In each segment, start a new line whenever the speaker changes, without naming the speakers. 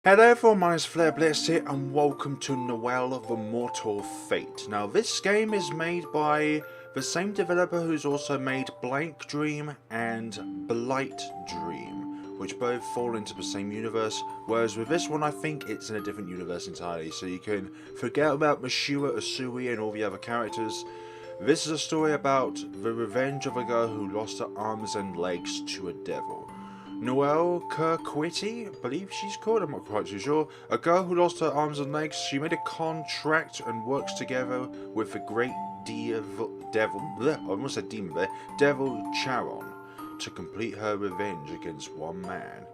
Hello everyone, my name is FlareBlitzed here and welcome to Noel The Mortal Fate. Now this game is made by the same developer who's also made Blank Dream and Blight Dream, which both fall into the same universe, whereas with this one I think it's in a different universe entirely, so you can forget about Mashua, Usui and all the other characters. This is a story about the revenge of a girl who lost her arms and legs to a devil. Noel Cerquetti, I believe she's called, I'm not quite too sure. A girl who lost her arms and legs. She made a contract and works together with the great devil Caron to complete her revenge against one man.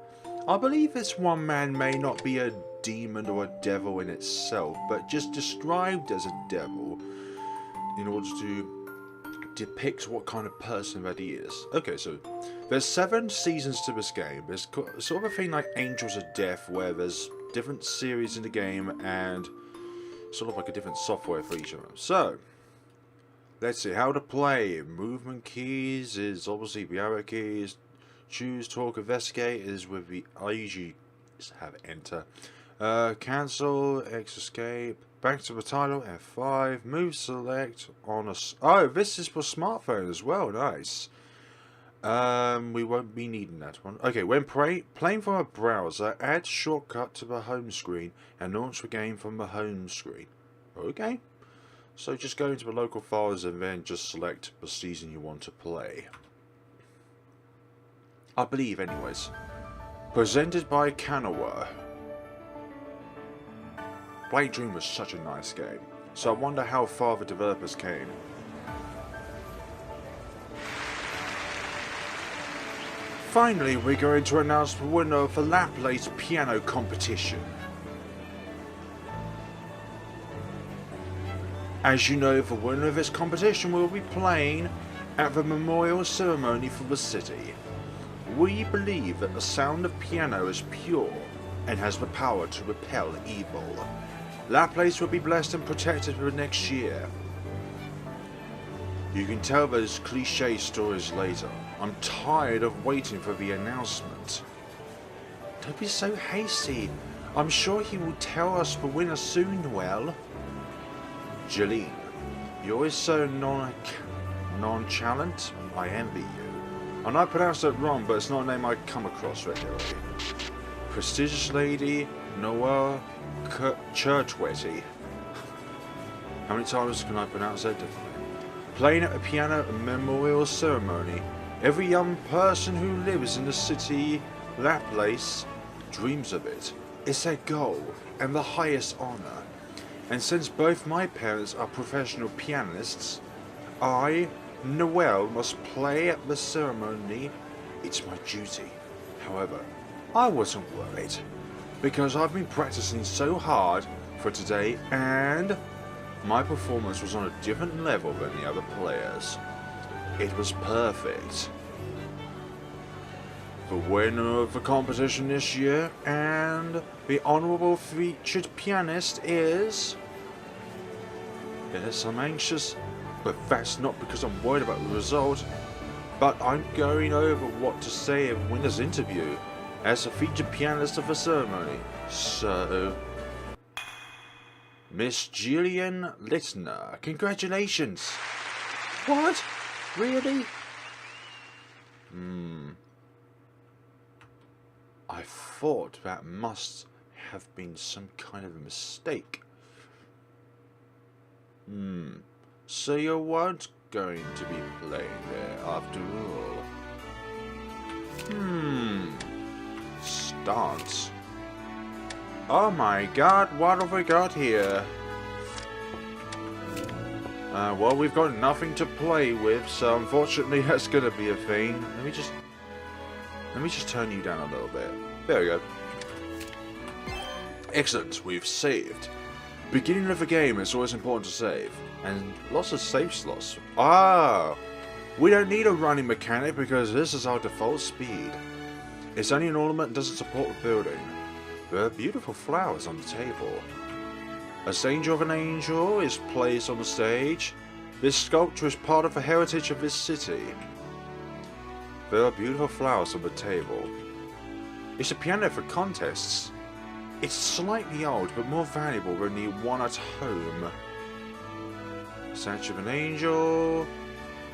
I believe this one man may not be a demon or a devil in itself, but just described as a devil in order to depict what kind of person that he is. Okay, so there's 7 seasons to this game. There's sort of a thing like Angels of Death, where there's different series in the game and sort of like a different software for each of them. So, let's see, how to play. Movement keys is obviously the arrow keys. Choose, talk, investigate is with the, I usually have enter. Cancel, X escape. Back to the title, F5, move select on a... Oh, this is for smartphone as well, nice. We won't be needing that one. Okay, when playing from a browser, add shortcut to the home screen and launch the game from the home screen. Okay. So just go into the local files and then just select the season you want to play. I believe, anyways. Presented by Kanawo. Blank Dream was such a nice game, so I wonder how far the developers came. Finally, we're going to announce the winner of the LaPlace piano competition. As you know, the winner of this competition will be playing at the memorial ceremony for the city. We believe that the sound of piano is pure and has the power to repel evil. LaPlace will be blessed and protected for next year. You can tell those cliche stories later. I'm tired of waiting for the announcement. Don't be so hasty. I'm sure he will tell us the winner soon, Noel. Jeline, you're always so nonchalant. I envy you. I know I pronounced it wrong, but it's not a name I come across regularly. Prestigious lady, Noel Cerquetti. How many times can I pronounce that differently? Playing at a piano at a memorial ceremony. Every young person who lives in the city LaPlace dreams of it. It's their goal and the highest honor. And since both my parents are professional pianists, I, Noel, must play at the ceremony. It's my duty. However, I wasn't worried, because I've been practicing so hard for today and my performance was on a different level than the other players. It was perfect. The winner of the competition this year and the honorable featured pianist is... Yes, I'm anxious, but that's not because I'm worried about the result, but I'm going over what to say in winner's interview as the featured pianist of the ceremony. So, Miss Gillian Littner, congratulations! What? Really? I thought that must have been some kind of a mistake. So you weren't going to be playing there after all. Stance. Oh my god, what have we got here? Well, we've got nothing to play with, so unfortunately that's gonna be a thing. Let me just turn you down a little bit. There we go. Excellent, we've saved. Beginning of the game, it's always important to save. And lots of save slots. We don't need a running mechanic because this is our default speed. It's only an ornament and doesn't support the building. There are beautiful flowers on the table. A Saint of an Angel is placed on the stage. This sculpture is part of the heritage of this city. There are beautiful flowers on the table. It's a piano for contests. It's slightly old, but more valuable than the one at home. Statue of an angel.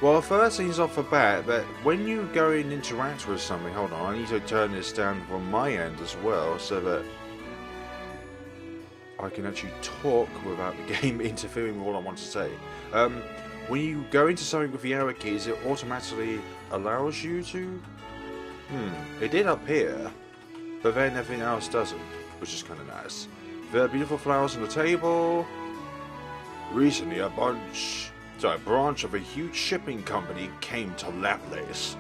Well, first things off the bat, that when you go and interact with something, hold on, I need to turn this down from my end as well, so that I can actually talk without the game interfering with all I want to say. When you go into something with the arrow keys, it automatically allows you to... it did up here, but then everything else doesn't, which is kind of nice. There are beautiful flowers on the table. Recently, a branch of a huge shipping company came to LaPlace.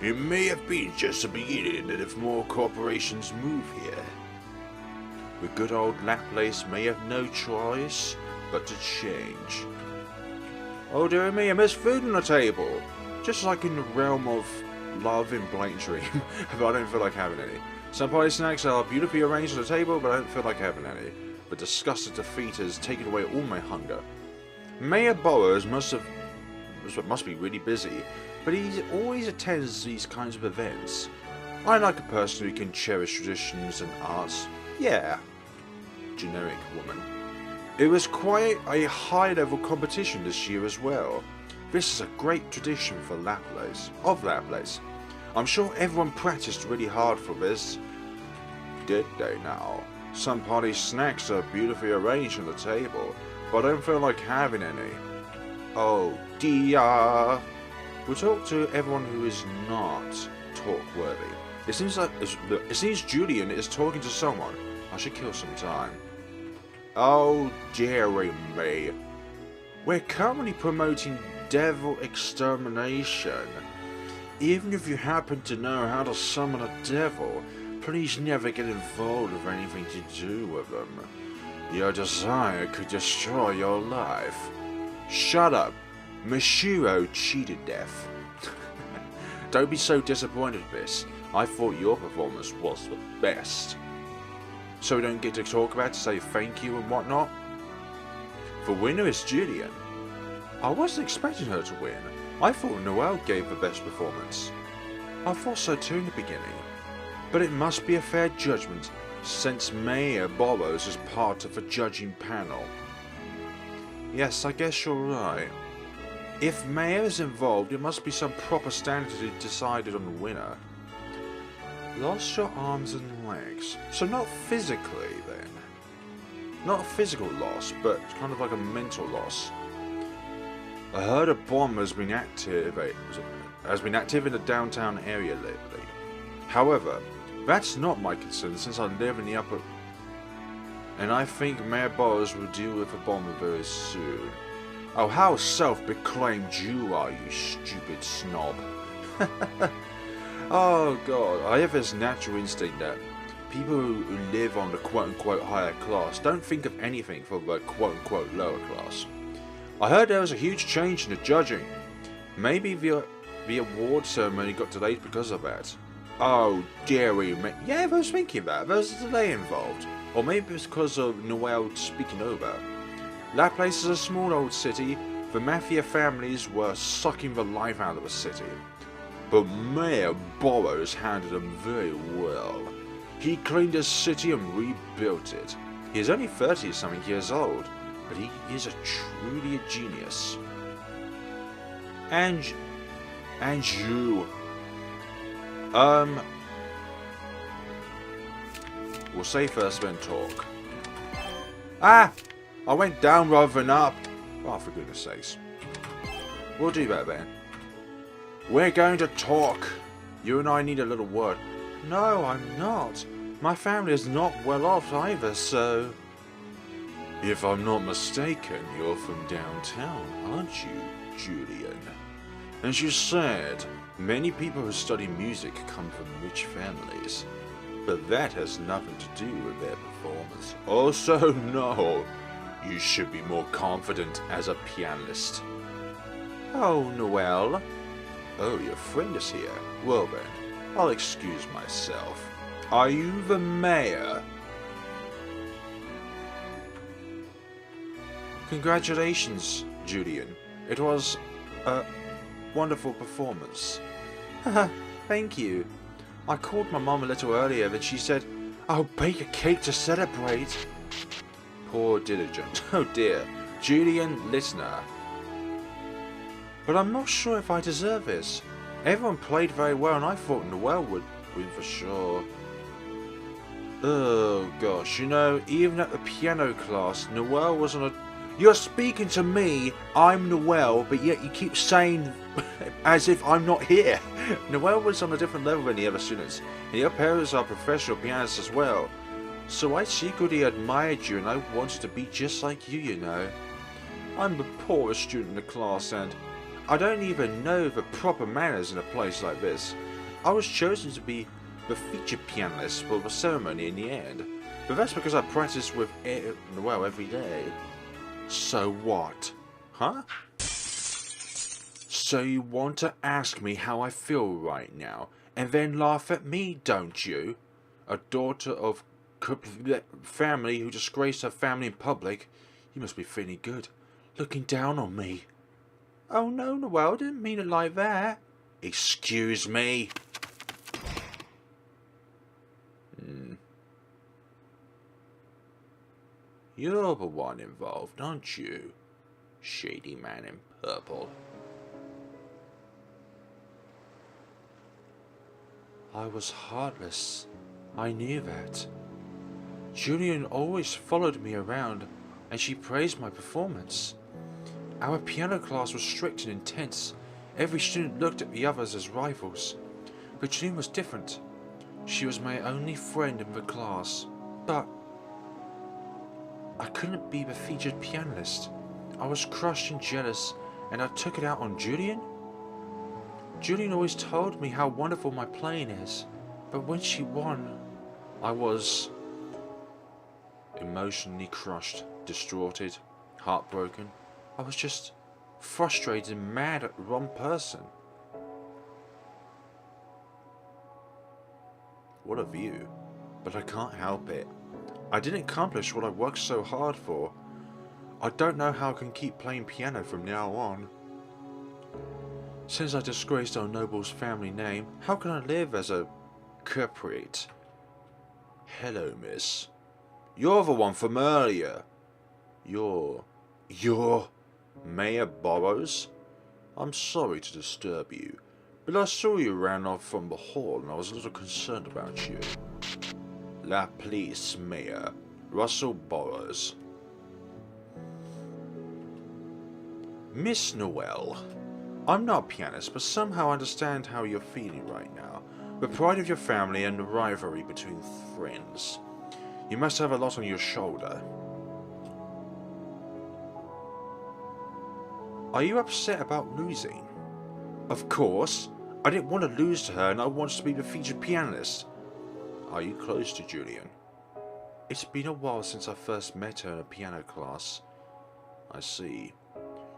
It may have been just the beginning, and if more corporations move here, the good old LaPlace may have no choice but to change. Oh dear me, there's food on the table! Just like in the realm of love in Blank Dream, but I don't feel like having any. Some party snacks are beautifully arranged on the table, but I don't feel like having any. The disgusted defeat has taken away all my hunger. Mayor Burrows must be really busy, but he always attends these kinds of events. I like a person who can cherish traditions and arts. Yeah. Generic woman. It was quite a high-level competition this year as well. This is a great tradition for LaPlace. I'm sure everyone practiced really hard for this. Did they now? Some party snacks are beautifully arranged on the table, but I don't feel like having any. Oh dear. We'll talk to everyone who is not talk-worthy. It seems Julian is talking to someone. I should kill some time. Oh dearie me. We're currently promoting devil extermination. Even if you happen to know how to summon a devil, please never get involved with anything to do with them. Your desire could destroy your life. Shut up. Mashiro cheated death. Don't be so disappointed, Miss. I thought your performance was the best. So we don't get to talk about to say thank you and whatnot? The winner is Julian. I wasn't expecting her to win. I thought Noel gave the best performance. I thought so too in the beginning. But it must be a fair judgment, since Mayor Burrows is part of the judging panel. Yes, I guess you're right. If Mayor is involved, it must be some proper standard to decide on the winner. Lost your arms and legs. So not physically, then. Not a physical loss, but kind of like a mental loss. I heard a bomb has been active in the downtown area lately. However, that's not my concern since I live in the upper... And I think Mayor Burrows will deal with the bomb very soon. Oh, how self-proclaimed you are, you stupid snob. Oh god, I have this natural instinct that people who live on the quote-unquote higher class don't think of anything for the quote-unquote lower class. I heard there was a huge change in the judging. Maybe the award ceremony got delayed because of that. Oh, dearie me. Yeah, I was thinking that. There was a delay involved. Or maybe it's because of Noel speaking over. LaPlace is a small old city. The mafia families were sucking the life out of the city. But Mayor Burrows handled them very well. He cleaned the city and rebuilt it. He is only 30-something years old, but he is truly a genius. And you. We'll say first, then talk. Ah! I went down rather than up. Oh, for goodness sakes. We'll do that then. We're going to talk. You and I need a little word. No, I'm not. My family is not well off either, so... If I'm not mistaken, you're from downtown, aren't you, Julian? As you said, many people who study music come from rich families. But that has nothing to do with their performance. Also, no. You should be more confident as a pianist. Oh, Noel. Oh, your friend is here. Well then, I'll excuse myself. Are you the mayor? Congratulations, Julian. It was a wonderful performance. Haha, thank you. I called my mom a little earlier and she said, I'll bake a cake to celebrate. Poor diligent. Oh dear. Julian, listener. But I'm not sure if I deserve this. Everyone played very well and I thought Noel would win for sure. Oh gosh, you know, even at the piano class, Noel was on a... You're speaking to me, I'm Noel, but yet you keep saying as if I'm not here. Noel was on a different level than the other students, and your parents are professional pianists as well. So I secretly admired you and I wanted to be just like you know. I'm the poorest student in the class and I don't even know the proper manners in a place like this. I was chosen to be the featured pianist for the ceremony in the end, but that's because I practice with Noel every day. So what? Huh? So you want to ask me how I feel right now, and then laugh at me, don't you? A daughter of family who disgraced her family in public. You must be feeling good, looking down on me. Oh no, Noel, didn't mean it like that. Excuse me. You're the one involved, aren't you? Shady man in purple. I was heartless. I knew that. Julian always followed me around, and she praised my performance. Our piano class was strict and intense. Every student looked at the others as rivals. But Julian was different. She was my only friend in the class. But I couldn't be the featured pianist. I was crushed and jealous, and I took it out on Julian. Julian always told me how wonderful my playing is, but when she won, I was emotionally crushed, distorted, heartbroken. I was just frustrated and mad at the wrong person. What a view. But I can't help it. I didn't accomplish what I worked so hard for. I don't know how I can keep playing piano from now on. Since I disgraced our noble's family name, how can I live as a culprit? Hello, miss. You're the one from earlier. You're Mayor Burrows? I'm sorry to disturb you, but I saw you ran off from the hall and I was a little concerned about you. LaPlace, Mayor. Russell Burrows. Miss Noel, I'm not a pianist, but somehow I understand how you're feeling right now. The pride of your family and the rivalry between friends. You must have a lot on your shoulder. Are you upset about losing? Of course. I didn't want to lose to her and I wanted to be the featured pianist. Are you close to Julian? It's been a while since I first met her in a piano class. I see.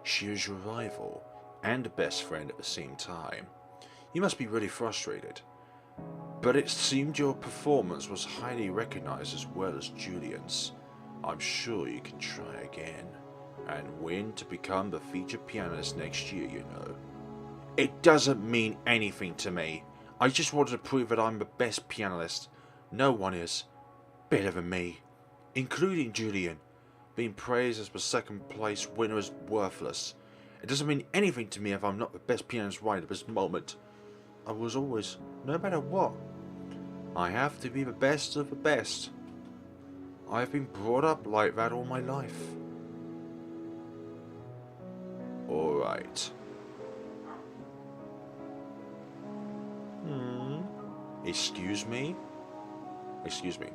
She is your rival and best friend at the same time. You must be really frustrated. But it seemed your performance was highly recognized as well as Julian's. I'm sure you can try again and win to become the featured pianist next year, you know. It doesn't mean anything to me. I just wanted to prove that I'm the best pianist. No one is better than me, including Julian. Being praised as the second place winner is worthless. It doesn't mean anything to me if I'm not the best pianist right at this moment. I was always, no matter what. I have to be the best of the best. I have been brought up like that all my life. Alright. Excuse me? Excuse me.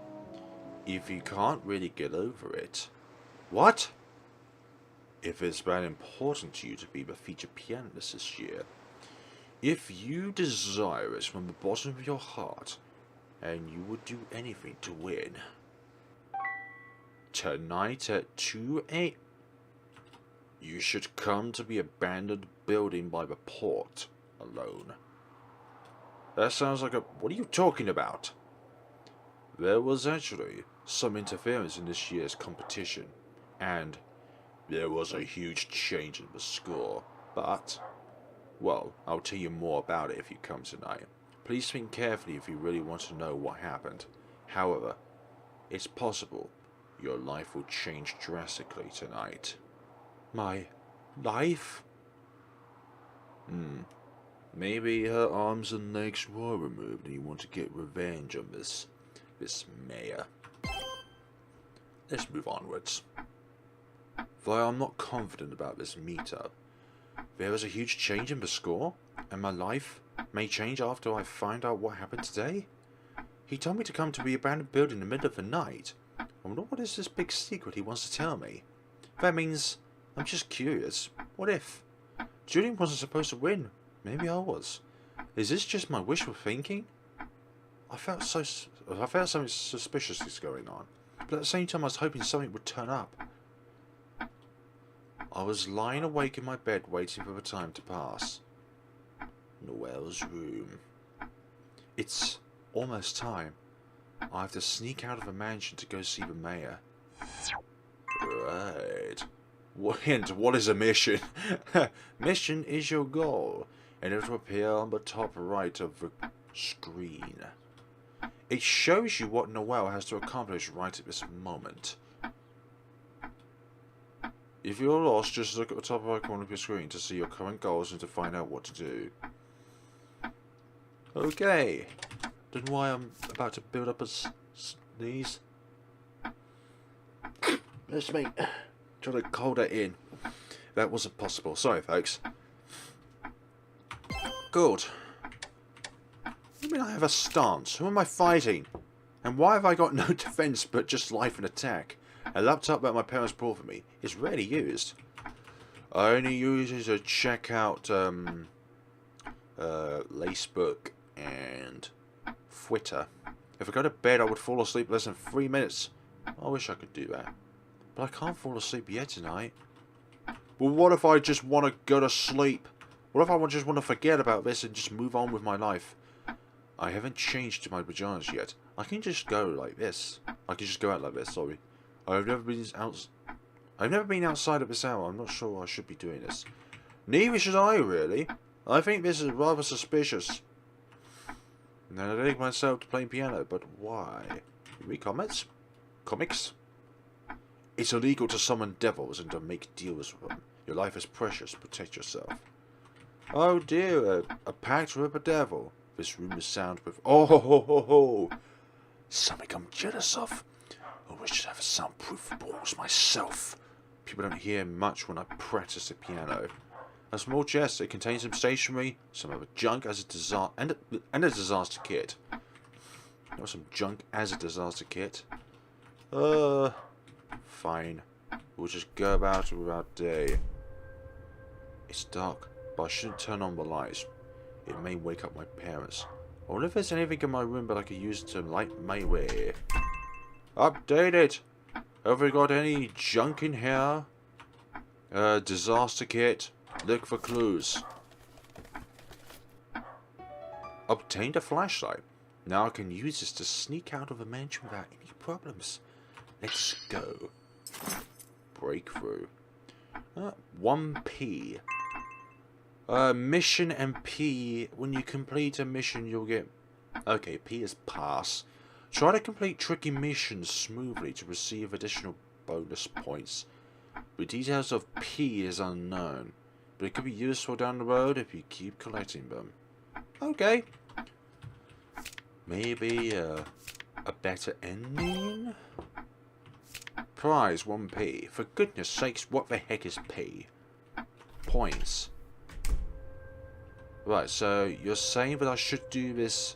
If you can't really get over it... What? If it's that important to you to be the featured pianist this year, if you desire it from the bottom of your heart, and you would do anything to win, tonight at 2 a.m. you should come to the abandoned building by the port alone. That sounds like a... What are you talking about? There was actually some interference in this year's competition, and there was a huge change in the score, but, well, I'll tell you more about it if you come tonight. Please think carefully if you really want to know what happened. However, It's possible your life will change drastically tonight. My life? Maybe her arms and legs were removed and you want to get revenge on this mayor. Let's move onwards. Though I'm not confident about this meetup, there is a huge change in the score, and my life may change after I find out what happened today. He told me to come to the abandoned building in the middle of the night. I wonder what is this big secret he wants to tell me. That means I'm just curious. What if? Julian wasn't supposed to win. Maybe I was. Is this just my wishful thinking? I felt something suspicious is going on, but at the same time I was hoping something would turn up. I was lying awake in my bed waiting for the time to pass. Noel's room. It's almost time. I have to sneak out of the mansion to go see the mayor. Right. And what is a mission? Mission is your goal, and it will appear on the top right of the screen. It shows you what Noel has to accomplish right at this moment. If you're lost, just look at the top right corner of your screen to see your current goals and to find out what to do. Okay. Don't know why I'm about to build up a sneeze. That's me. Trying to hold that in. That wasn't possible. Sorry, folks. Good. You mean I have a stance? Who am I fighting? And why have I got no defense but just life and attack? A laptop that my parents bought for me is rarely used. I only use it to check out Lacebook and Twitter. If I go to bed, I would fall asleep less than 3 minutes. I wish I could do that. But I can't fall asleep yet tonight. Well, what if I just want to go to sleep? What if I just want to forget about this and just move on with my life? I haven't changed to my pajamas yet. I can just go like this. I can just go out like this, sorry. I've never been outside at this hour. I'm not sure I should be doing this. Neither should I, really. I think this is rather suspicious. Now, I dedicated myself to playing piano, but why? You read comics? Comics? It's illegal to summon devils and to make deals with them. Your life is precious. Protect yourself. Oh dear, a pact with a devil. This room is sound with... Oh ho ho ho ho! Something I'm jealous of. I wish to have soundproof balls myself. People don't hear much when I practice the piano. A small chest. It contains some stationery, some other junk as a and a disaster kit. Not some junk as a disaster kit. Fine. We'll just go about with our day. It's dark, but I shouldn't turn on the lights. It may wake up my parents. I wonder if there's anything in my room that I could use to light my way. Update it! Have we got any junk in here? Disaster kit. Look for clues. Obtained a flashlight. Now I can use this to sneak out of the mansion without any problems. Let's go. Breakthrough. 1p. Mission and P. When you complete a mission, you'll get... Okay, P is pass. Try to complete tricky missions smoothly to receive additional bonus points. The details of P is unknown, but it could be useful down the road if you keep collecting them. Okay. Maybe a better ending? Prize 1p. For goodness sakes, what the heck is P? Points. Right, so you're saying that I should do this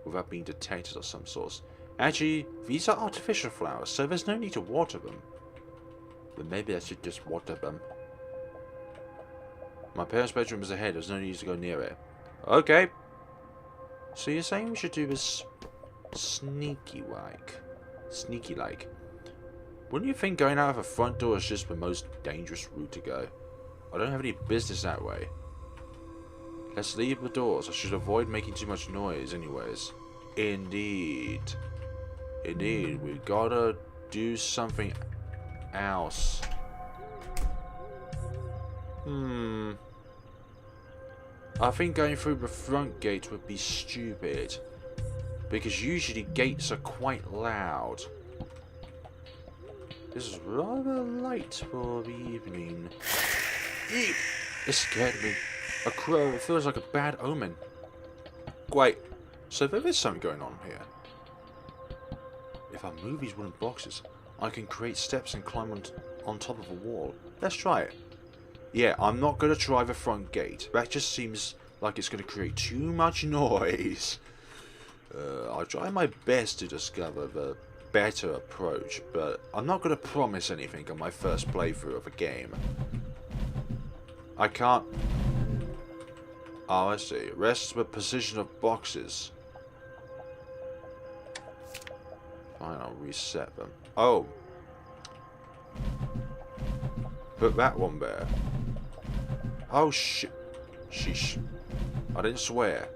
without being detected of some sort. Actually, these are artificial flowers, so there's no need to water them. But maybe I should just water them. My parents' bedroom is ahead, there's no need to go near it. Okay. So you're saying we should do this sneaky-like. Sneaky-like. Wouldn't you think going out of the front door is just the most dangerous route to go? I don't have any business that way. Let's leave the doors. I should avoid making too much noise anyways. Indeed. Indeed. We gotta do something else. I think going through the front gate would be stupid. because usually gates are quite loud. This is rather late for the evening. Eep! It scared me. A crow, it feels like a bad omen. Wait, so there is something going on here. If I move these wooden boxes, I can create steps and climb on top of a wall. Let's try it. Yeah, I'm not going to try the front gate. That just seems like it's going to create too much noise. I'll try my best to discover the better approach, but I'm not going to promise anything on my first playthrough of a game. I can't... Oh, I see. Rest the position of boxes. Fine, I'll reset them. Oh. Put that one there. Oh, shit. Sheesh. I didn't swear.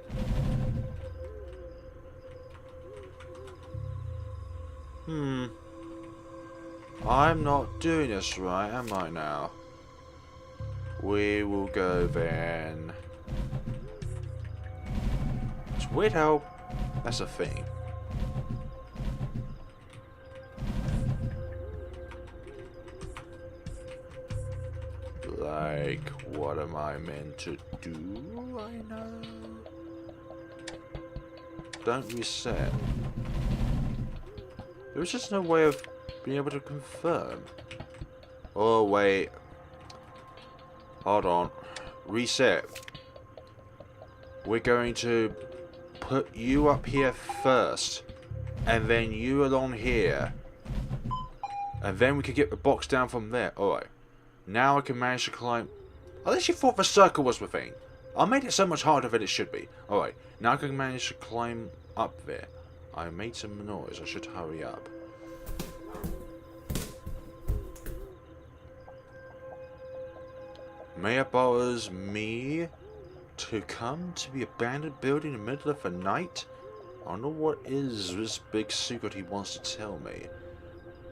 I'm not doing this right, am I now? We will go then. It's weird how that's a thing. Like, what am I meant to do? I know. Don't reset. There's just no way of being able to confirm. Oh, wait. Hold on. Reset. We're going to put you up here first. And then you along here. And then we can get the box down from there. Alright. Now I can manage to climb. I actually thought the circle was the thing. I made it so much harder than it should be. Alright. Now I can manage to climb up there. I made some noise. I should hurry up. Mayor borrows me to come to the abandoned building in the middle of the night? I don't know what is this big secret he wants to tell me.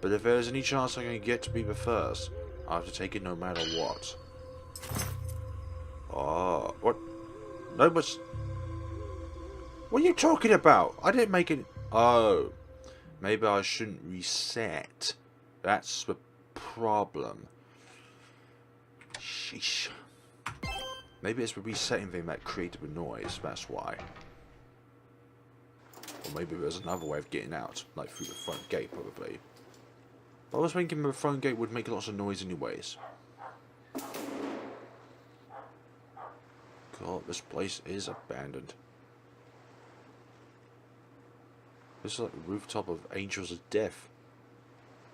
But if there's any chance I can get to be the first, I have to take it no matter what. Oh, what? No, but... What are you talking about? I didn't make it... Oh. Maybe I shouldn't reset. That's the problem. Sheesh. Maybe it's the resetting thing that created the noise, that's why. Or maybe there's another way of getting out, like through the front gate probably. But I was thinking the front gate would make lots of noise anyways. God, this place is abandoned. This is like the rooftop of Angels of Death.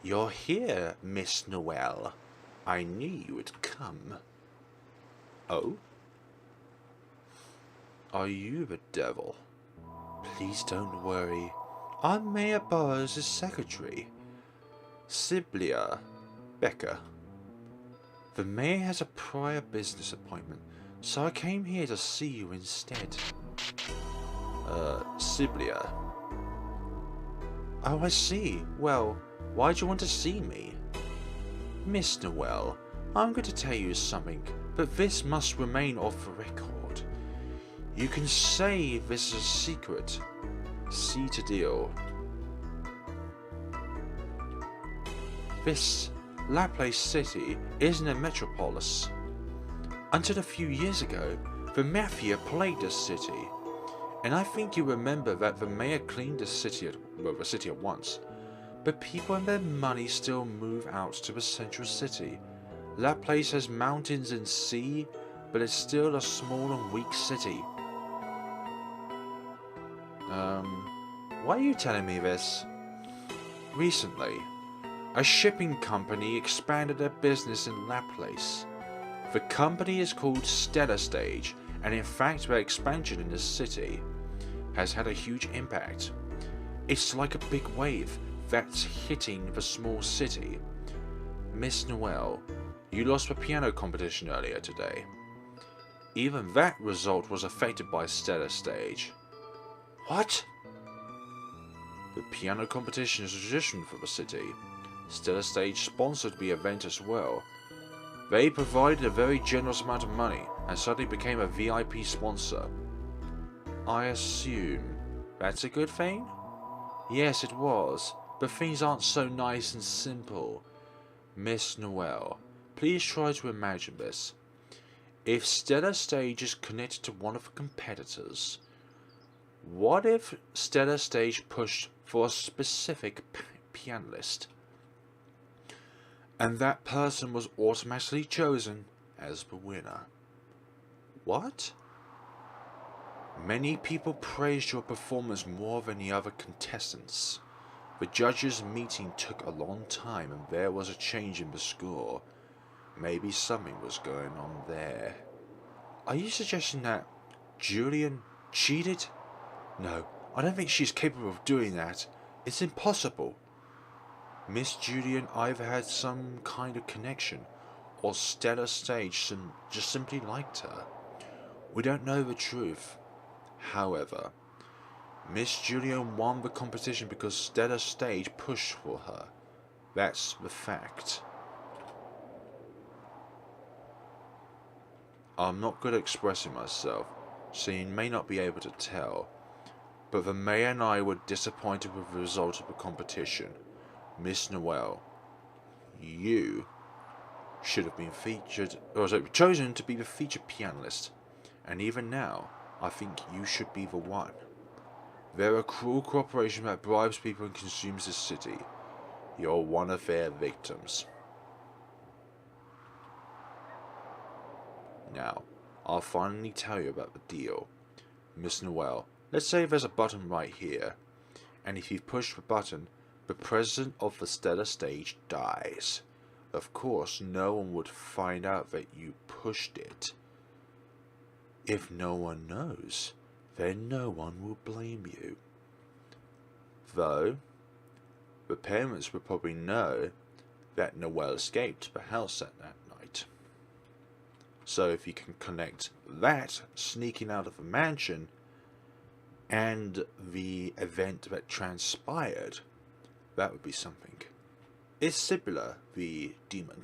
You're here, Miss Noel. I knew you would come. Oh? Are you the devil? Please don't worry. I'm Mayor Burrows' secretary, Siblia Becker. The mayor has a prior business appointment, so I came here to see you instead. Siblia. Oh, I see. Well, why'd you want to see me? Miss Noel, I'm going to tell you something, but this must remain off the record. You can say this is a secret. See to deal. This LaPlace city isn't a metropolis. Until a few years ago, the mafia plagued this city. And I think you remember that the mayor cleaned the city at once. But people and their money still move out to the central city. LaPlace has mountains and sea, but it's still a small and weak city. Why are you telling me this? Recently, a shipping company expanded their business in LaPlace. The company is called Stellar Stage, and in fact their expansion in the city has had a huge impact. It's like a big wave that's hitting the small city. Miss Noel, you lost the piano competition earlier today. Even that result was affected by Stellar Stage. What? The piano competition is a tradition for the city. Stellar Stage sponsored the event as well. They provided a very generous amount of money and suddenly became a VIP sponsor. I assume That's a good thing? Yes, it was, but things aren't so nice and simple. Miss Noel, please try to imagine this. If Stellar Stage is connected to one of the competitors, what if Stellar Stage pushed for a specific pianist, and that person was automatically chosen as the winner? What? Many people praised your performance more than the other contestants. The judges' meeting took a long time and there was a change in the score. Maybe something was going on there. Are you suggesting that Julian cheated? No, I don't think she's capable of doing that. It's impossible. Miss Julian either had some kind of connection, or Stellar Stage just simply liked her. We don't know the truth. However, Miss Julian won the competition because Stellar Stage pushed for her. That's the fact. I'm not good at expressing myself, so you may not be able to tell, but the mayor and I were disappointed with the result of the competition. Miss Noel, you should have been chosen to be the featured pianist, and even now, I think you should be the one. They're a cruel corporation that bribes people and consumes the city. You're one of their victims. Now, I'll finally tell you about the deal. Miss Noel, let's say there's a button right here, and if you push the button, the president of the Stellar Stage dies. Of course, no one would find out that you pushed it. If no one knows, then no one will blame you. Though, the parents would probably know that Noel escaped the house at that night. So if you can connect that sneaking out of the mansion and the event that transpired, that would be something. Is Sibylla the demon?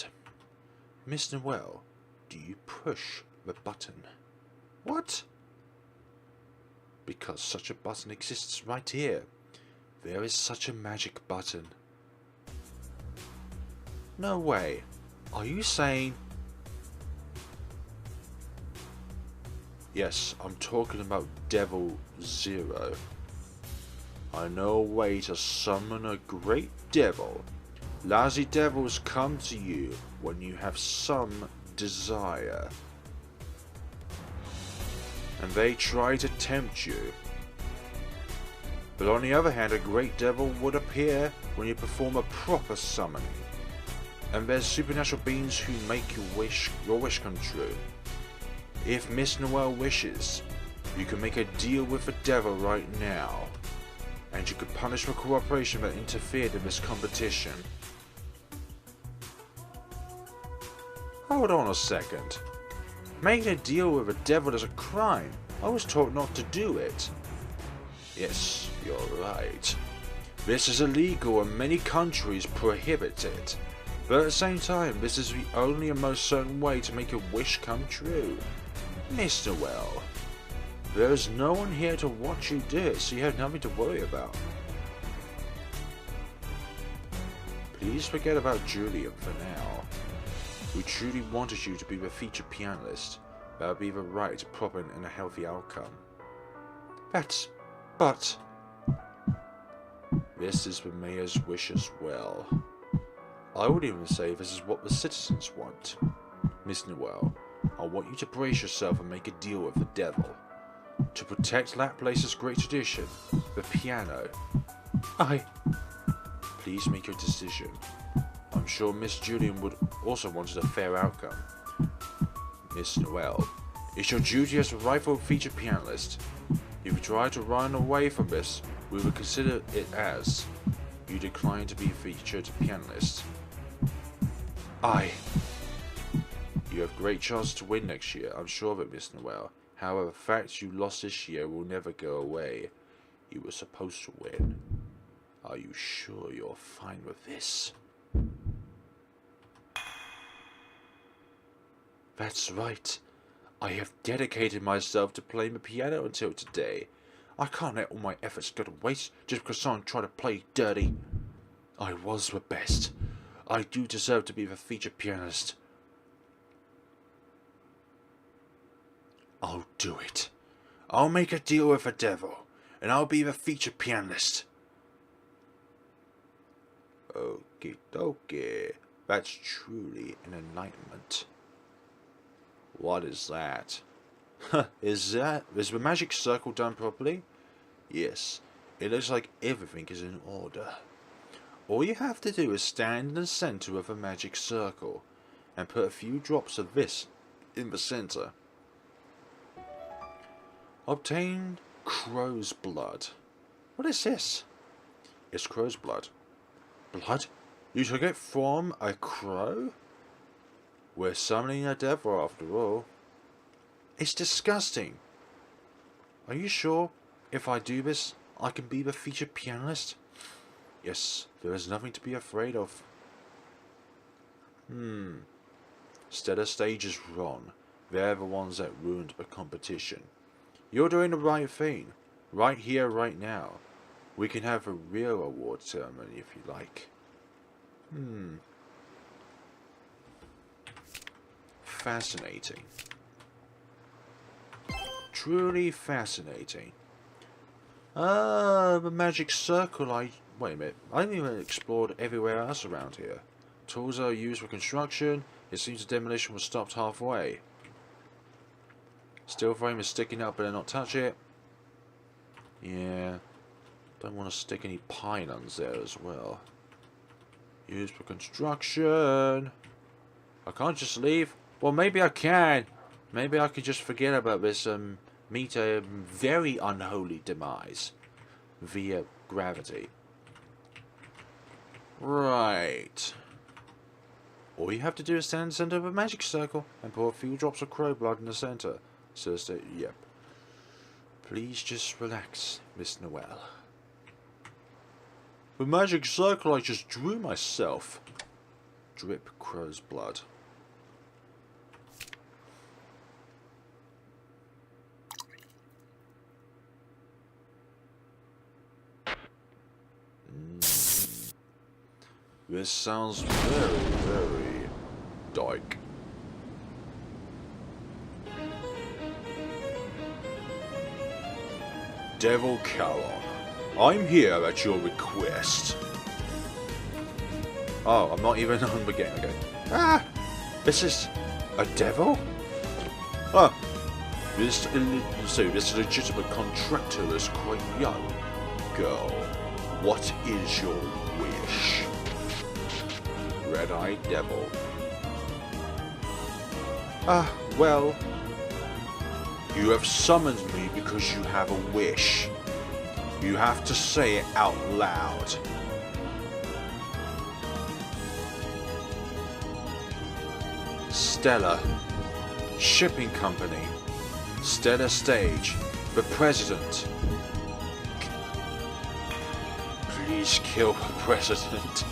Miss Noel, do you push the button? What? Because such a button exists right here. There is such a magic button. No way. Are you saying... Yes, I'm talking about Devil Zero. I know a way to summon a great devil. Lousy devils come to you when you have some desire, and they try to tempt you. But on the other hand, a great devil would appear when you perform a proper summoning, and there's supernatural beings who make your wish come true. If Miss Noel wishes, you can make a deal with the devil right now, and you could punish the corporation that interfered in this competition. Hold on a second. Making a deal with a devil is a crime. I was taught not to do it. Yes, you're right. This is illegal and many countries prohibit it. But at the same time, this is the only and most certain way to make a wish come true. Miss Noel, there is no one here to watch you do it, so you have nothing to worry about. Please forget about Julian for now. We truly wanted you to be the featured pianist. That would be the right, proper, and a healthy outcome. But... This is the mayor's wish as well. I would even say this is what the citizens want. Miss Noel, I want you to brace yourself and make a deal with the devil. To protect LaPlace's great tradition, the piano. Please make your decision. I'm sure Miss Julian would also want a fair outcome. Miss Noel, it's your duty as the rightful featured pianist. If you try to run away from this, we will consider it as you decline to be featured pianist. You have great chance to win next year, I'm sure of it, Miss Noel. However, the fact you lost this year will never go away. You were supposed to win. Are you sure you're fine with this? That's right. I have dedicated myself to playing the piano until today. I can't let all my efforts go to waste just because someone tried to play dirty. I was the best. I do deserve to be the featured pianist. I'll do it. I'll make a deal with the devil, and I'll be the featured pianist. Okie dokie. That's truly an enlightenment. What is that? Is the magic circle done properly? Yes, it looks like everything is in order. All you have to do is stand in the center of a magic circle and put a few drops of this in the center. Obtain crow's blood. What is this? It's crow's blood. Blood? You took it from a crow? We're summoning a devil after all. It's disgusting. Are you sure if I do this, I can be the featured pianist? Yes, there is nothing to be afraid of. Steady Stage is wrong. They're the ones that ruined the competition. You're doing the right thing. Right here, right now. We can have a real award ceremony if you like. Fascinating. Truly fascinating. The magic circle wait a minute. I haven't even explored everywhere else around here. Tools are used for construction. It seems the demolition was stopped halfway. Steel frame is sticking up, better not touch it. Yeah. Don't want to stick any pylons there as well. Used for construction. I can't just leave. Well, maybe I can. Maybe I could just forget about this meet a very unholy demise via gravity. Right. All you have to do is stand in the center of a magic circle and pour a few drops of crow blood in the center. So yep. Please just relax, Miss Noel. The magic circle I just drew myself. Drip crow's blood. This sounds very, very dark. Devil Caron, I'm here at your request. Oh, I'm not even on the game again. Ah! This is a devil? Ah! This legitimate contractor is quite young. Girl, what is your wish? Red-eyed devil. Well... You have summoned me because you have a wish. You have to say it out loud. Stella. Shipping company. Steady Stage. The president. Please kill the president.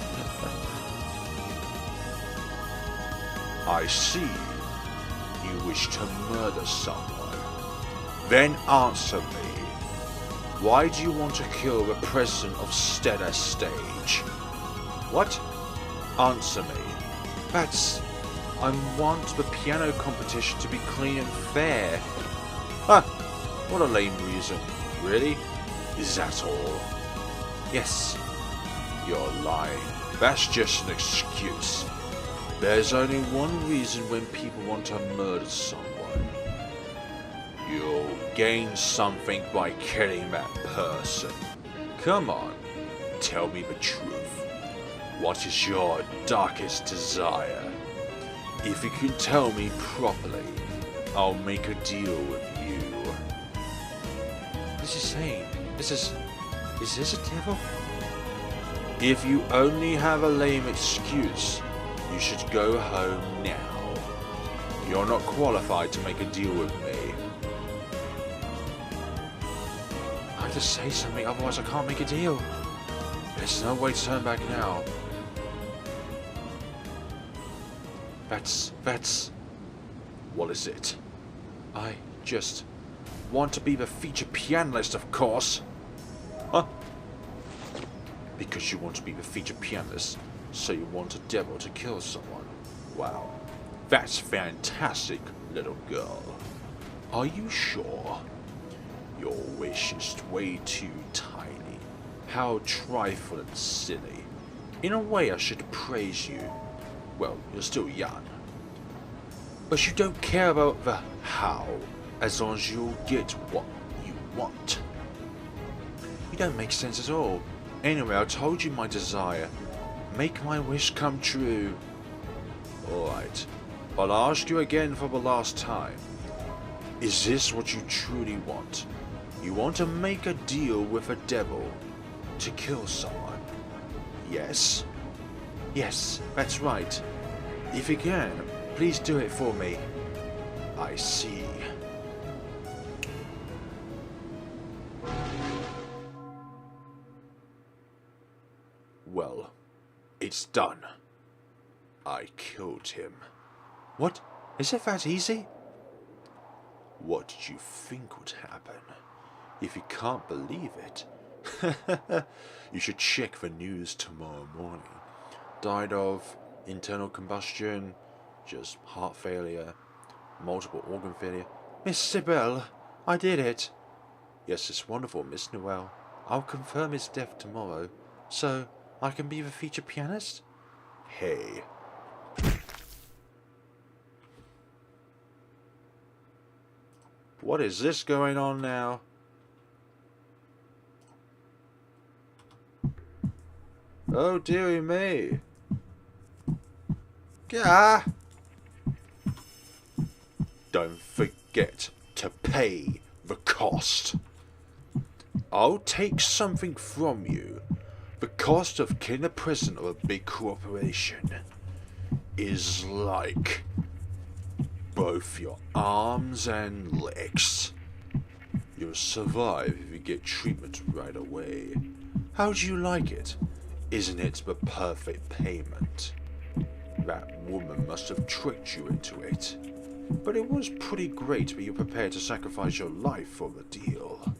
I see. You wish to murder someone. Then answer me. Why do you want to kill the president of Steady Stage? What? Answer me. I want the piano competition to be clean and fair. Ah, what a lame reason. Really? Is that all? Yes. You're lying. That's just an excuse. There's only one reason when people want to murder someone. You'll gain something by killing that person. Come on, tell me the truth. What is your darkest desire? If you can tell me properly, I'll make a deal with you. What is he saying? Is this a devil? If you only have a lame excuse, you should go home now. You're not qualified to make a deal with me. I have to say something, otherwise I can't make a deal. There's no way to turn back now. That's... What is it? I just want to be the featured pianist, of course. Huh? Because you want to be the featured pianist, so you want a devil to kill someone. Wow. That's fantastic, little girl. Are you sure? Your wish is way too tiny. How trifling and silly. In a way, I should praise you. Well, you're still young. But you don't care about the how, as long as you'll get what you want. You don't make sense at all. Anyway, I told you my desire. Make my wish come true. Alright, I'll ask you again for the last time. Is this what you truly want? You want to make a deal with a devil to kill someone? Yes? Yes, that's right. If you can, please do it for me. I see. Well, it's done. I killed him. What? Is it that easy? What did you think would happen? If you can't believe it, you should check the news tomorrow morning. Died of internal combustion, just heart failure, multiple organ failure. Miss Sibel, I did it. Yes, it's wonderful, Miss Noel. I'll confirm his death tomorrow, so I can be the featured pianist? Hey. What is this going on now? Oh dearie me. Gah! Don't forget to pay the cost. I'll take something from you. The cost of killing the president of a big corporation is like both your arms and legs. You'll survive if you get treatment right away. How do you like it? Isn't it the perfect payment? That woman must have tricked you into it. But it was pretty great that you were prepared to sacrifice your life for the deal.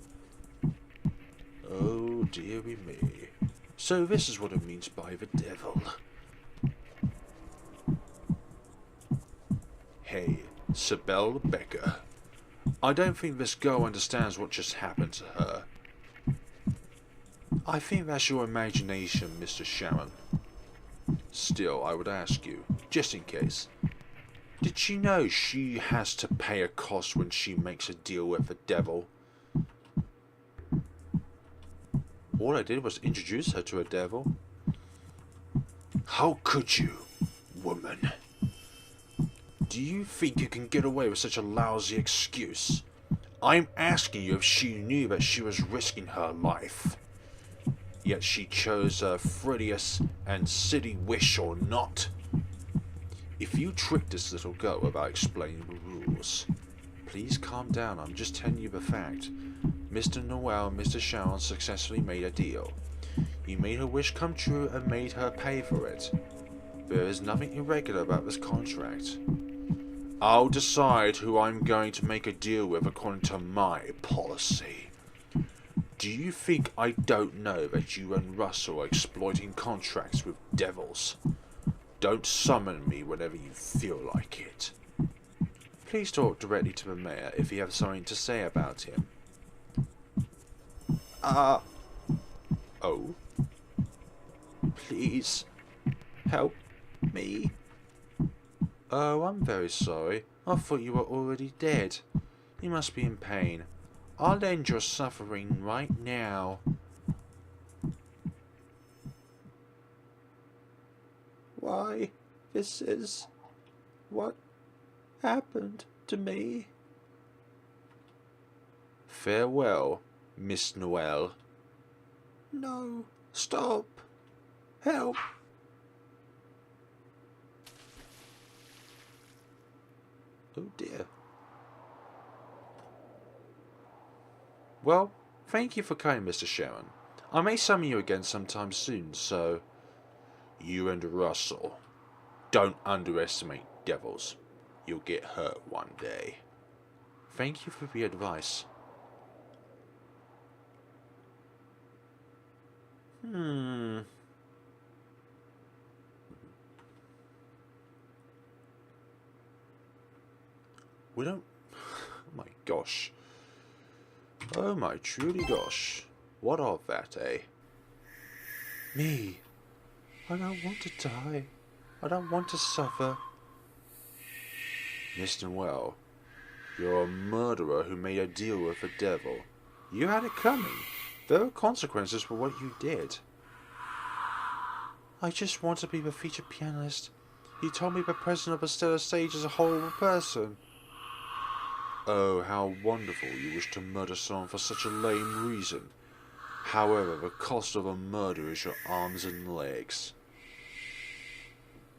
Oh dearie me. So this is what it means by the devil. Hey, Sibel Becker. I don't think this girl understands what just happened to her. I think that's your imagination, Mr. Sharon. Still, I would ask you, just in case, did she know she has to pay a cost when she makes a deal with the devil? All I did was introduce her to a devil. How could you, woman? Do you think you can get away with such a lousy excuse? I'm asking you if she knew that she was risking her life. Yet she chose a frivolous and silly wish or not. If you tricked this little girl without explaining the rules, please calm down, I'm just telling you the fact. Mr. Noel and Mr. Sharon successfully made a deal. You made her wish come true and made her pay for it. There is nothing irregular about this contract. I'll decide who I'm going to make a deal with according to my policy. Do you think I don't know that you and Russell are exploiting contracts with devils? Don't summon me whenever you feel like it. Please talk directly to the mayor if you have something to say about him. Oh? Please, help me. Oh, I'm very sorry. I thought you were already dead. You must be in pain. I'll end your suffering right now. Why, this is what happened to me. Farewell, Miss Noel. No, stop. Help. Oh dear. Well, thank you for coming, Mr. Sharon. I may summon you again sometime soon, so... You and Russell, don't underestimate devils. You'll get hurt one day. Thank you for the advice. Hmm. We don't... Oh my gosh. Oh my truly gosh. What of that, eh? Me. I don't want to die. I don't want to suffer. Mr. Well, you're a murderer who made a deal with the devil. You had it coming. There are consequences for what you did. I just want to be the featured pianist. You told me the president of a stellar stage is a horrible person. Oh, how wonderful you wish to murder someone for such a lame reason. However, the cost of a murder is your arms and legs.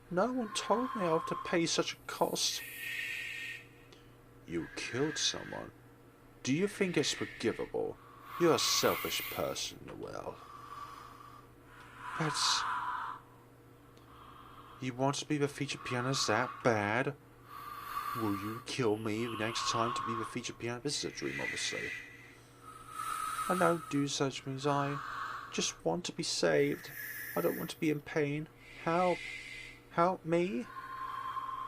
No one told me I have to pay such a cost. You killed someone. Do you think it's forgivable? You're a selfish person, Noel. That's... You want to be the featured pianist that bad? Will you kill me next time to be the featured pianist? This is a dream, obviously. I don't do such things. I just want to be saved. I don't want to be in pain. Help. Help me.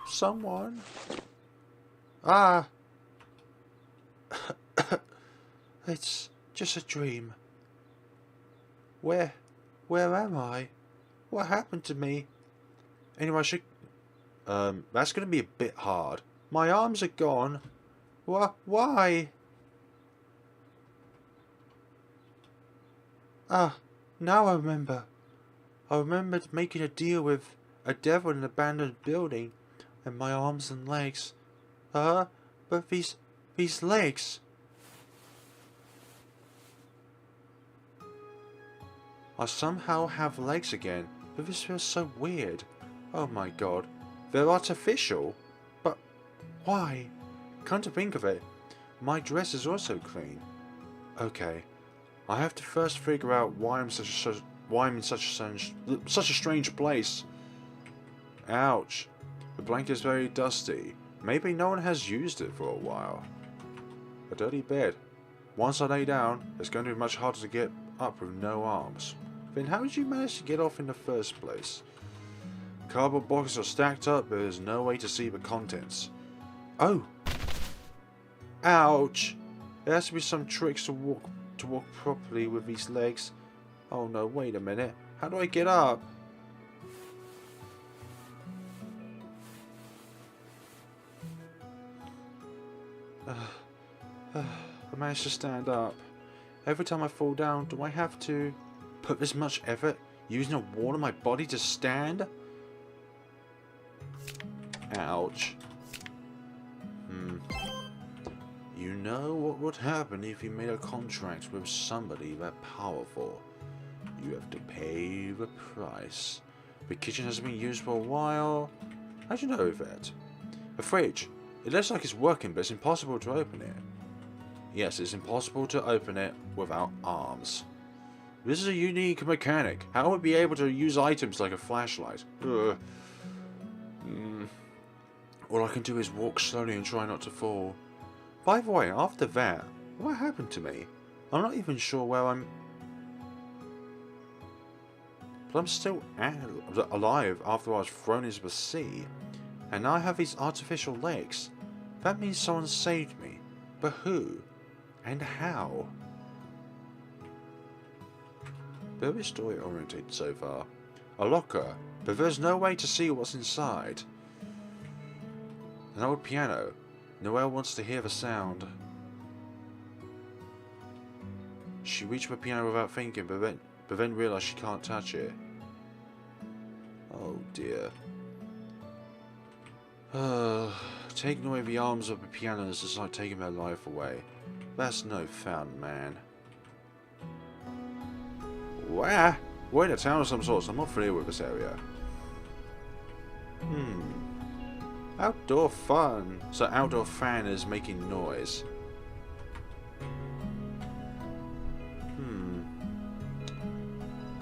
Someone. Ah. It's just a dream. Where am I? What happened to me? Anyway, I should... that's going to be a bit hard. My arms are gone. Why? Ah, now I remember. I remembered making a deal with a devil in an abandoned building, and my arms and legs. But these legs. I somehow have legs again, but this feels so weird. Oh my god. They're artificial? But why? Come to think of it, my dress is also clean. Okay, I have to first figure out why I'm in such a strange place. Ouch. The blanket is very dusty. Maybe no one has used it for a while. A dirty bed. Once I lay down, it's going to be much harder to get up with no arms. Then how did you manage to get off in the first place? Cardboard boxes are stacked up, but there's no way to see the contents. Oh! Ouch! There has to be some tricks to walk properly with these legs. Oh no, wait a minute. How do I get up? I managed to stand up. Every time I fall down, do I have to put this much effort using a wall in my body to stand? Ouch. You know what would happen if you made a contract with somebody that powerful. You have to pay the price. The kitchen hasn't been used for a while. How'd you know that? The fridge. It looks like it's working, but it's impossible to open it. Yes, it's impossible to open it without arms. This is a unique mechanic. How would we be able to use items like a flashlight? All I can do is walk slowly and try not to fall. By the way, after that, what happened to me? I'm not even sure where I'm... But I'm still alive after I was thrown into the sea. And now I have these artificial legs. That means someone saved me. But who? And how? Very story oriented so far. A locker, but there's no way to see what's inside. An old piano. Noel wants to hear the sound. She reached for the piano without thinking, but then realised she can't touch it. Oh dear. Taking away the arms of the piano is just like taking their life away. That's no fun, man. Wah! We're in a town of some sort, so I'm not familiar with this area. Outdoor fun. So outdoor fan is making noise.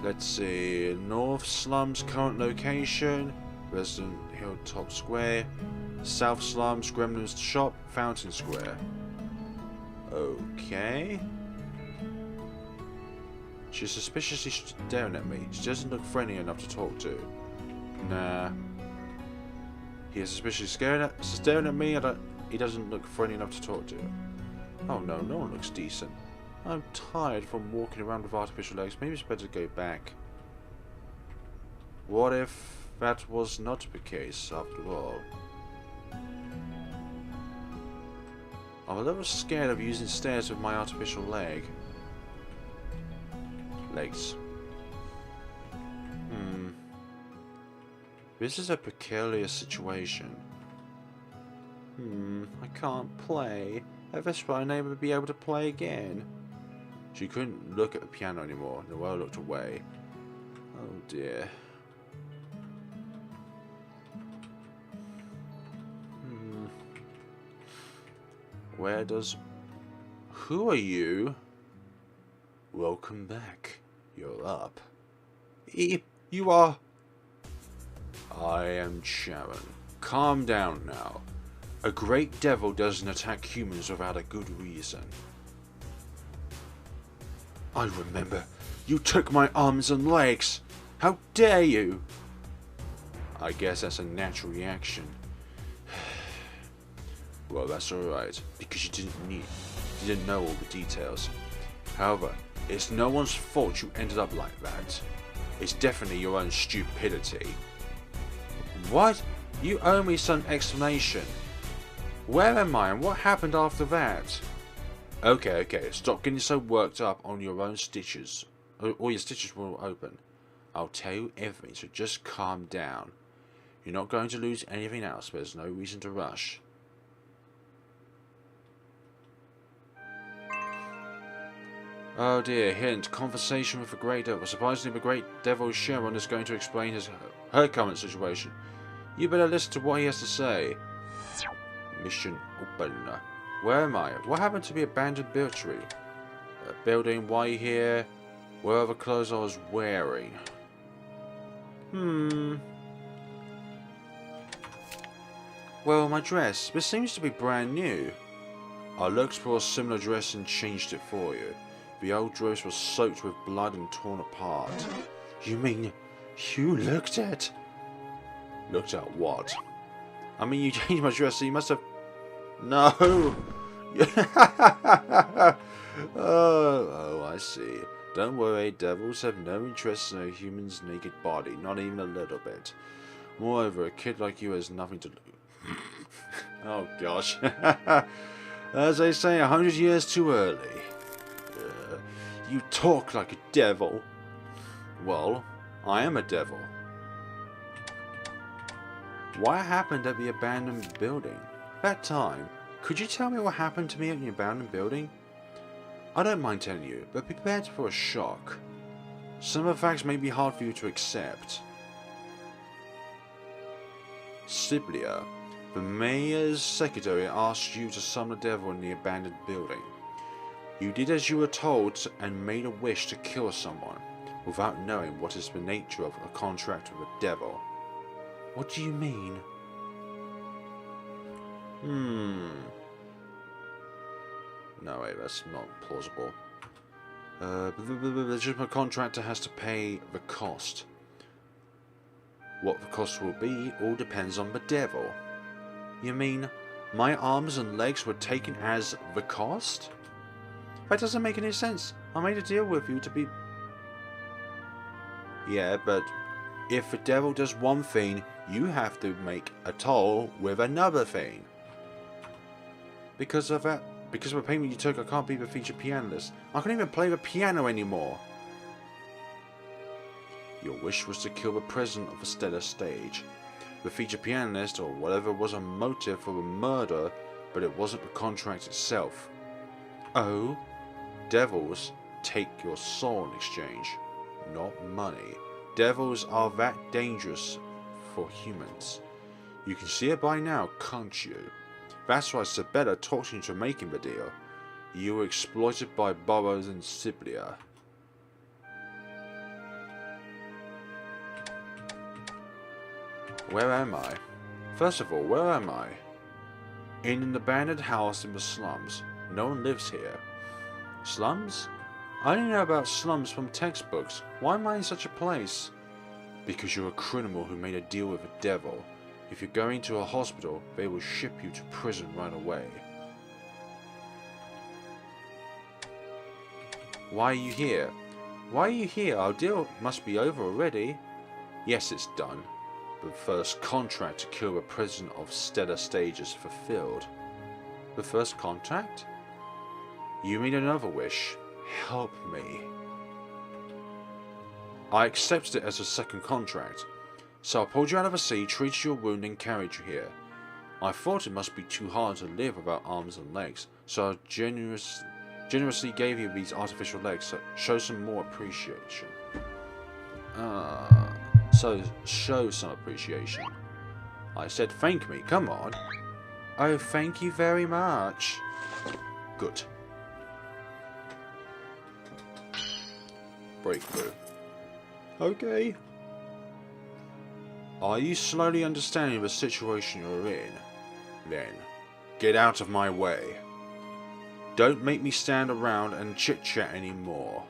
Let's see. North Slums current location. Resident Hilltop Square. South Slums Gremlin's Shop. Fountain Square. Okay. She's suspiciously staring at me. She doesn't look friendly enough to talk to. Nah. He is suspiciously staring at me and he doesn't look friendly enough to talk to. Oh no, no one looks decent. I'm tired from walking around with artificial legs. Maybe it's better to go back. What if that was not the case after all? I'm a little scared of using stairs with my artificial legs. This is a peculiar situation. I can't play. At this point, I'll never be able to play again. She couldn't look at the piano anymore. Noel looked away. Oh dear. Where does... Who are you? Welcome back. You're up. You are... I am Caron. Calm down now. A great devil doesn't attack humans without a good reason. I remember. You took my arms and legs. How dare you? I guess that's a natural reaction. Well, that's alright, because you didn't know all the details. However, it's no one's fault you ended up like that. It's definitely your own stupidity. What? You owe me some explanation. Where am I and what happened after that? Okay, stop getting so worked up on your own stitches. All your stitches will open. I'll tell you everything, so just calm down. You're not going to lose anything else, but there's no reason to rush. Oh dear, hint. Conversation with the Great Devil. Surprisingly, the Great Devil Caron is going to explain her current situation. You better listen to what he has to say. Mission open. Where am I? What happened to the abandoned building? Why are you here? Where are the clothes I was wearing? Well, my dress. This seems to be brand new. I looked for a similar dress and changed it for you. The old dress was soaked with blood and torn apart. You mean you looked at... Looked at what? I mean, you changed my dress, so you must have... No! oh, I see. Don't worry, devils have no interest in a human's naked body, not even a little bit. Moreover, a kid like you has nothing to lose. Oh, gosh. As they say, 100 years too early. You talk like a devil. Well, I am a devil. What happened at the abandoned building? That time, could you tell me what happened to me at the abandoned building? I don't mind telling you, but be prepared for a shock. Some of the facts may be hard for you to accept. Siblia, the mayor's secretary, asked you to summon the devil in the abandoned building. You did as you were told and made a wish to kill someone, without knowing what is the nature of a contract with a devil. What do you mean? No way, that's not plausible. The legitimate contractor has to pay the cost. What the cost will be all depends on the devil. You mean my arms and legs were taken as the cost? That doesn't make any sense. I made a deal with you to be... Yeah, but if the devil does one thing, you have to make a toll with another thing. Because of the payment you took, I can't be the featured pianist. I can't even play the piano anymore. Your wish was to kill the president of the stellar stage. The featured pianist, or whatever, was a motive for the murder, but it wasn't the contract itself. Oh? Devils take your soul in exchange, not money. Devils are that dangerous for humans. You can see it by now, can't you? That's why Sabella talked you into making the deal. You were exploited by Burrows and Siblia. Where am I? First of all, where am I? In an abandoned house in the slums. No one lives here. Slums? I only know about slums from textbooks. Why am I in such a place? Because you're a criminal who made a deal with a devil. If you're going to a hospital, they will ship you to prison right away. Why are you here? Why are you here? Our deal must be over already. Yes, it's done. The first contract to kill the president of Stellar Stage is fulfilled. The first contract? You mean another wish? Help me. I accepted it as a second contract. So I pulled you out of the sea, treated your wound and carried you here. I thought it must be too hard to live without arms and legs, so I generously gave you these artificial legs, so show some more appreciation. So show some appreciation. I said thank me, come on. Oh, thank you very much. Good. Breakthrough. Okay. Are you slowly understanding the situation you're in? Then, get out of my way. Don't make me stand around and chit-chat anymore.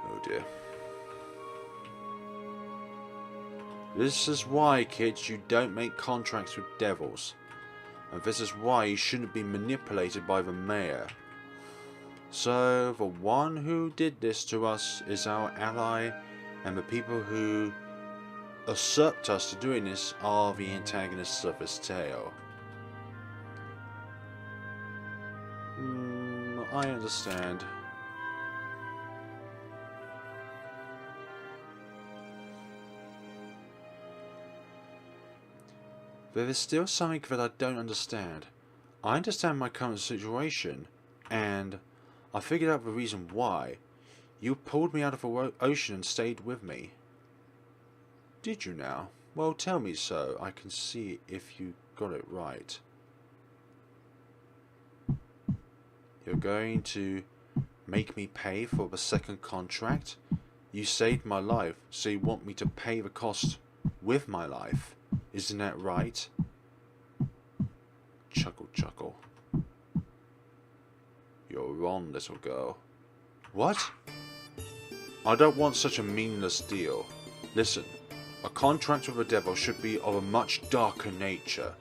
Oh dear. This is why, kids, you don't make contracts with devils. And this is why you shouldn't be manipulated by the mayor. So, the one who did this to us is our ally, and the people who usurped us to doing this are the antagonists of this tale. I understand. There is still something that I don't understand. I understand my current situation, and I figured out the reason why. You pulled me out of the ocean and stayed with me. Did you now? Well, tell me so. I can see if you got it right. You're going to make me pay for the second contract? You saved my life, so you want me to pay the cost with my life. Isn't that right? Chuckle, chuckle. You're wrong, little girl. What? I don't want such a meaningless deal. Listen, a contract with the devil should be of a much darker nature.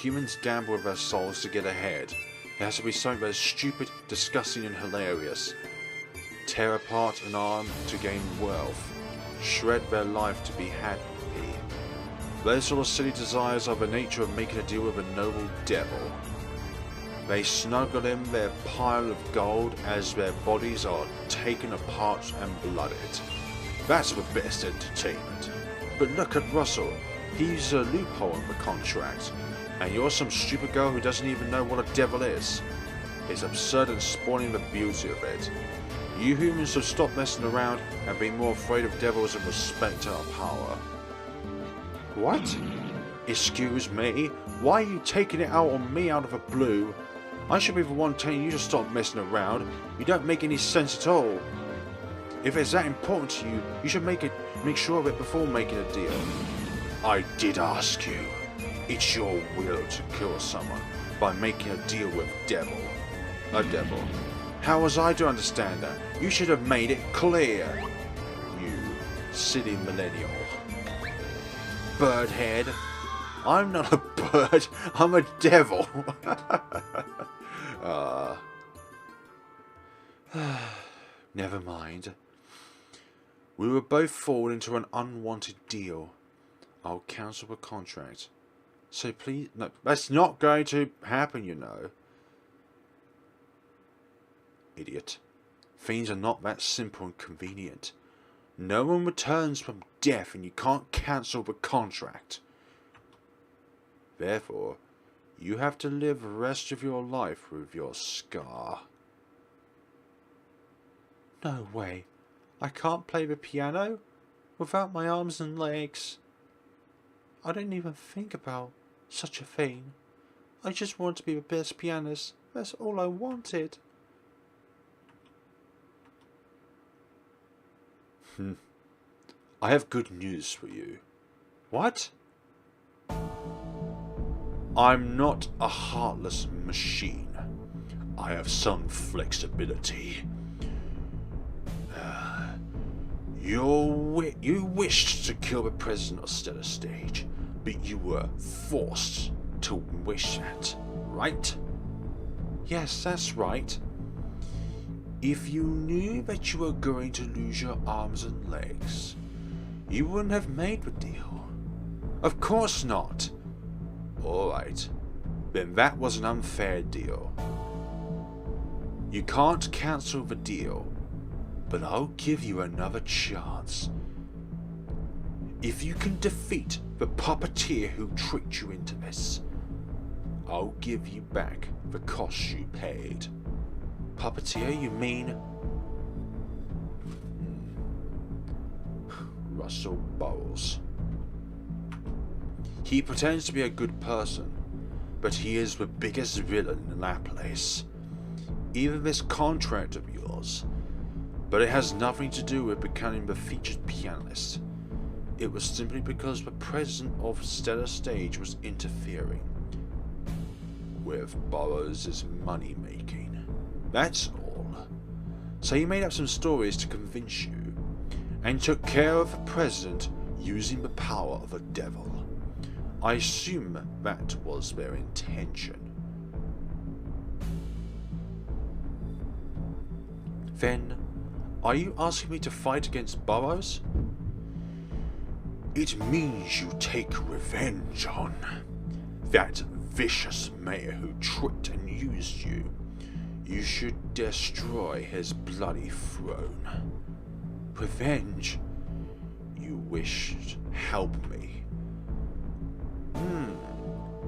Humans gamble with their souls to get ahead. It has to be something that is stupid, disgusting and hilarious. Tear apart an arm to gain wealth. Shred their life to be happy. Those sort of silly desires are the nature of making a deal with a noble devil. They snuggle in their pile of gold as their bodies are taken apart and blooded. That's the best entertainment. But look at Russell. He's a loophole in the contract. And you're some stupid girl who doesn't even know what a devil is. It's absurd and spoiling the beauty of it. You humans should stop messing around and be more afraid of devils and respect our power. What? Excuse me? Why are you taking it out on me out of the blue? I should be the one telling you to stop messing around. You don't make any sense at all. If it's that important to you, you should make sure of it before making a deal. I did ask you. It's your will to kill someone by making a deal with devil. A devil. How was I to understand that? You should have made it clear. You silly millennial. Birdhead. I'm not a bird. I'm a devil. Never mind. We will both fall into an unwanted deal. I'll cancel the contract. So please, no, that's not going to happen, you know. Idiot. Things are not that simple and convenient. No one returns from death and you can't cancel the contract. Therefore, you have to live the rest of your life with your scar. No way. I can't play the piano without my arms and legs. I didn't even think about such a thing. I just wanted to be the best pianist. That's all I wanted. I have good news for you. What? I'm not a heartless machine. I have some flexibility. You wished to kill the president of Stellar Stage, but you were forced to wish that, right? Yes, that's right. If you knew that you were going to lose your arms and legs, you wouldn't have made the deal. Of course not. Alright, then that was an unfair deal. You can't cancel the deal, but I'll give you another chance. If you can defeat the puppeteer who tricked you into this, I'll give you back the cost you paid. Puppeteer, you mean? Russell Burrows. He pretends to be a good person, but he is the biggest villain in LaPlace. Even this contract of yours, but it has nothing to do with becoming the featured pianist. It was simply because the president of Stellar Stage was interfering with Burrows' money making. That's all. So you made up some stories to convince you, and took care of the president using the power of a devil. I assume that was their intention. Then, are you asking me to fight against Burrows? It means you take revenge on that vicious mayor who tricked and used you. You should destroy his bloody throne. Revenge? You wish to help me.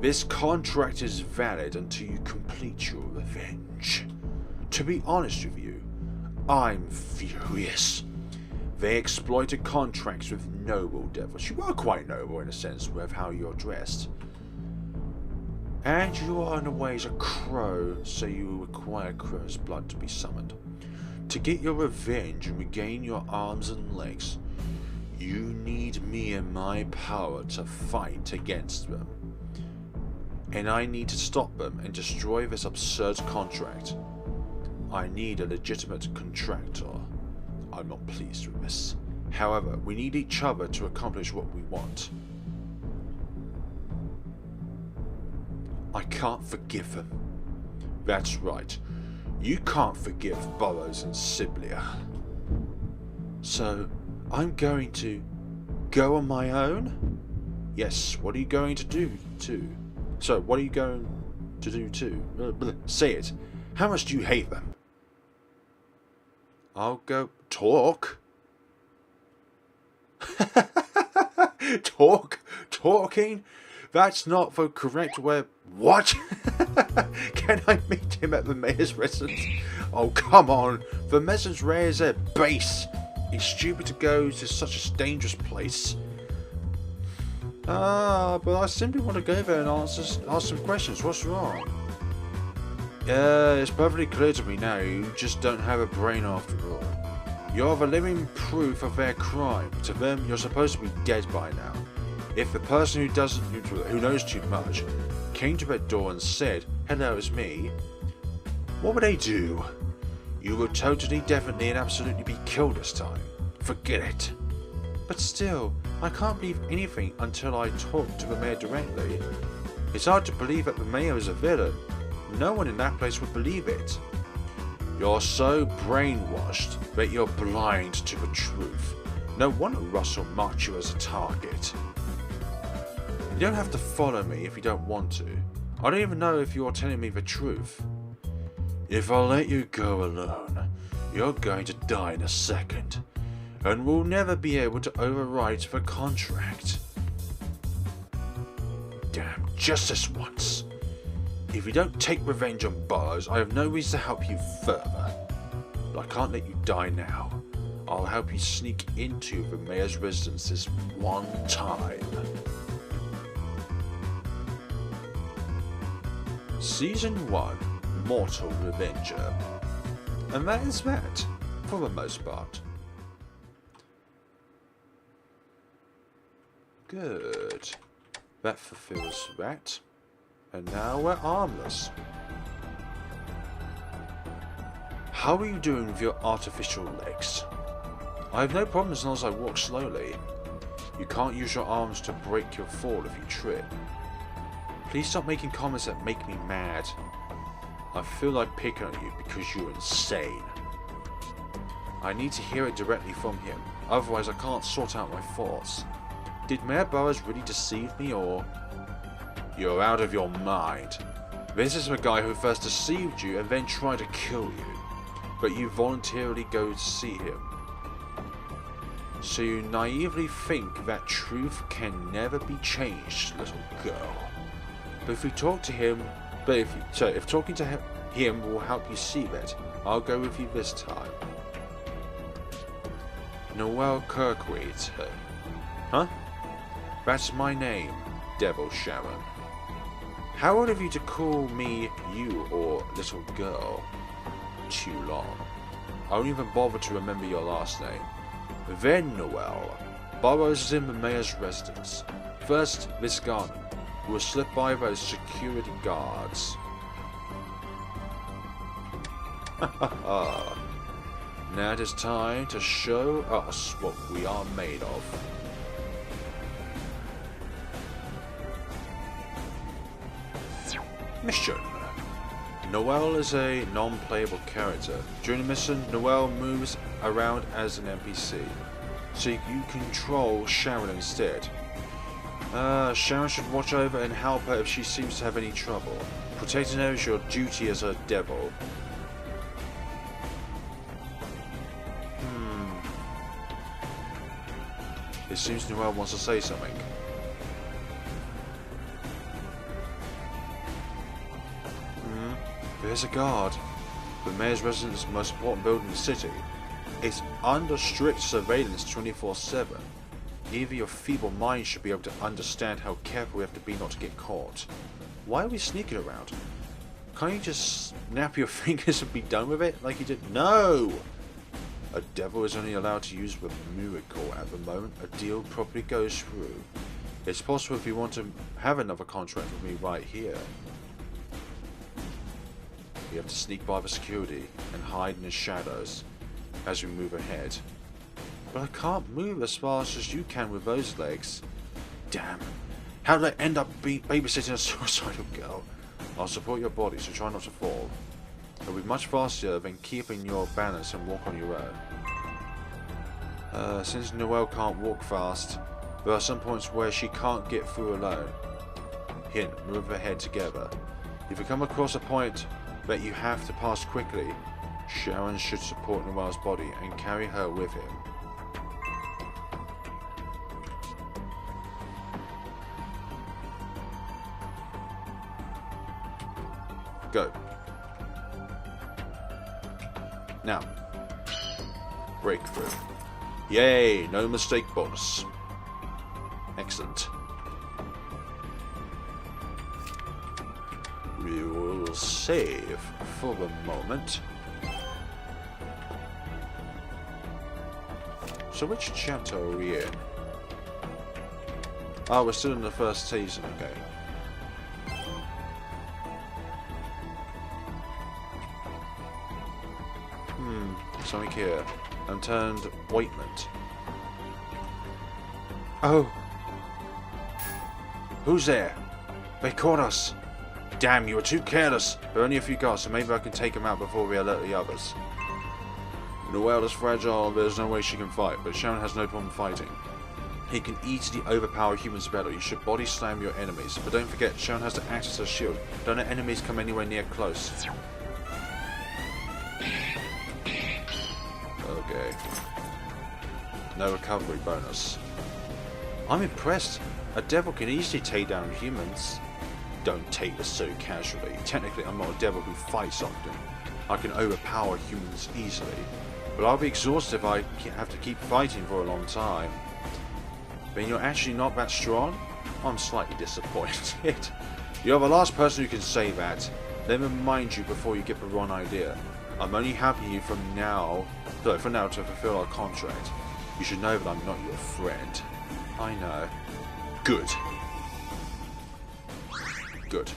This contract is valid until you complete your revenge. To be honest with you, I'm furious. They exploited contracts with noble devils. You are quite noble in a sense with how you're dressed. And you are in a ways a crow, so you require crow's blood to be summoned. To get your revenge and regain your arms and legs, you need me and my power to fight against them. And I need to stop them and destroy this absurd contract. I need a legitimate contractor. I'm not pleased with this. However, we need each other to accomplish what we want. I can't forgive them. That's right. You can't forgive Burrows and Siblia. So, I'm going to go on my own? Yes, what are you going to do too? So, what are you going to do too? Say it. How much do you hate them? I'll go talk. Talking? That's not the correct word. What? Can I meet him at the mayor's residence? Oh, come on. The mayor's rare is their base. It's stupid to go to such a dangerous place. But I simply want to go there and ask some questions. What's wrong? It's perfectly clear to me now. You just don't have a brain after all. You're the living proof of their crime. To them, you're supposed to be dead by now. If the person who knows too much came to their door and said, "Hello, it's me," what would they do? You would totally, definitely, and absolutely be killed this time. Forget it. But still, I can't believe anything until I talk to the mayor directly. It's hard to believe that the mayor is a villain. No one in that place would believe it. You're so brainwashed that you're blind to the truth. No wonder Russell marked you as a target. You don't have to follow me if you don't want to. I don't even know if you're telling me the truth. If I let you go alone, you're going to die in a second, and we'll never be able to overwrite the contract. Damn, just this once. If you don't take revenge on Burrows, I have no reason to help you further. But I can't let you die now. I'll help you sneak into the mayor's residence this one time. Season 1, Mortal Revenger. And that is that, for the most part. Good. That fulfills that. And now we're armless. How are you doing with your artificial legs? I have no problem as long as I walk slowly. You can't use your arms to break your fall if you trip. Please stop making comments that make me mad. I feel like picking on you because you're insane. I need to hear it directly from him, otherwise I can't sort out my thoughts. Did Mayor Burrows really deceive me, or... You're out of your mind. This is the guy who first deceived you and then tried to kill you, but you voluntarily go to see him. So you naively think that truth can never be changed, little girl. But if we talk to him, if talking to him will help you see that, I'll go with you this time. Noel Cerquetti. Huh? That's my name, Devil Sharon. How old of you to call me you or little girl? Too long. I won't even bother to remember your last name. Then, Noel, Burrows is in the mayor's residence. First, this garden, who was slipped by those security guards. Now it is time to show us what we are made of. Mission. Noel is a non-playable character. During the mission, Noel moves around as an NPC, so you control Sharon instead. Sharon should watch over and help her if she seems to have any trouble. Protecting her is your duty as a devil. It seems Noel wants to say something. There's a guard. The mayor's residence is the most important building in the city. It's under strict surveillance 24/7. Even your feeble mind should be able to understand how careful we have to be not to get caught. Why are we sneaking around? Can't you just snap your fingers and be done with it like you did? No! A devil is only allowed to use the miracle at the moment a deal properly goes through. It's possible if you want to have another contract with me right here. We have to sneak by the security and hide in the shadows as we move ahead. But I can't move as fast as you can with those legs. Damn. How did I end up babysitting a suicidal girl? I'll support your body, so try not to fall. It'll be much faster than keeping your balance and walk on your own. Since Noel can't walk fast, there are some points where she can't get through alone. Hint, move ahead together. If you come across a point that you have to pass quickly, Sharon should support Noel's body and carry her with him. Go. Now. Breakthrough. Yay, no mistake bonus. Excellent. We will save for the moment. So which chapter are we in? Oh, we're still in the first season, okay. Something here. Unturned ointment. Oh! Who's there? They caught us! Damn, you were too careless! There are only a few guards, so maybe I can take them out before we alert the others. Noel is fragile, there's no way she can fight, but Sharon has no problem fighting. He can easily overpower humans better. You should body slam your enemies, but don't forget, Sharon has to act as a shield. Don't let enemies come anywhere near close. Okay. No recovery bonus. I'm impressed. A devil can easily take down humans. Don't take this so casually. Technically, I'm not a devil who fights often. I can overpower humans easily. But I'll be exhausted if I have to keep fighting for a long time. Then you're actually not that strong? I'm slightly disappointed. You're the last person who can say that. Let me remind you before you get the wrong idea. I'm only helping you for now to fulfill our contract. You should know that I'm not your friend. I know. Good. Good.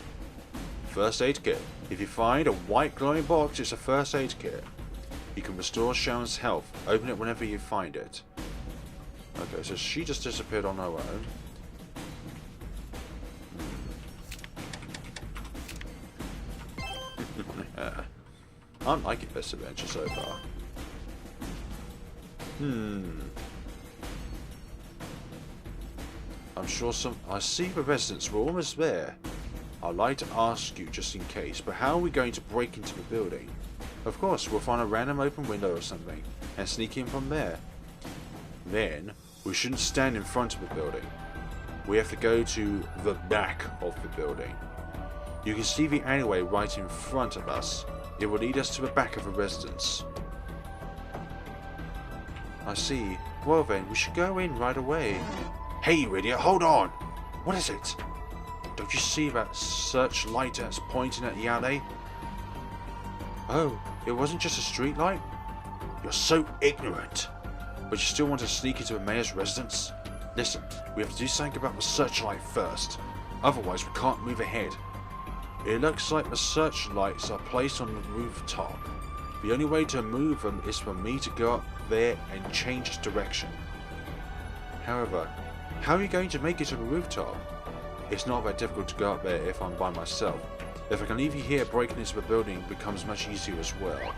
First aid kit. If you find a white glowing box, it's a first aid kit. You can restore Sharon's health. Open it whenever you find it. Okay, so she just disappeared on her own. I'm liking this adventure so far. I'm sure I see the residents. We're almost there. I'd like to ask you just in case, but how are we going to break into the building? Of course, we'll find a random open window or something and sneak in from there. Then, we shouldn't stand in front of the building. We have to go to the back of the building. You can see the alleyway right in front of us. It will lead us to the back of the residence. I see. Well then, we should go in right away. Hey, you idiot, hold on! What is it? Don't you see that searchlight that's pointing at the alley? Oh, it wasn't just a street light? You're so ignorant. But you still want to sneak into the mayor's residence? Listen, we have to do something about the searchlight first. Otherwise, we can't move ahead. It looks like the searchlights are placed on the rooftop. The only way to move them is for me to go up there and change its direction. However, how are you going to make it to the rooftop? It's not that difficult to go up there if I'm by myself. If I can leave you here, breaking into the building becomes much easier as well.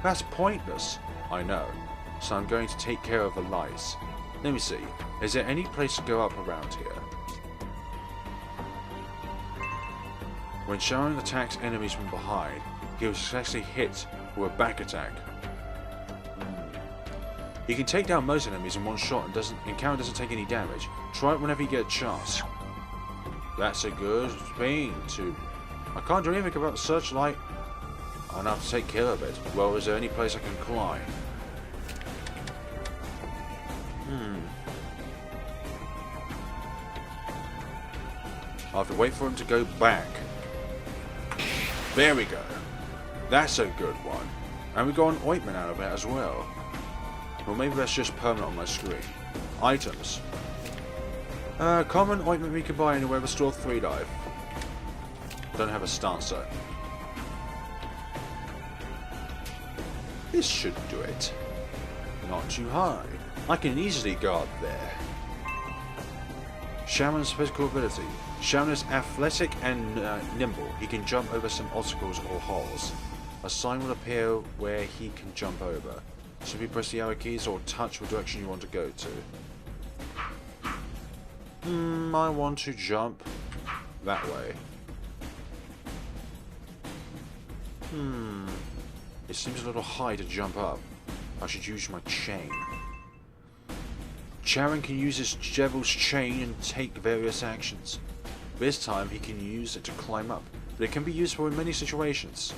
That's pointless, I know, so I'm going to take care of the lights. Let me see, is there any place to go up around here? When Sharon attacks enemies from behind, he was successfully hit with a back attack. He can take down most enemies in one shot and Caron doesn't take any damage. Try it whenever you get a chance. That's a good thing to... I can't do anything about the searchlight. I'll have to take care of it. Well, is there any place I can climb? I'll have to wait for him to go back. There we go. That's a good one. And we got an ointment out of it as well. Well, maybe that's just permanent on my screen. Items. Common ointment we can buy anywhere, restore 3 life. Don't have a stance though. This should do it. Not too high. I can easily go up there. Shaman's physical ability. Shaman is athletic and nimble. He can jump over some obstacles or holes. A sign will appear where he can jump over. Simply press the arrow keys or touch the direction you want to go to. I want to jump that way. It seems a little high to jump up. I should use my chain. Caron can use his devil's chain and take various actions. This time he can use it to climb up, but it can be useful in many situations.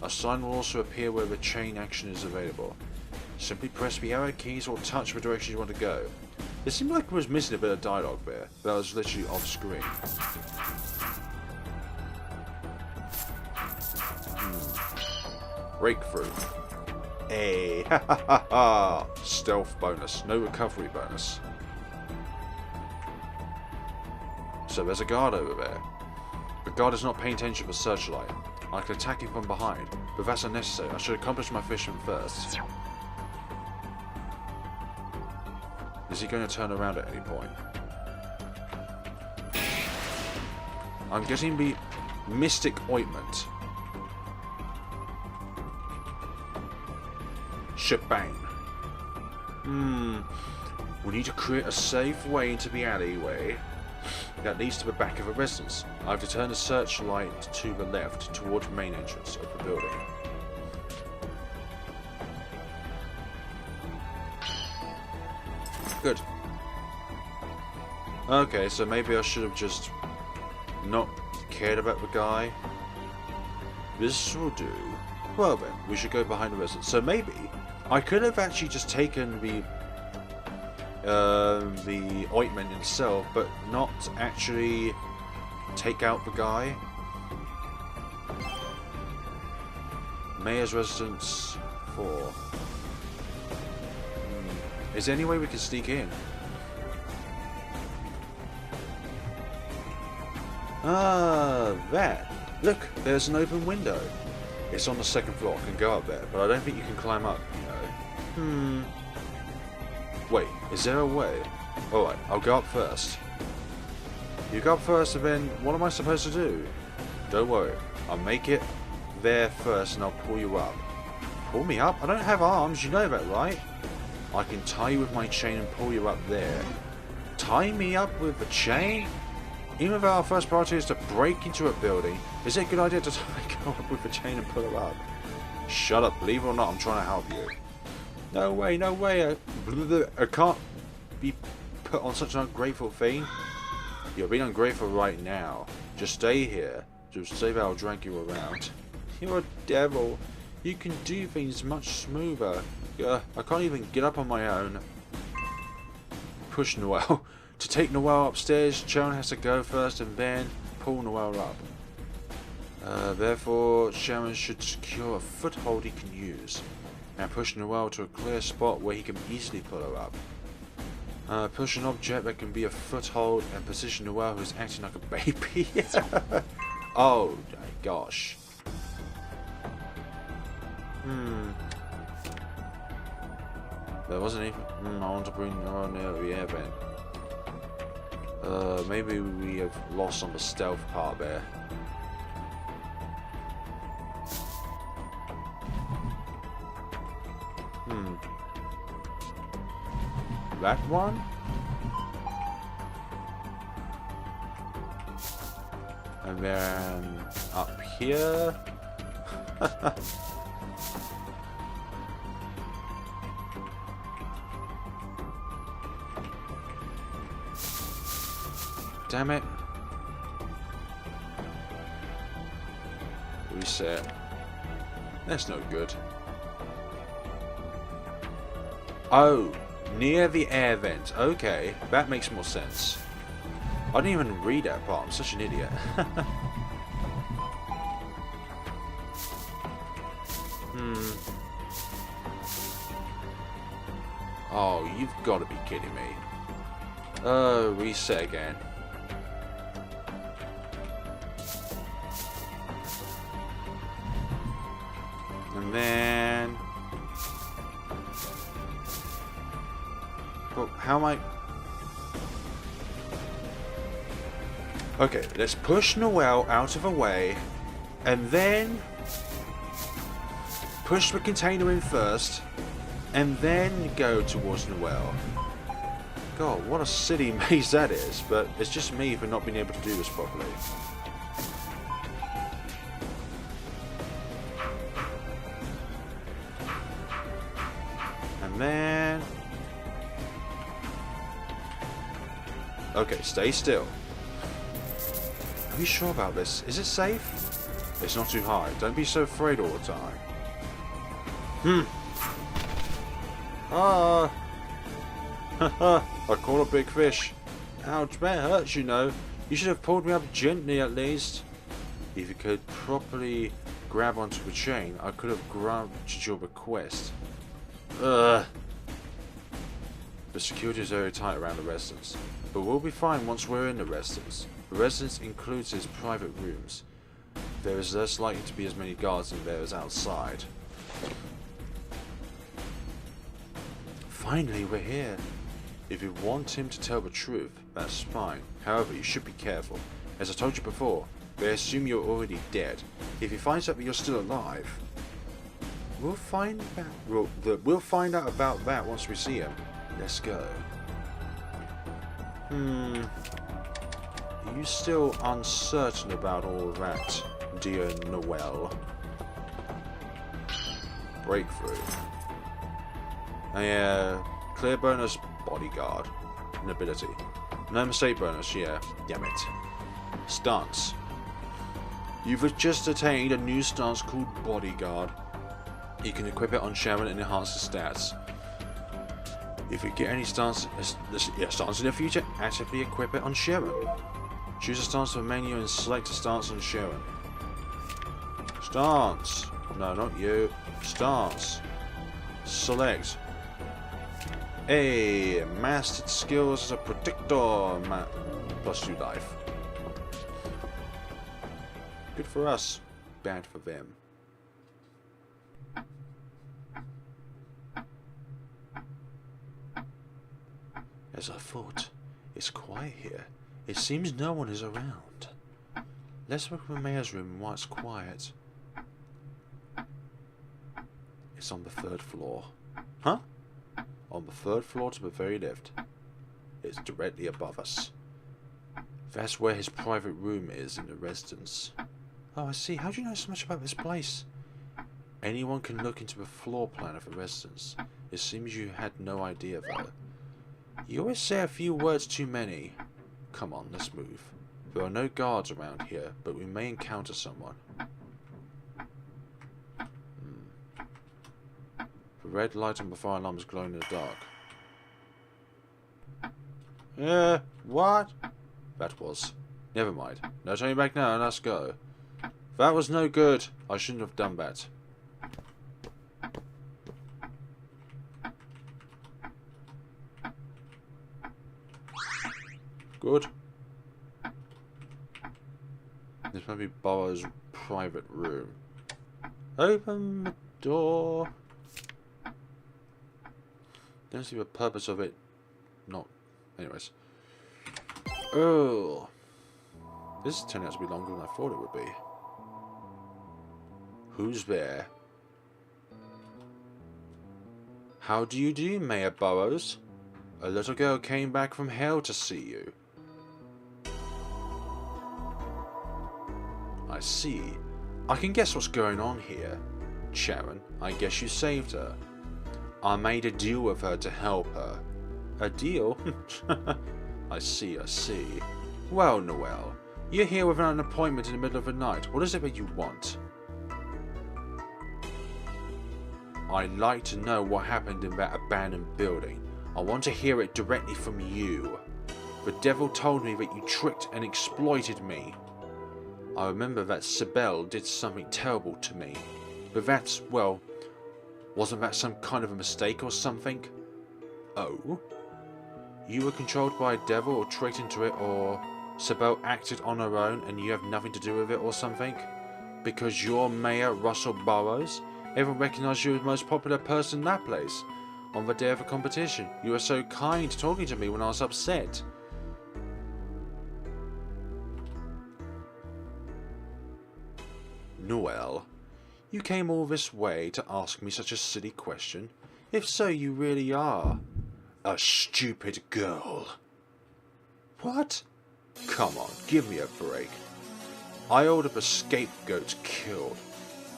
A sign will also appear where the chain action is available. Simply press the arrow keys or touch the direction you want to go. It seemed like it was missing a bit of dialogue there, but I was literally off screen. Breakthrough. Hey, ha ha ha ha! Stealth bonus, no recovery bonus. So there's a guard over there. The guard is not paying attention to the searchlight. I can attack him from behind, but that's unnecessary. I should accomplish my mission first. Is he going to turn around at any point? I'm getting the Mystic Ointment. Shebang. We need to create a safe way into the alleyway that leads to the back of a residence. I have to turn the searchlight to the left towards the main entrance of the building. Good. Okay, so maybe I should have just not cared about the guy. This will do. Well then, we should go behind the residence. So maybe I could have actually just taken the ointment itself, but not actually take out the guy. Mayor's residence 4. Is there any way we can sneak in? Ah, that. Look, there's an open window. It's on the second floor. I can go up there, but I don't think you can climb up, you know. Wait, is there a way? Alright, I'll go up first. You go up first, and then what am I supposed to do? Don't worry, I'll make it there first and I'll pull you up. Pull me up? I don't have arms, you know that, right? I can tie you with my chain and pull you up there. Tie me up with a chain? Even though our first priority is to break into a building, is it a good idea to go up with a chain and pull her up? Shut up, believe it or not, I'm trying to help you. No way, no way, I can't be put on such an ungrateful thing. You're being ungrateful right now. Just stay here. Just say that I'll drag you around. You're a devil. You can do things much smoother. I can't even get up on my own. Push Noel. To take Noel upstairs, Caron has to go first and then pull Noel up. Therefore, Caron should secure a foothold he can use. And push Noel to a clear spot where he can easily pull her up. Push an object that can be a foothold and position Noel, who's acting like a baby. Oh my gosh. There wasn't even. I want to bring Noel near the air vent. Maybe we have lost on the stealth part there. That one? And then up here. Damn it. Reset. That's no good. Oh, near the air vent. Okay, that makes more sense. I didn't even read that part. I'm such an idiot. Oh, you've got to be kidding me. Reset again. And then... But how am I... Okay, let's push Noel out of the way, and then push the container in first, and then go towards Noel. God, what a silly maze that is, but it's just me for not being able to do this properly. And then... Okay, stay still. Are you sure about this? Is it safe? It's not too high. Don't be so afraid all the time. Haha, I caught a big fish. Ouch, that hurts, you know. You should have pulled me up gently at least. If you could properly grab onto the chain, I could have granted your request. The security is very tight around the residence, but we'll be fine once we're in the residence. The residence includes his private rooms. There is less likely to be as many guards in there as outside. Finally, we're here. If you want him to tell the truth, that's fine. However, you should be careful. As I told you before, they assume you're already dead. If he finds out that you're still alive, we'll find out about that once we see him. Let's go. Are you still uncertain about all that, dear Noel? Breakthrough. Clear bonus bodyguard. An ability. No mistake bonus, yeah. Damn it. Stance. You've just attained a new stance called bodyguard. You can equip it on Caron and enhance the stats. If you get any stance in the future, actively equip it on Caron. Choose a stance from the menu and select a stance on Caron. Stance. No, not you. Stance. Select. A mastered skills as a predictor. +2 life. for us, bad for them. As I thought, it's quiet here. It seems no one is around. Let's look at the mayor's room while it's quiet. It's on the 3rd floor. Huh? On the 3rd floor to the very left. It's directly above us. That's where his private room is in the residence. Oh, I see. How do you know so much about this place? Anyone can look into the floor plan of the residence. It seems you had no idea, though. You always say a few words too many. Come on, let's move. There are no guards around here, but we may encounter someone. The red light on the fire alarm is glowing in the dark. What? That was. Never mind. No turning back now, and let's go. That was no good. I shouldn't have done that. Good. This might be Burrows' private room. Open the door. Don't see the purpose of it. Not. Anyways. Oh. This turned out to be longer than I thought it would be. Who's there? How do you do, Mayor Burrows? A little girl came back from hell to see you. I see. I can guess what's going on here. Caron, I guess you saved her. I made a deal with her to help her. A deal? I see. Well, Noel, you're here without an appointment in the middle of the night. What is it that you want? I'd like to know what happened in that abandoned building. I want to hear it directly from you. The devil told me that you tricked and exploited me. I remember that Sibel did something terrible to me. But that's, well, wasn't that some kind of a mistake or something? Oh? You were controlled by a devil or tricked into it, or Sibel acted on her own and you have nothing to do with it or something? Because you're Mayor Russell Burrows? Everyone recognized you as the most popular person in LaPlace. On the day of the competition, you were so kind talking to me when I was upset. Noel, you came all this way to ask me such a silly question? If so, you really are a stupid girl. What? Come on, give me a break. I ordered a scapegoat killed.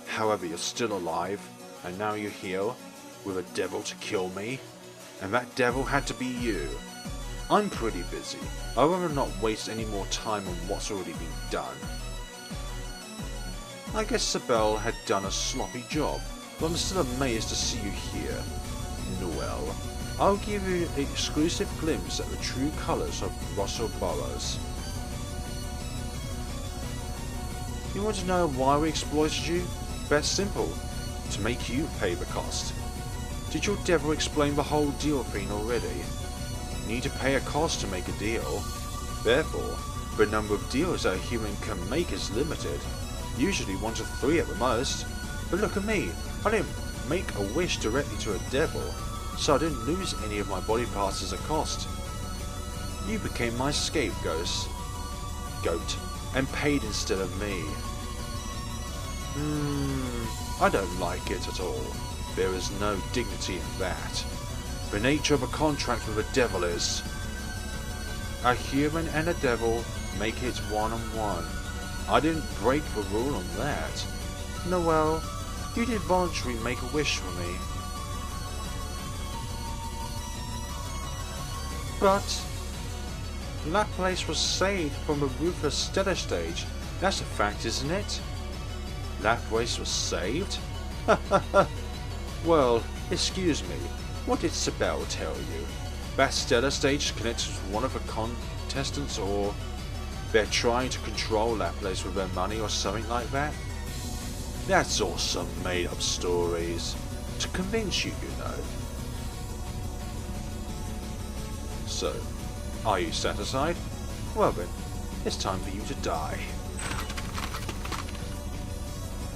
However, you're still alive, and now you're here with a devil to kill me, and that devil had to be you. I'm pretty busy. I'd rather not waste any more time on what's already been done. I guess Sibel had done a sloppy job, but I'm still amazed to see you here. Noel, I'll give you an exclusive glimpse at the true colours of Russell Burrows. You want to know why we exploited you? That's simple. To make you pay the cost. Did your devil explain the whole deal thing already? You need to pay a cost to make a deal. Therefore, the number of deals that a human can make is limited. Usually 1 to 3 at the most. But look at me. I didn't make a wish directly to a devil, so I didn't lose any of my body parts as a cost. You became my scapegoat, and paid instead of me. I don't like it at all. There is no dignity in that. The nature of a contract with a devil is a human and a devil make it one-on-one. I didn't break the rule on that. Noel, you did voluntarily make a wish for me. But LaPlace was saved from a ruthless stellar stage. That's a fact, isn't it? LaPlace was saved? Well, excuse me. What did Sibel tell you? That stellar stage connected with one of the contestants, or they're trying to control LaPlace with their money or something like that? That's all some made-up stories. To convince you, you know. So, are you satisfied? Well then, it's time for you to die.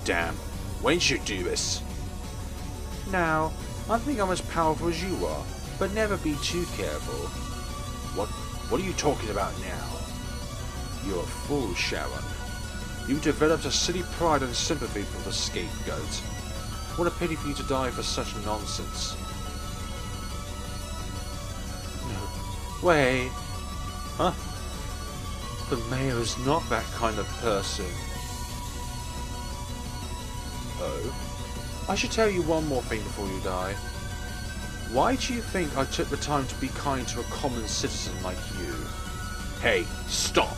Damn, when did you do this? Now, I think I'm as powerful as you are, but never be too careful. What are you talking about now? You're a fool, Sharon. You developed a silly pride and sympathy for the scapegoat. What a pity for you to die for such nonsense. No way. Huh? The mayor is not that kind of person. Oh? I should tell you one more thing before you die. Why do you think I took the time to be kind to a common citizen like you? Hey, stop!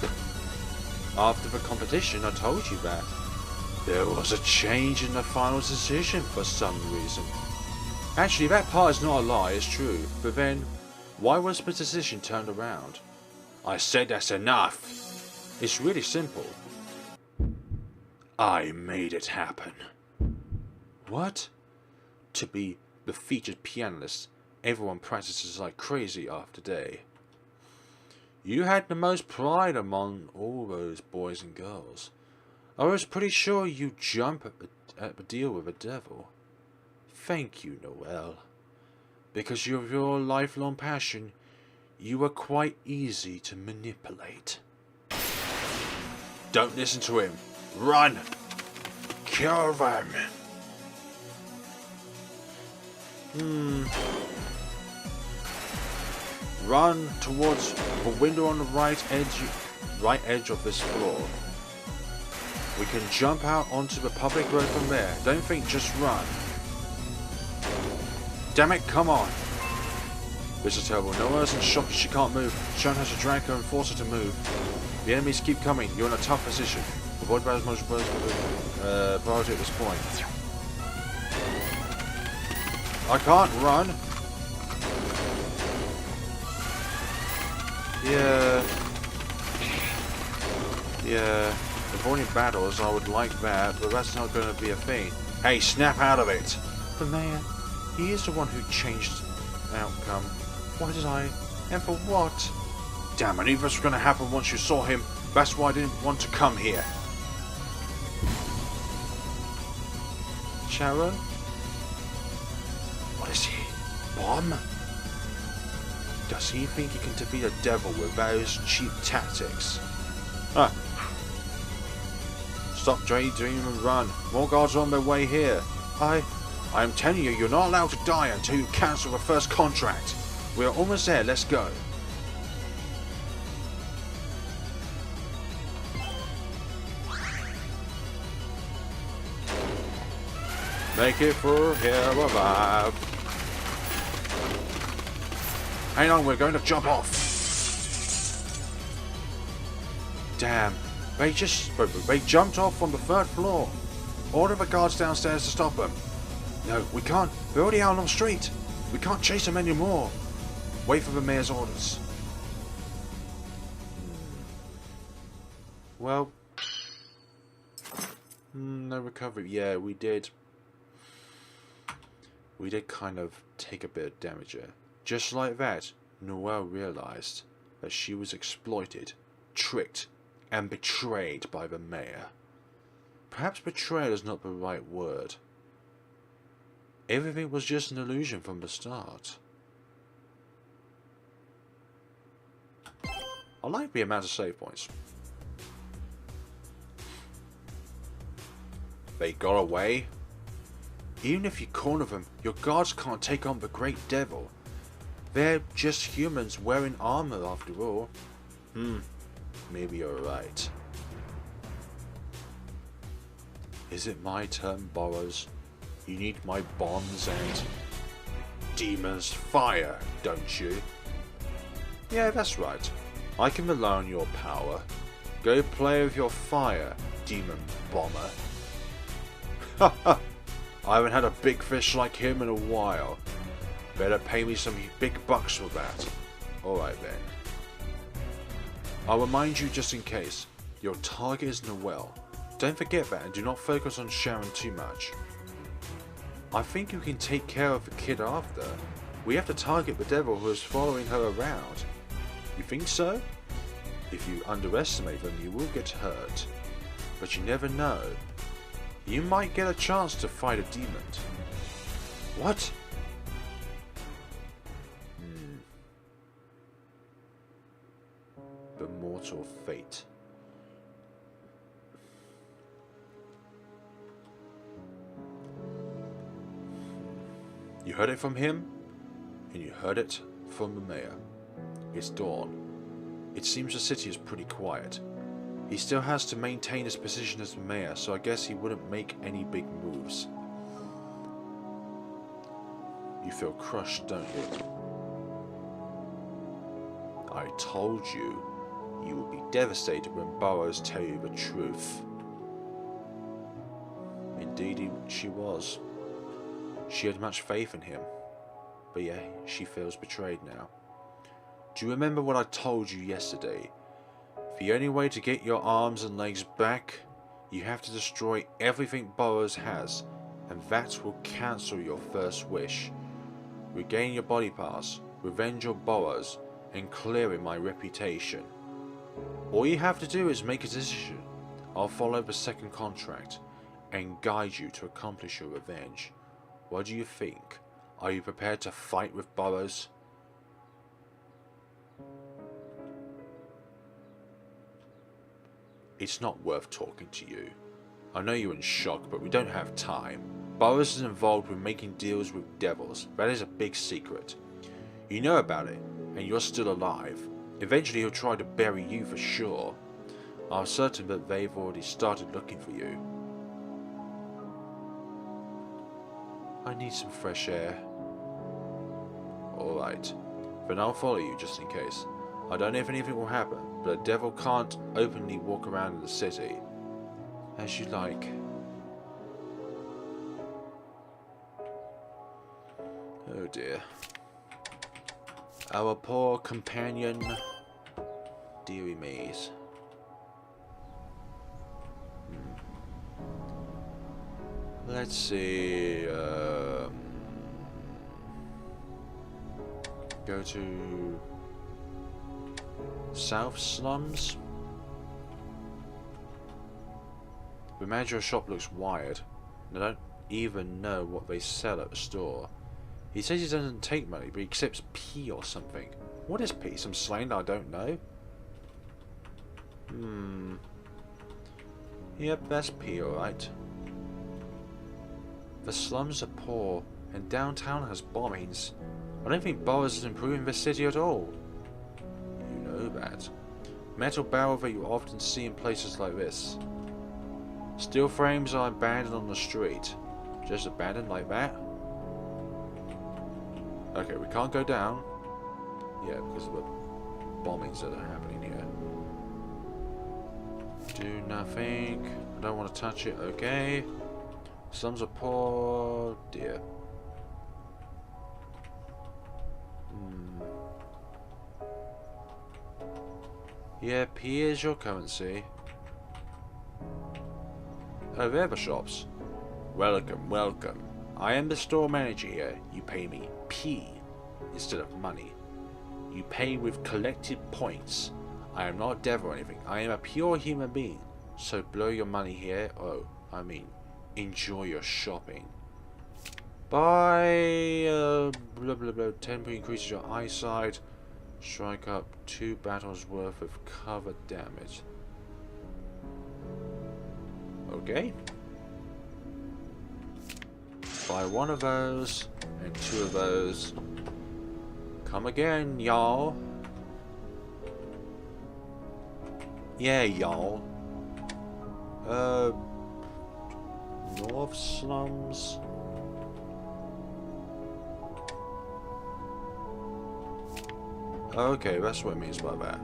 After the competition, I told you that. There was a change in the final decision for some reason. Actually, that part is not a lie, it's true. But then, why was the decision turned around? I said that's enough. It's really simple. I made it happen. What? To be the featured pianist, everyone practices like crazy after day. You had the most pride among all those boys and girls. I was pretty sure you'd jump at the deal with the devil. Thank you, Noel. Because of your lifelong passion, you were quite easy to manipulate. Don't listen to him. Run! Kill them! Run towards the window on the right edge of this floor. We can jump out onto the public road from there. Don't think, just run. Damn it, come on. This is terrible. Noel's in shock, she can't move. Sharon has to drag her and force her to move. The enemies keep coming. You're in a tough position. Avoid as much as priority at this point. I can't run. Yeah, avoiding battles, I would like that, but that's not going to be a thing. Hey, snap out of it! The mayor, he is the one who changed the outcome. Why did I? And for what? Damn, I knew this was going to happen once you saw him. That's why I didn't want to come here. Sharon? What is he? Bomb? Does he think he can defeat a devil with those cheap tactics? Ah. Stop daydreaming and run. More guards are on their way here. I'm telling you, you're not allowed to die until you cancel the first contract. We are almost there, let's go. Make it through here alive. Hang on, we're going to jump off. Damn, they jumped off from the third floor. Order the guards downstairs to stop them. No, we can't. They're already out on the street. We can't chase them anymore. Wait for the mayor's orders. Well, no recovery. Yeah, we did. We did kind of take a bit of damage here. Just like that, Noel realized that she was exploited, tricked, and betrayed by the mayor. Perhaps betrayal is not the right word. Everything was just an illusion from the start. I like the amount of save points. They got away? Even if you corner them, your guards can't take on the great devil. They're just humans wearing armor after all. Maybe you're right. Is it my turn, Burrows? You need my bombs and demons fire, don't you? Yeah, that's right. I can rely on your power. Go play with your fire, demon bomber. Haha! I haven't had a big fish like him in a while. Better pay me some big bucks for that. Alright then. I'll remind you just in case. Your target is Noel. Don't forget that and do not focus on Sharon too much. I think you can take care of the kid after. We have to target the devil who is following her around. You think so? If you underestimate them, you will get hurt. But you never know. You might get a chance to fight a demon. What? The Mortal Fate. You heard it from him, and you heard it from the mayor. It's dawn. It seems the city is pretty quiet. He still has to maintain his position as the mayor, so I guess he wouldn't make any big moves. You feel crushed, don't you? I told you, you will be devastated when Burrows tell you the truth. Indeed, she was. She had much faith in him, but yeah, she feels betrayed now. Do you remember what I told you yesterday? The only way to get your arms and legs back, you have to destroy everything Burrows has, and that will cancel your first wish. Regain your body pass, revenge your Burrows, and clearing my reputation. All you have to do is make a decision. I'll follow the second contract, and guide you to accomplish your revenge. What do you think? Are you prepared to fight with Burrows? It's not worth talking to you. I know you're in shock, but we don't have time. Burrows is involved with making deals with devils. That is a big secret. You know about it, and you're still alive. Eventually he'll try to bury you for sure. I'm certain that they've already started looking for you. I need some fresh air. Alright, then I'll follow you just in case. I don't know if anything will happen, but a devil can't openly walk around in the city. As you like. Oh dear. Our poor companion, dearie me's. Let's see. Go to South Slums. The manager shop looks wired. I don't even know what they sell at the store. He says he doesn't take money, but he accepts P or something. What is P? Some slang I don't know? Yep, that's P, alright. The slums are poor, and downtown has bombings. I don't think Burrows is improving the city at all. You know that. Metal barrel that you often see in places like this. Steel frames are abandoned on the street. Just abandoned like that? Okay, we can't go down. Yeah, because of the bombings that are happening here. Do nothing. I don't want to touch it. Okay. Slums are poor. Dear. Yep, here's your currency. Oh, they're the shops. Welcome, welcome. I am the store manager here. You pay me P instead of money. You pay with collected points. I am not a devil or anything. I am a pure human being. So blow your money here. Oh, I mean, enjoy your shopping. Buy blah blah blah. 10 increases your eyesight. Strike up 2 battles worth of cover damage. Okay. Buy 1 of those and 2 of those. Come again, y'all. Yeah, y'all. North Slums. Okay, that's what it means by that.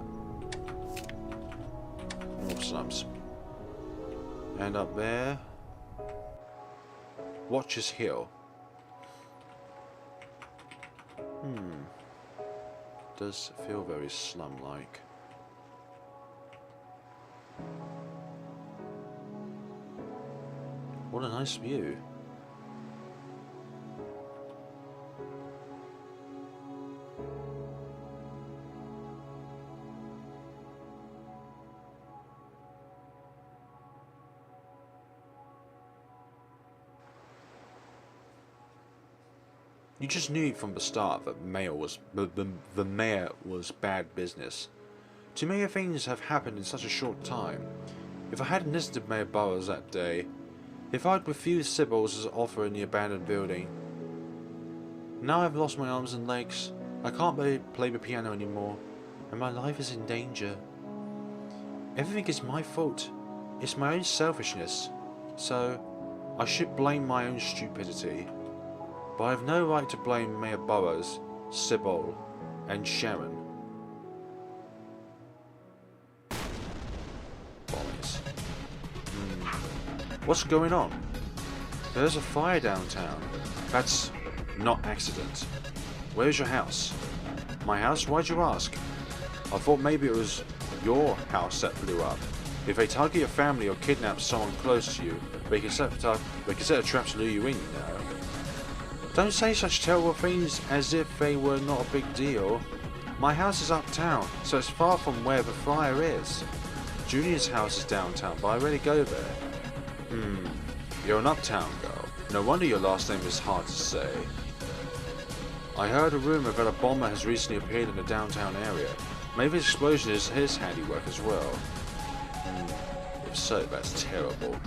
North Slums. And up there. Watcher's Hill. Does feel very slum-like. What a nice view. You just knew from the start that the mayor was bad business. Too many things have happened in such a short time. If I hadn't listened to Mayor Burrows that day, if I'd refused Sybil's offer in the abandoned building, now I've lost my arms and legs. I can't play the piano anymore, and my life is in danger. Everything is my fault. It's my own selfishness, so I should blame my own stupidity. But I have no right to blame Mayor Burrows, Sybil, and Sharon. Boys. What's going on? There's a fire downtown. That's not accident. Where's your house? My house? Why'd you ask? I thought maybe it was your house that blew up. If they target your family or kidnap someone close to you, they can set a trap to lure you in, you know. Don't say such terrible things as if they were not a big deal. My house is uptown, so it's far from where the fire is. Julia's house is downtown, but I rarely go there. You're an uptown girl. No wonder your last name is hard to say. I heard a rumor that a bomber has recently appeared in the downtown area. Maybe this explosion is his handiwork as well. If so, that's terrible.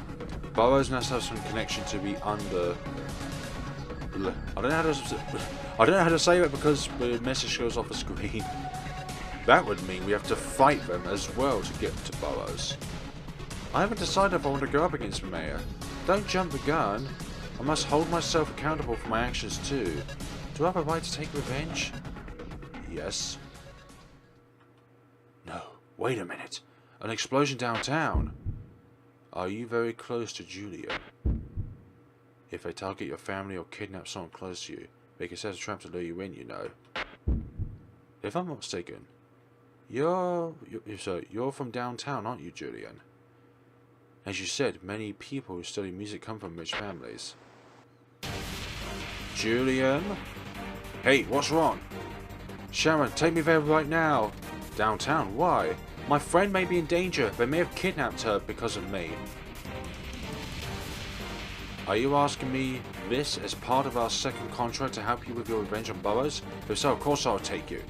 Burrows must have some connection to be under... I don't know how to say that because the message goes off the screen. That would mean we have to fight them as well to get to Burrows. I haven't decided if I want to go up against the mayor. Don't jump the gun. I must hold myself accountable for my actions too. Do I have a right to take revenge? Yes. No, wait a minute. An explosion downtown. Are you very close to Julia? If they target your family or kidnap someone close to you, they can set a trap to lure you in, you know. If I'm not mistaken, you're from downtown, aren't you, Julian? As you said, many people who study music come from rich families. Julian? Hey, what's wrong? Sharon, take me there right now. Downtown? Why? My friend may be in danger. They may have kidnapped her because of me. Are you asking me this as part of our second contract to help you with your revenge on Burrows? If so, of course I'll take you.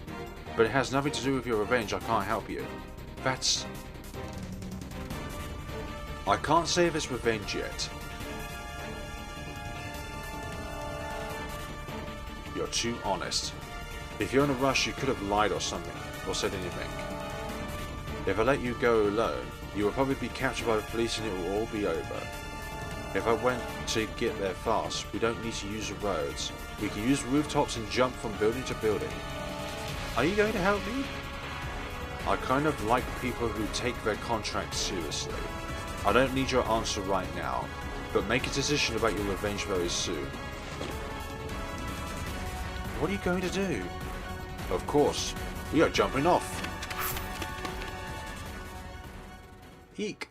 But it has nothing to do with your revenge. I can't help you. That's... I can't say if it's revenge yet. You're too honest. If you're in a rush, you could have lied or something, or said anything. If I let you go alone, you will probably be captured by the police and it will all be over. If I went to get there fast, we don't need to use the roads. We can use rooftops and jump from building to building. Are you going to help me? I kind of like people who take their contracts seriously. I don't need your answer right now, but make a decision about your revenge very soon. What are you going to do? Of course, we are jumping off. Eek.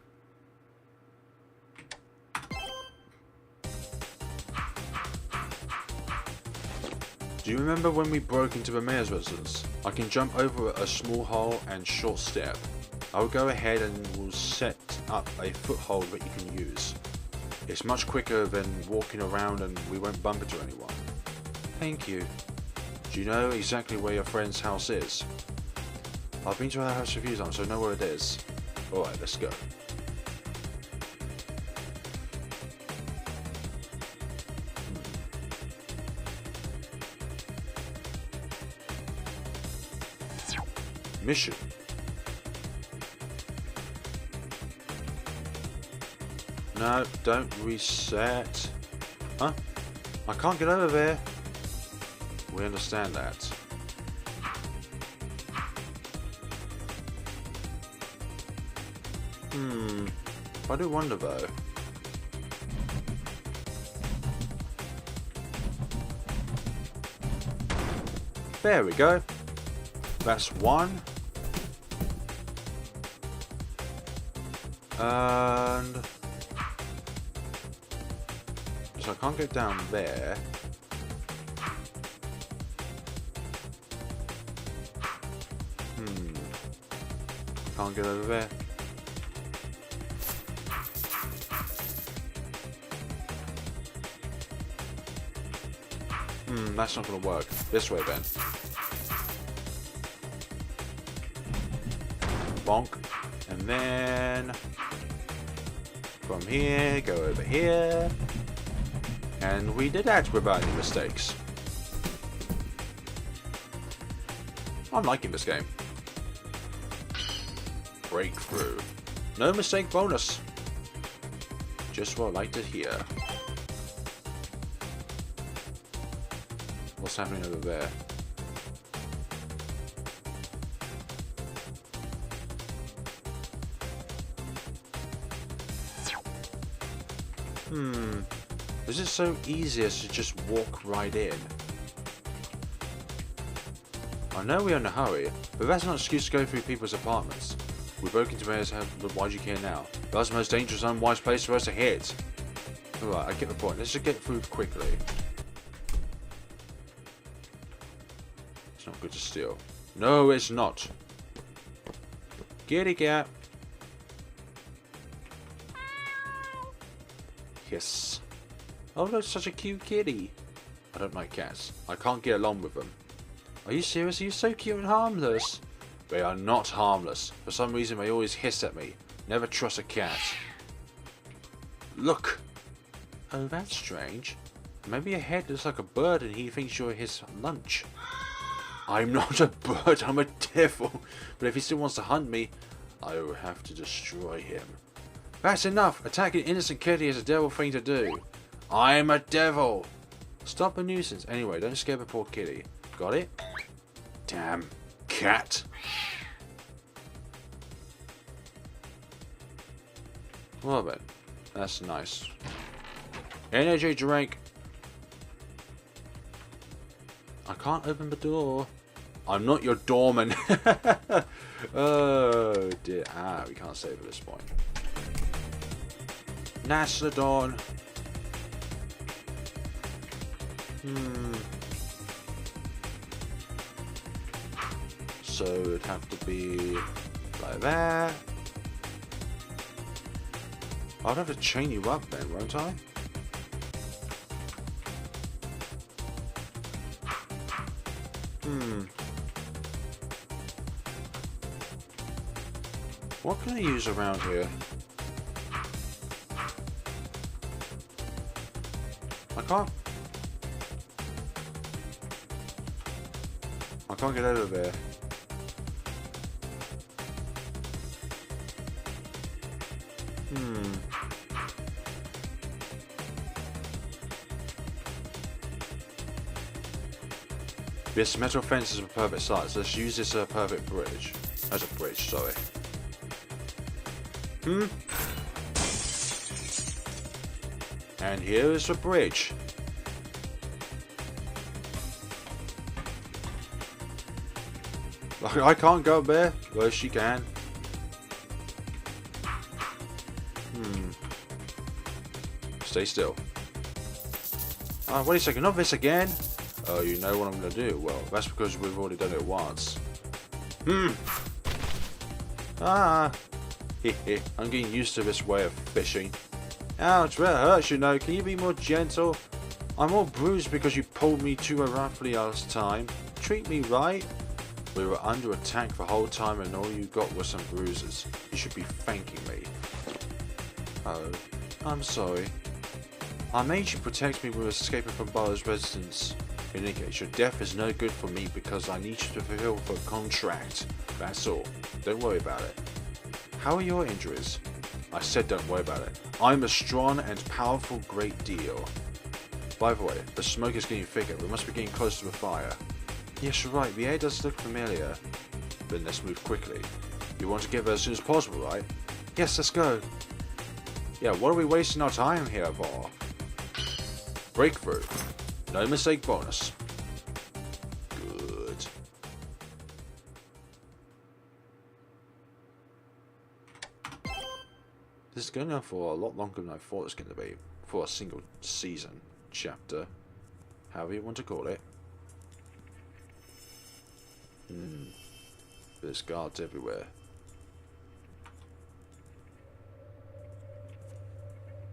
Do you remember when we broke into the mayor's residence? I can jump over a small hole and short step. I will go ahead and will set up a foothold that you can use. It's much quicker than walking around and we won't bump into anyone. Thank you. Do you know exactly where your friend's house is? I've been to her house a few times, so I know where it is. Alright, let's go. Mission. No, don't reset. Huh? I can't get over there. We understand that. I do wonder though. There we go. That's one. And so I can't get down there. Can't get over there. That's not going to work. This way then. Bonk. And then from here, go over here. And we did that without any mistakes. I'm liking this game. Breakthrough. No mistake bonus. Just what I like to hear. What's happening over there? Is it so easy as to just walk right in? I know we're in a hurry, but that's not an excuse to go through people's apartments. We broke into Mayor's house, but why do you care now? That's the most dangerous, unwise place for us to hit. Alright, I get the point. Let's just get through quickly. It's not good to steal. No, it's not. Kitty cat. Yes. Oh, that's such a cute kitty. I don't like cats. I can't get along with them. Are you serious? Are you so cute and harmless? They are not harmless. For some reason, they always hiss at me. Never trust a cat. Look. Oh, that's strange. Maybe your head looks like a bird and he thinks you're his lunch. I'm not a bird, I'm a devil. But if he still wants to hunt me, I will have to destroy him. That's enough. Attacking an innocent kitty is a devil thing to do. I'm a devil. Stop a nuisance. Anyway, don't scare the poor kitty. Got it? Damn cat. Well then, that's nice. Energy drink. I can't open the door. I'm not your doorman. Oh dear. Ah, we can't save at this point. Nasladon. So it'd have to be like that. I'd have to chain you up then, won't I? What can I use around here? I can't get out of there. This metal fence is a perfect size. Let's use this as a perfect bridge. As a bridge, sorry. And here is the bridge. I can't go up there. Well, she can. Stay still. Wait a second, not this again. Oh, you know what I'm going to do? Well, that's because we've already done it once. I'm getting used to this way of fishing. Ouch, that hurts, you know. Can you be more gentle? I'm all bruised because you pulled me too roughly last time. Treat me right. We were under attack the whole time and all you got was some bruises. You should be thanking me. Oh, I'm sorry. I made you protect me with escaping from Burrows' residence. In any case, your death is no good for me because I need you to fulfill the contract. That's all. Don't worry about it. How are your injuries? I said don't worry about it. I'm a strong and powerful great deal. By the way, the smoke is getting thicker. We must be getting close to the fire. Yes, you're right. The air does look familiar. Then let's move quickly. You want to get there as soon as possible, right? Yes, let's go. Yeah, what are we wasting our time here for? Breakthrough. No mistake bonus. Good. This is going on for a lot longer than I thought it was going to be. For a single season, chapter, however you want to call it. There's guards everywhere.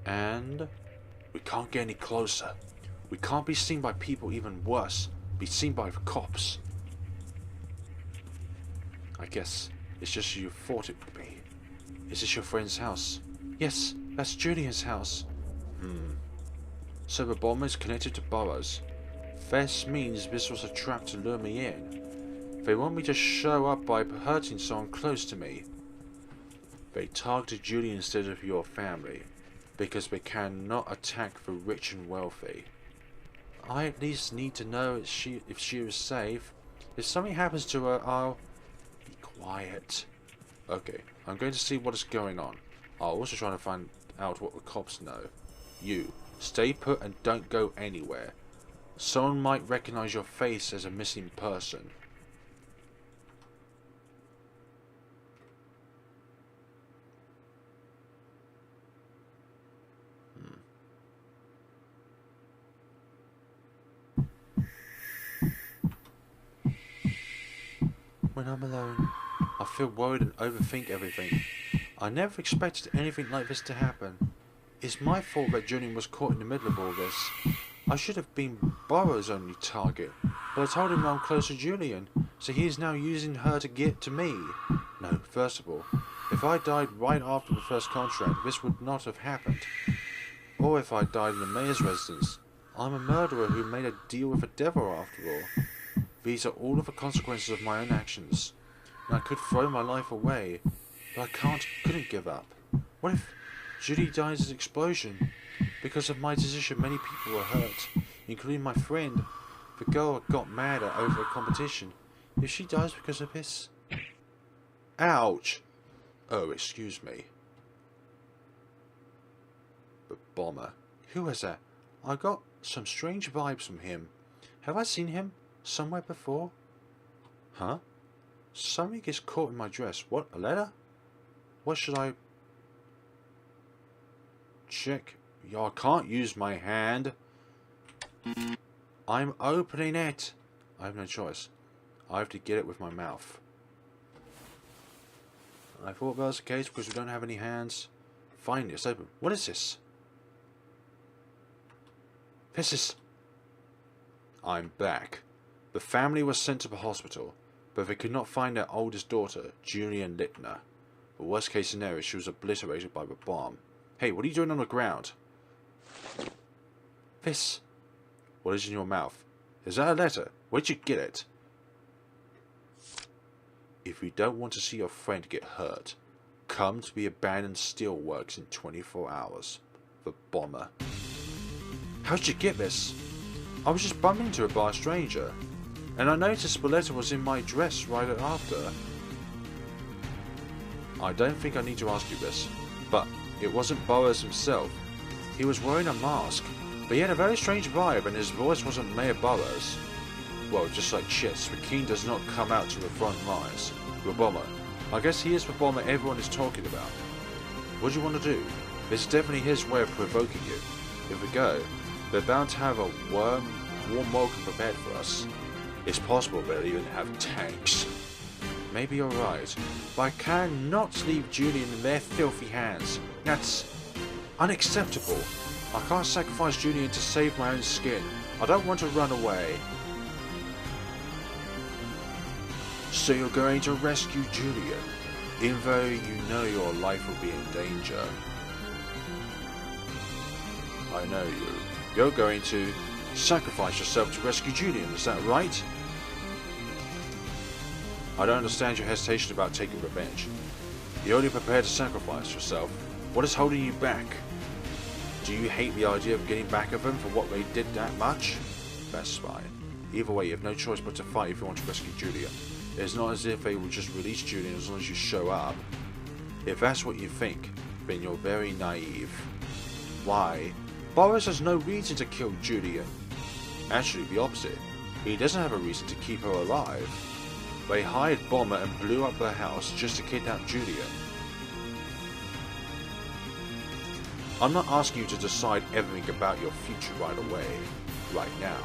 And we can't get any closer. We can't be seen by people, even worse, be seen by the cops. I guess it's just you thought it would be. Is this your friend's house? Yes, that's Julian's house. So the bomber is connected to Burrows. This means this was a trap to lure me in. They want me to show up by hurting someone close to me. They targeted Julian instead of your family, because they cannot attack the rich and wealthy. I at least need to know if she is safe. If something happens to her, I'll... Be quiet. Okay, I'm going to see what is going on. I'll also try to find out what the cops know. You, stay put and don't go anywhere. Someone might recognize your face as a missing person. When I'm alone, I feel worried and overthink everything. I never expected anything like this to happen. It's my fault that Julian was caught in the middle of all this. I should have been Burrows' only target, but I told him I'm close to Julian, so he is now using her to get to me. No, first of all, if I died right after the first contract, this would not have happened. Or if I died in the mayor's residence. I'm a murderer who made a deal with the devil after all. These are all of the consequences of my own actions, and I could throw my life away, but I couldn't give up. What if Judy dies in an explosion? Because of my decision, many people were hurt, including my friend, the girl that got mad at over a competition. If she dies because of this... Ouch! Oh, excuse me. The bomber. Who is that? I got some strange vibes from him. Have I seen him somewhere before? Huh? Something gets caught in my dress. What? A letter? What should I... check? Yo, I can't use my hand. I'm opening it. I have no choice. I have to get it with my mouth. I thought that was the case because we don't have any hands. Finally, it's open. What is this? This is... I'm back. The family was sent to the hospital, but they could not find their oldest daughter, Julian Littner. The worst case scenario, she was obliterated by the bomb. Hey, what are you doing on the ground? This. What is in your mouth? Is that a letter? Where'd you get it? If you don't want to see your friend get hurt, come to the abandoned Steelworks in 24 hours. The bomber. How'd you get this? I was just bumping into it by a stranger, and I noticed the letter was in my dress right after. I don't think I need to ask you this, but it wasn't Burrows himself. He was wearing a mask, but he had a very strange vibe and his voice wasn't Mayor Burrows. Well, just like Chess, the king does not come out to the front lines. The bomber. I guess he is the bomber everyone is talking about. What do you want to do? This is definitely his way of provoking you. If we go, they're bound to have a warm welcome prepared for us. It's possible they'll even have tanks. Maybe you're right, but I cannot leave Julian in their filthy hands. That's unacceptable. I can't sacrifice Julian to save my own skin. I don't want to run away. So you're going to rescue Julian, even though you know your life will be in danger. I know you. You're going to sacrifice yourself to rescue Julian, is that right? I don't understand your hesitation about taking revenge. You're only prepared to sacrifice yourself. What is holding you back? Do you hate the idea of getting back at them for what they did that much? That's fine. Either way, you have no choice but to fight if you want to rescue Julian. It's not as if they will just release Julian as long as you show up. If that's what you think, then you're very naive. Why? Burrows has no reason to kill Julian. Actually, the opposite. He doesn't have a reason to keep her alive. They hired Bomber and blew up their house just to kidnap Julian. I'm not asking you to decide everything about your future right away, right now,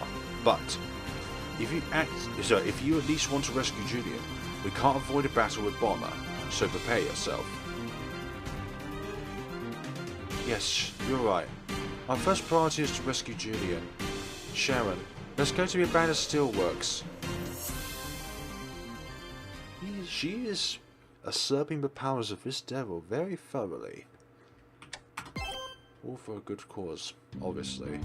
but if you at least want to rescue Julian, we can't avoid a battle with Bomber, so prepare yourself. Yes, you're right. Our first priority is to rescue Julian. Sharon. Let's go to the abandoned Steelworks. She is usurping the powers of this devil very thoroughly. All for a good cause, obviously.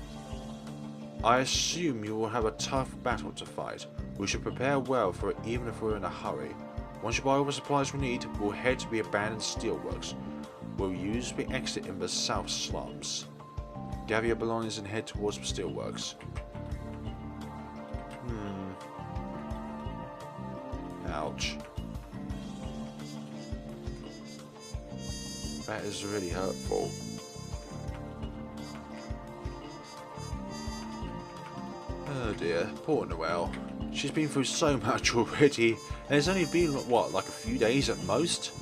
I assume you will have a tough battle to fight. We should prepare well for it even if we're in a hurry. Once you buy all the supplies we need, we'll head to the abandoned Steelworks. We'll use the exit in the south slums. Gather your belongings and head towards the Steelworks. Ouch. That is really hurtful. Oh dear, poor Noel. She's been through so much already, and it's only been, what, like a few days at most?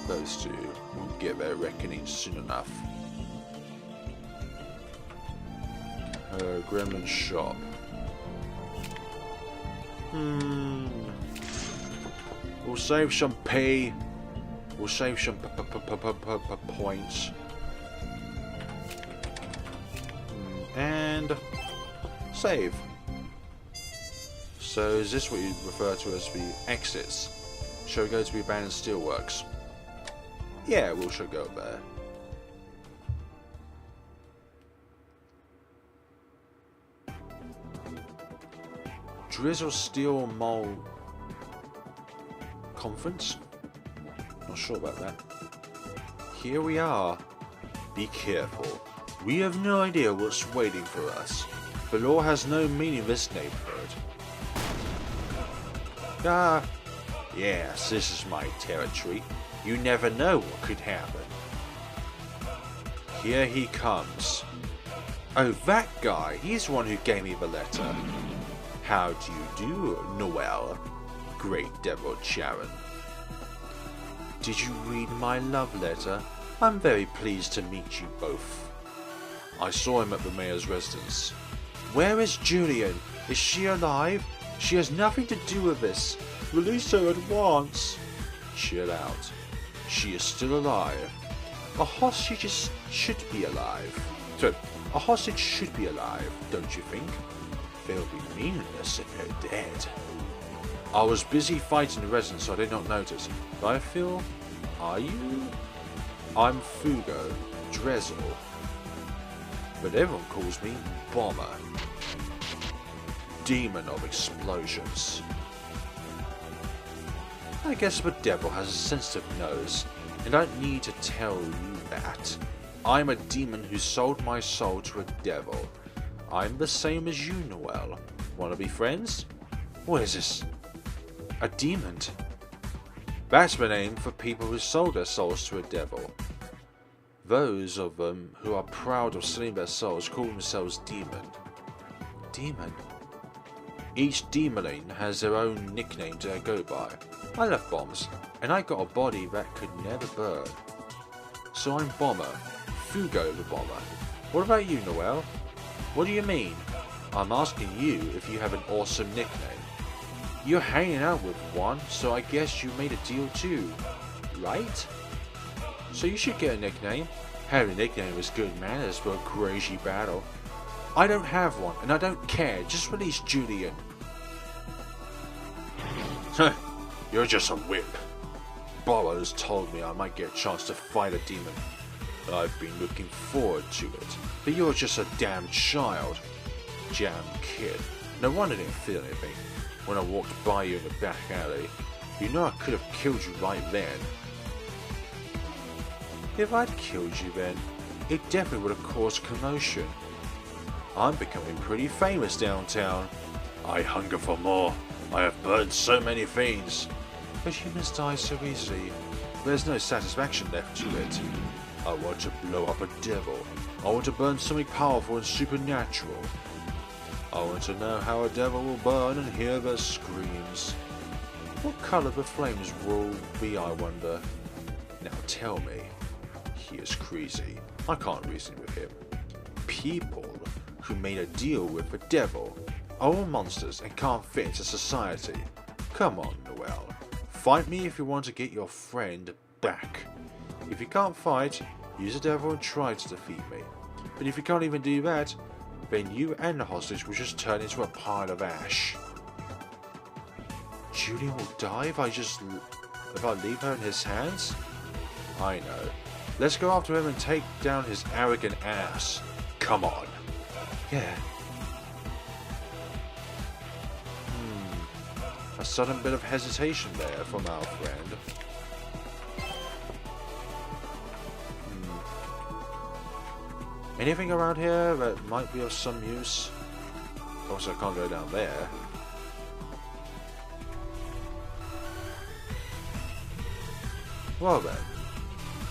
Those two will get their reckoning soon enough. Gremlin shop. We'll save some pay. We'll save some points. And save. So is this what you refer to as the exits? Shall we go to the abandoned Steelworks? Yeah, we'll should go there. Drizzle Steel Mole Conference? Not sure about that. Here we are. Be careful. We have no idea what's waiting for us. The law has no meaning in this neighborhood. Ah, yes, this is my territory. You never know what could happen. Here he comes. Oh, that guy. He's the one who gave me the letter. How do you do, Noel? Great Devil Caron. Did you read my love letter? I'm very pleased to meet you both. I saw him at the mayor's residence. Where is Julian? Is she alive? She has nothing to do with this. Release her at once. Chill out. She is still alive. A hostage should be alive. So, a hostage should be alive, don't you think? They'll be meaningless if they're dead. I was busy fighting the residents, so I did not notice. But I feel... Are you? I'm Fugo, Drizzle. But everyone calls me Bomber. Demon of explosions. I guess the devil has a sensitive nose, and I don't need to tell you that. I'm a demon who sold my soul to a devil. I'm the same as you, Noel. Wanna be friends? What is this? A demon? That's the name for people who sold their souls to a devil. Those of them who are proud of selling their souls call themselves demon. Demon? Each demoline has their own nickname to go by. I love bombs, and I got a body that could never burn. So I'm Bomber, Fugo the Bomber. What about you, Noel? What do you mean? I'm asking you if you have an awesome nickname. You're hanging out with one, so I guess you made a deal too, right? So you should get a nickname. Having a nickname is good manners for a crazy battle. I don't have one, and I don't care. Just release Julian. You're just a whip. Burrows told me I might get a chance to fight a demon. I've been looking forward to it. But you're just a damn child. Jam kid. No wonder I didn't feel anything when I walked by you in the back alley. You know I could have killed you right then. If I'd killed you then, it definitely would have caused commotion. I'm becoming pretty famous downtown. I hunger for more. I have burned so many fiends. But humans die so easily. There's no satisfaction left to it. I want to blow up a devil. I want to burn something powerful and supernatural. I want to know how a devil will burn and hear their screams. What colour the flames will be, I wonder. Now tell me. He is crazy. I can't reason with him. People who made a deal with the devil are all monsters and can't fit into society. Come on, Noel. Fight me if you want to get your friend back. If you can't fight, use the devil and try to defeat me. But if you can't even do that, then you and the hostage will just turn into a pile of ash. Julian will die if I leave her in his hands? I know. Let's go after him and take down his arrogant ass. Come on. Yeah. A sudden bit of hesitation there from our friend. Anything around here that might be of some use? Also, I can't go down there. Well then,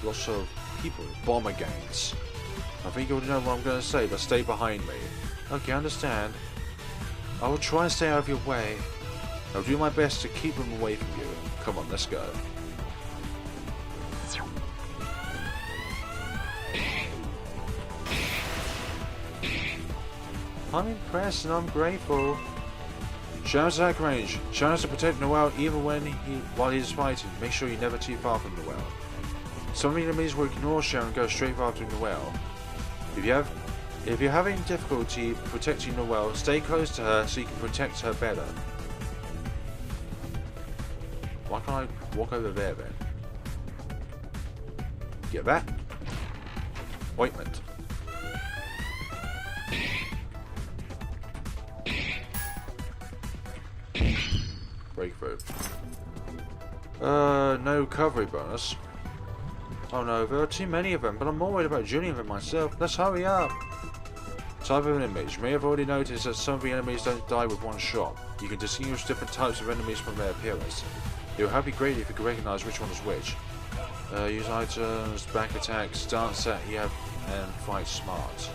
lots of people, bomber gangs. I think you already know what I'm going to say, but stay behind me. Okay, I understand. I will try and stay out of your way. I'll do my best to keep them away from you. Come on, let's go. I'm impressed and I'm grateful. Sharon's attack range. Sharon's to protect Noel even while he's fighting. Make sure you're never too far from Noel. Some enemies will ignore Sharon and go straight after Noel. If you're having difficulty protecting Noel, stay close to her so you can protect her better. Why can't I walk over there then? Get that? Ointment. Breakthrough. No recovery bonus. Oh no, there are too many of them, but I'm more worried about Julian than myself. Let's hurry up. Type of image. You may have already noticed that some of the enemies don't die with one shot. You can distinguish different types of enemies from their appearance. It would help you greatly if you could recognize which one is which. Use items, back attack, stance at you have, and fight smart.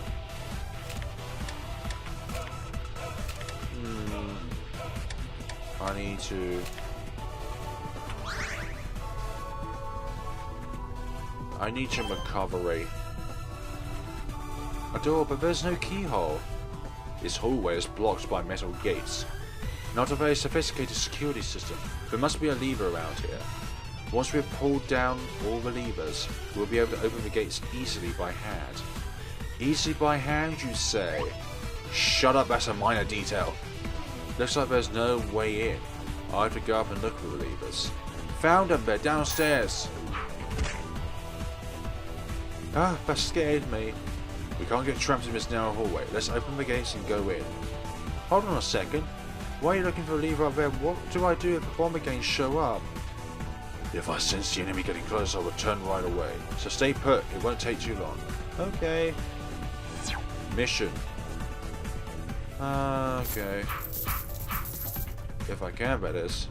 I need some recovery. A door, but there's no keyhole. This hallway is blocked by metal gates. Not a very sophisticated security system. There must be a lever around here. Once we've pulled down all the levers, we'll be able to open the gates easily by hand. Easily by hand, you say? Shut up, that's a minor detail. Looks like there's no way in. I have to go up and look for the levers. Found them, they're downstairs. Ah, that scared me. We can't get trapped in this narrow hallway. Let's open the gates and go in. Hold on a second. Why are you looking for a lever up there? What do I do if the bomber gangs show up? If I sense the enemy getting close, I will turn right away. So stay put, it won't take too long. Okay. Mission. Okay. If I can, that is.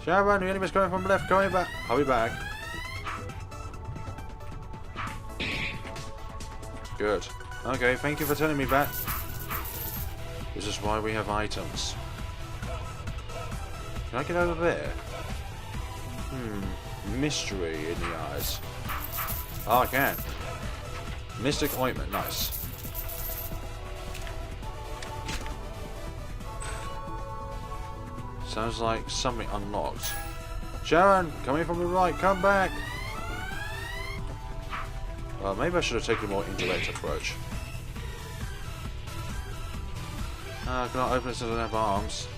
Sharon, the enemy's coming from the left, coming back. I'll be back. Good. Okay, thank you for telling me that. This is why we have items. Can I get over there? Mystery in the eyes. Oh, I can. Mystic ointment, nice. Sounds like something unlocked. Sharon, coming from the right, come back! Well, maybe I should have taken a more indirect approach. Can I open this so I don't have arms?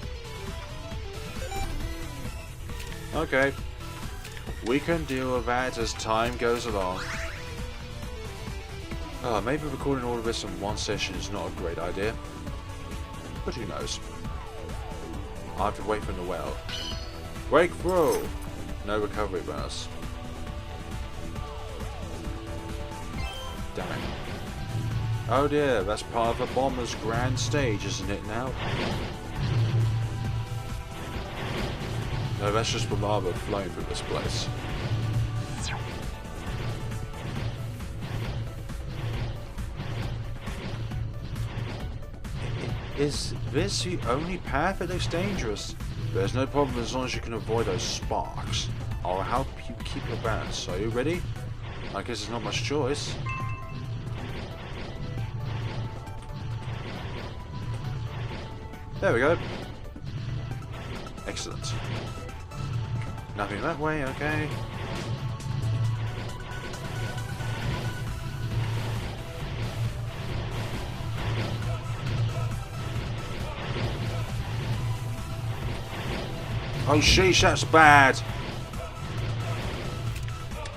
Okay. We can deal with that as time goes along. Maybe recording all of this in one session is not a great idea. But who knows? I have to wait for Noel. Breakthrough! No recovery bonus. Damn it. Oh dear, that's part of the bomber's grand stage, isn't it now? No, that's just the lava flowing through this place. Is this the only path? It looks dangerous. There's no problem as long as you can avoid those sparks. I'll help you keep your balance. Are you ready? I guess there's not much choice. There we go. Excellent. Nothing that way, okay. Oh sheesh, that's bad.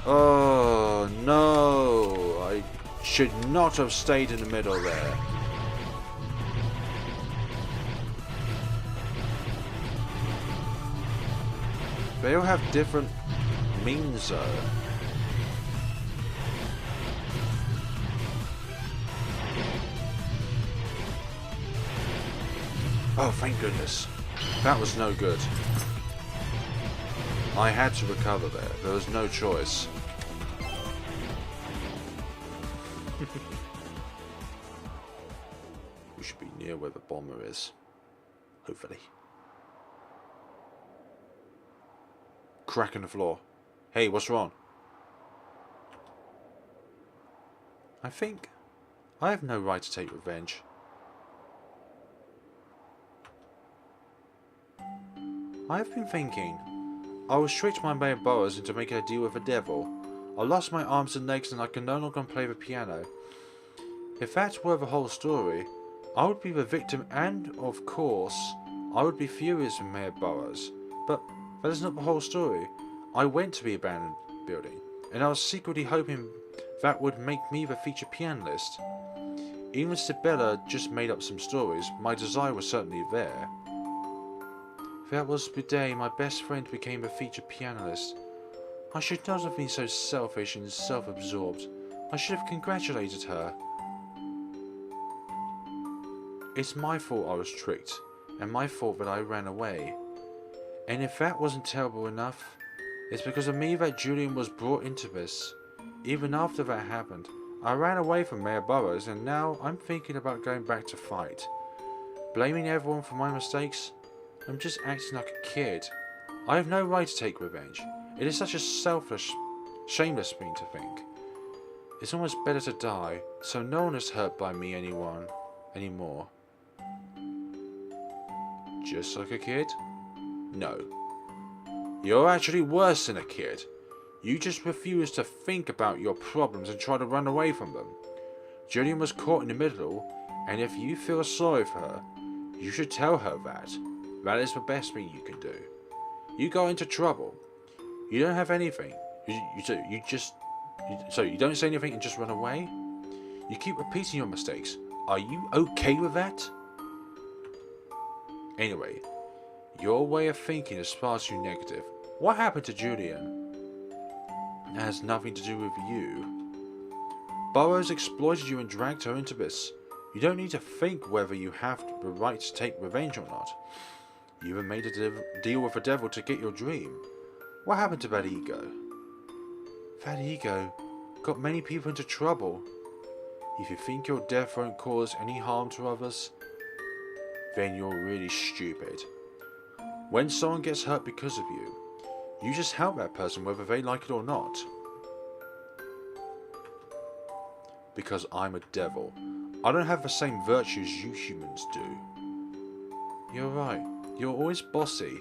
Oh no, I should not have stayed in the middle there. They all have different means though. Oh, thank goodness. That was no good. I had to recover there. There was no choice. We should be near where the bomber is. Hopefully. Crack in the floor. Hey, what's wrong? I think I have no right to take revenge. I have been thinking. I was tricked by Mayor Burrows into making a deal with the devil. I lost my arms and legs and I can no longer play the piano. If that were the whole story, I would be the victim and, of course, I would be furious with Mayor Burrows. But that is not the whole story. I went to the abandoned building, and I was secretly hoping that would make me the featured pianist. Even if Sibella just made up some stories, my desire was certainly there. That was the day my best friend became a featured pianist. I should not have been so selfish and self-absorbed. I should have congratulated her. It's my fault I was tricked, and my fault that I ran away. And if that wasn't terrible enough, it's because of me that Julian was brought into this. Even after that happened, I ran away from Mayor Burrows, and now I'm thinking about going back to fight. Blaming everyone for my mistakes? I'm just acting like a kid. I have no right to take revenge. It is such a selfish, shameless thing to think. It's almost better to die, so no one is hurt by me anymore. Just like a kid? No. You're actually worse than a kid. You just refuse to think about your problems and try to run away from them. Julian was caught in the middle, and if you feel sorry for her, you should tell her that. That is the best thing you can do. You got into trouble. You don't have anything. So you don't say anything and just run away? You keep repeating your mistakes. Are you okay with that? Anyway, your way of thinking is far too negative. What happened to Julian? It has nothing to do with you. Burrows exploited you and dragged her into this. You don't need to think whether you have the right to take revenge or not. You even made a deal with the devil to get your dream. What happened to that ego? That ego got many people into trouble. If you think your death won't cause any harm to others, then you're really stupid. When someone gets hurt because of you, you just help that person whether they like it or not. Because I'm a devil. I don't have the same virtues you humans do. You're right. You're always bossy.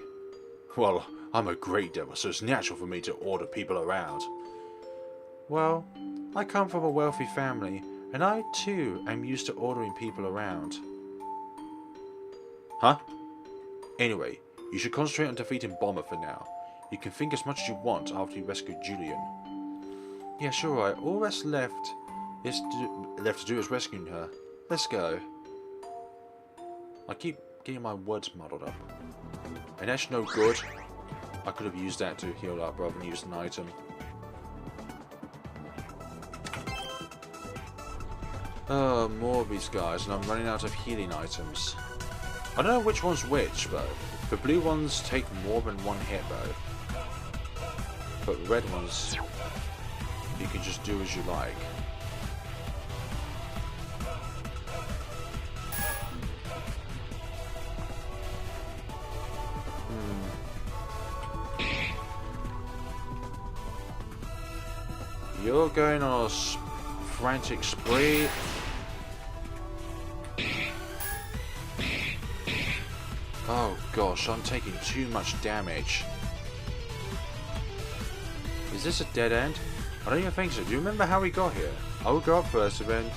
Well, I'm a great devil, so it's natural for me to order people around. Well, I come from a wealthy family, and I too am used to ordering people around. Huh? Anyway, you should concentrate on defeating Bomber for now. You can think as much as you want after you rescue Julian. Yeah, sure, right. All that's left to do is rescuing her. Let's go. I keep getting my words muddled up. And that's no good. I could have used that to heal up rather than use an item. Oh, more of these guys, and I'm running out of healing items. I don't know which one's which, though. The blue ones take more than one hit, though. But the red ones, you can just do as you like. you're going on a frantic spree. Oh gosh, I'm taking too much damage. Is this a dead end? I don't even think so. Do you remember how we got here? I will go up first and then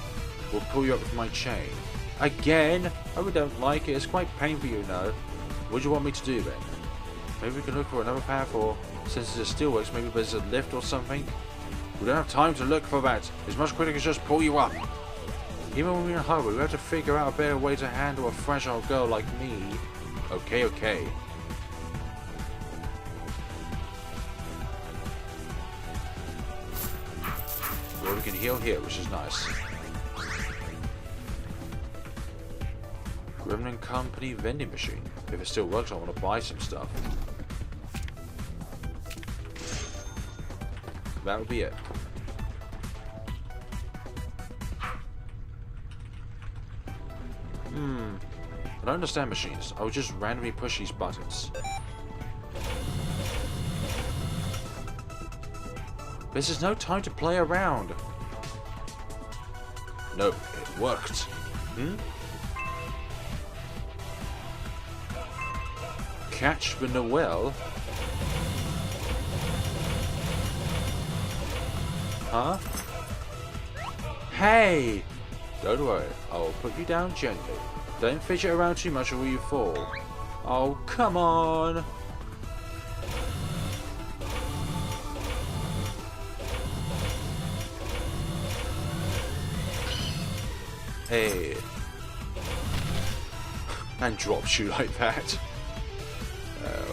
we'll pull you up with my chain. Again? I really don't like it. It's quite painful, you know. What do you want me to do then? Maybe we can look for another path, or since it's a Steelworks, maybe there's a lift or something? We don't have time to look for that. It's much quicker to just pull you up. Even when we're in a hurry, we have to figure out a better way to handle a fragile girl like me. Okay, okay. Well, we can heal here, which is nice. Gremlin Company vending machine. If it still works, I want to buy some stuff. That would be it. I don't understand machines. I would just randomly push these buttons. This is no time to play around. No, it worked. Catch the Noel? Huh? Hey! Don't worry, I will put you down gently. Don't fidget around too much or will you fall. Oh, come on! Hey. And drops you like that.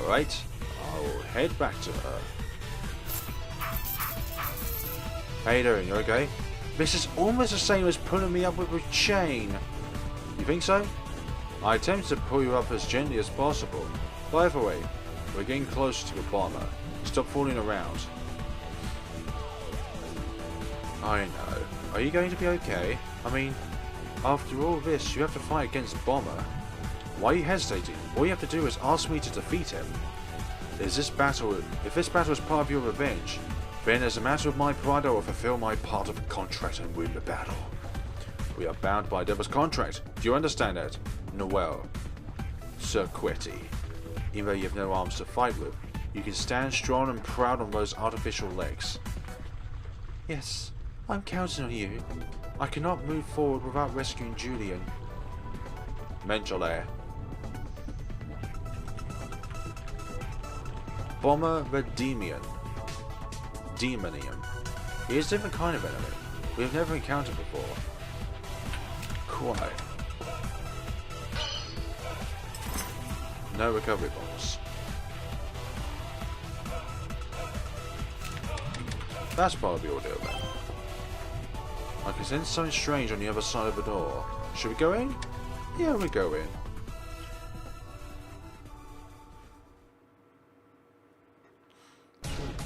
Alright, I'll head back to her. How you doing? You okay? This is almost the same as pulling me up with a chain. You think so? I attempt to pull you up as gently as possible. By the way, we're getting closer to the bomber. Stop falling around. I know. Are you going to be okay? I mean, after all this, you have to fight against Bomber. Why are you hesitating? All you have to do is ask me to defeat him. If this battle is part of your revenge, then as a matter of my pride I will fulfill my part of the contract and win the battle. We are bound by Devil's contract. Do you understand that? Noel Cerquetti. Even though you have no arms to fight with, you can stand strong and proud on those artificial legs. Yes, I'm counting on you. I cannot move forward without rescuing Julian. Mentally. Bomber the Demonium. He is a different kind of enemy we have never encountered before. Quite. No recovery bombs. That's part of the ordeal then. I can sense something strange on the other side of the door. Should we go in? Yeah, we go in.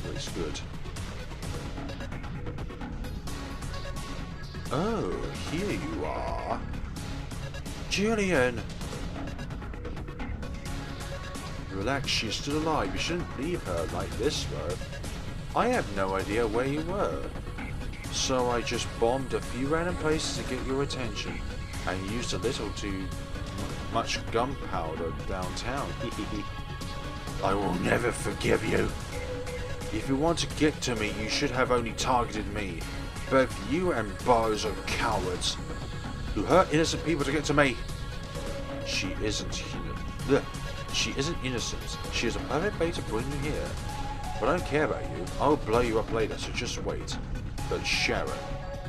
Looks good. Oh, here you are. Julian! Relax, she's still alive. You shouldn't leave her like this, though. I have no idea where you were. So I just bombed a few random places to get your attention, and used a little too much gunpowder downtown. I will never forgive you. If you want to get to me, you should have only targeted me. Both you and Burrows are cowards who hurt innocent people to get to me. She isn't innocent. She is a perfect bait to bring you here. But I don't care about you. I'll blow you up later, so just wait. But Sharon,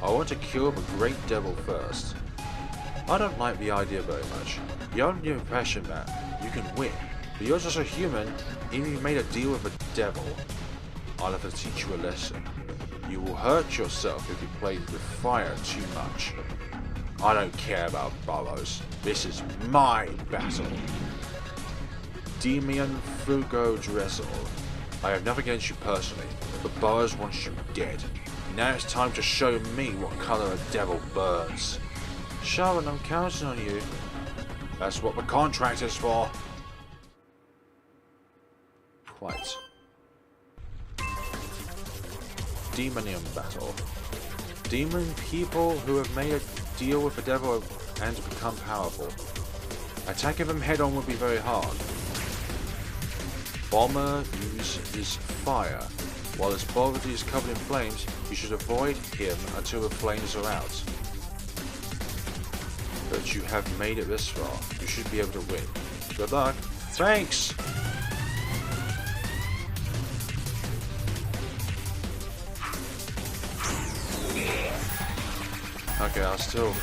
I want to kill the great devil first. I don't like the idea very much. You're under the impression that you can win, but you're just a human, even if you made a deal with the devil. I'll have to teach you a lesson. You will hurt yourself if you play with fire too much. I don't care about Burrows. This is my battle. Demian Fugo Dressel. I have nothing against you personally, but Burrows wants you dead. Now it's time to show me what colour a devil burns. Sharon, I'm counting on you. That's what the contract is for. Quite. demonium battle. Demon people who have made a deal with the devil and become powerful. Attacking them head on would be very hard. Bomber uses fire. While his body is covered in flames, you should avoid him until the flames are out. But you have made it this far. You should be able to win. Good luck. Thanks! Okay, I'll still...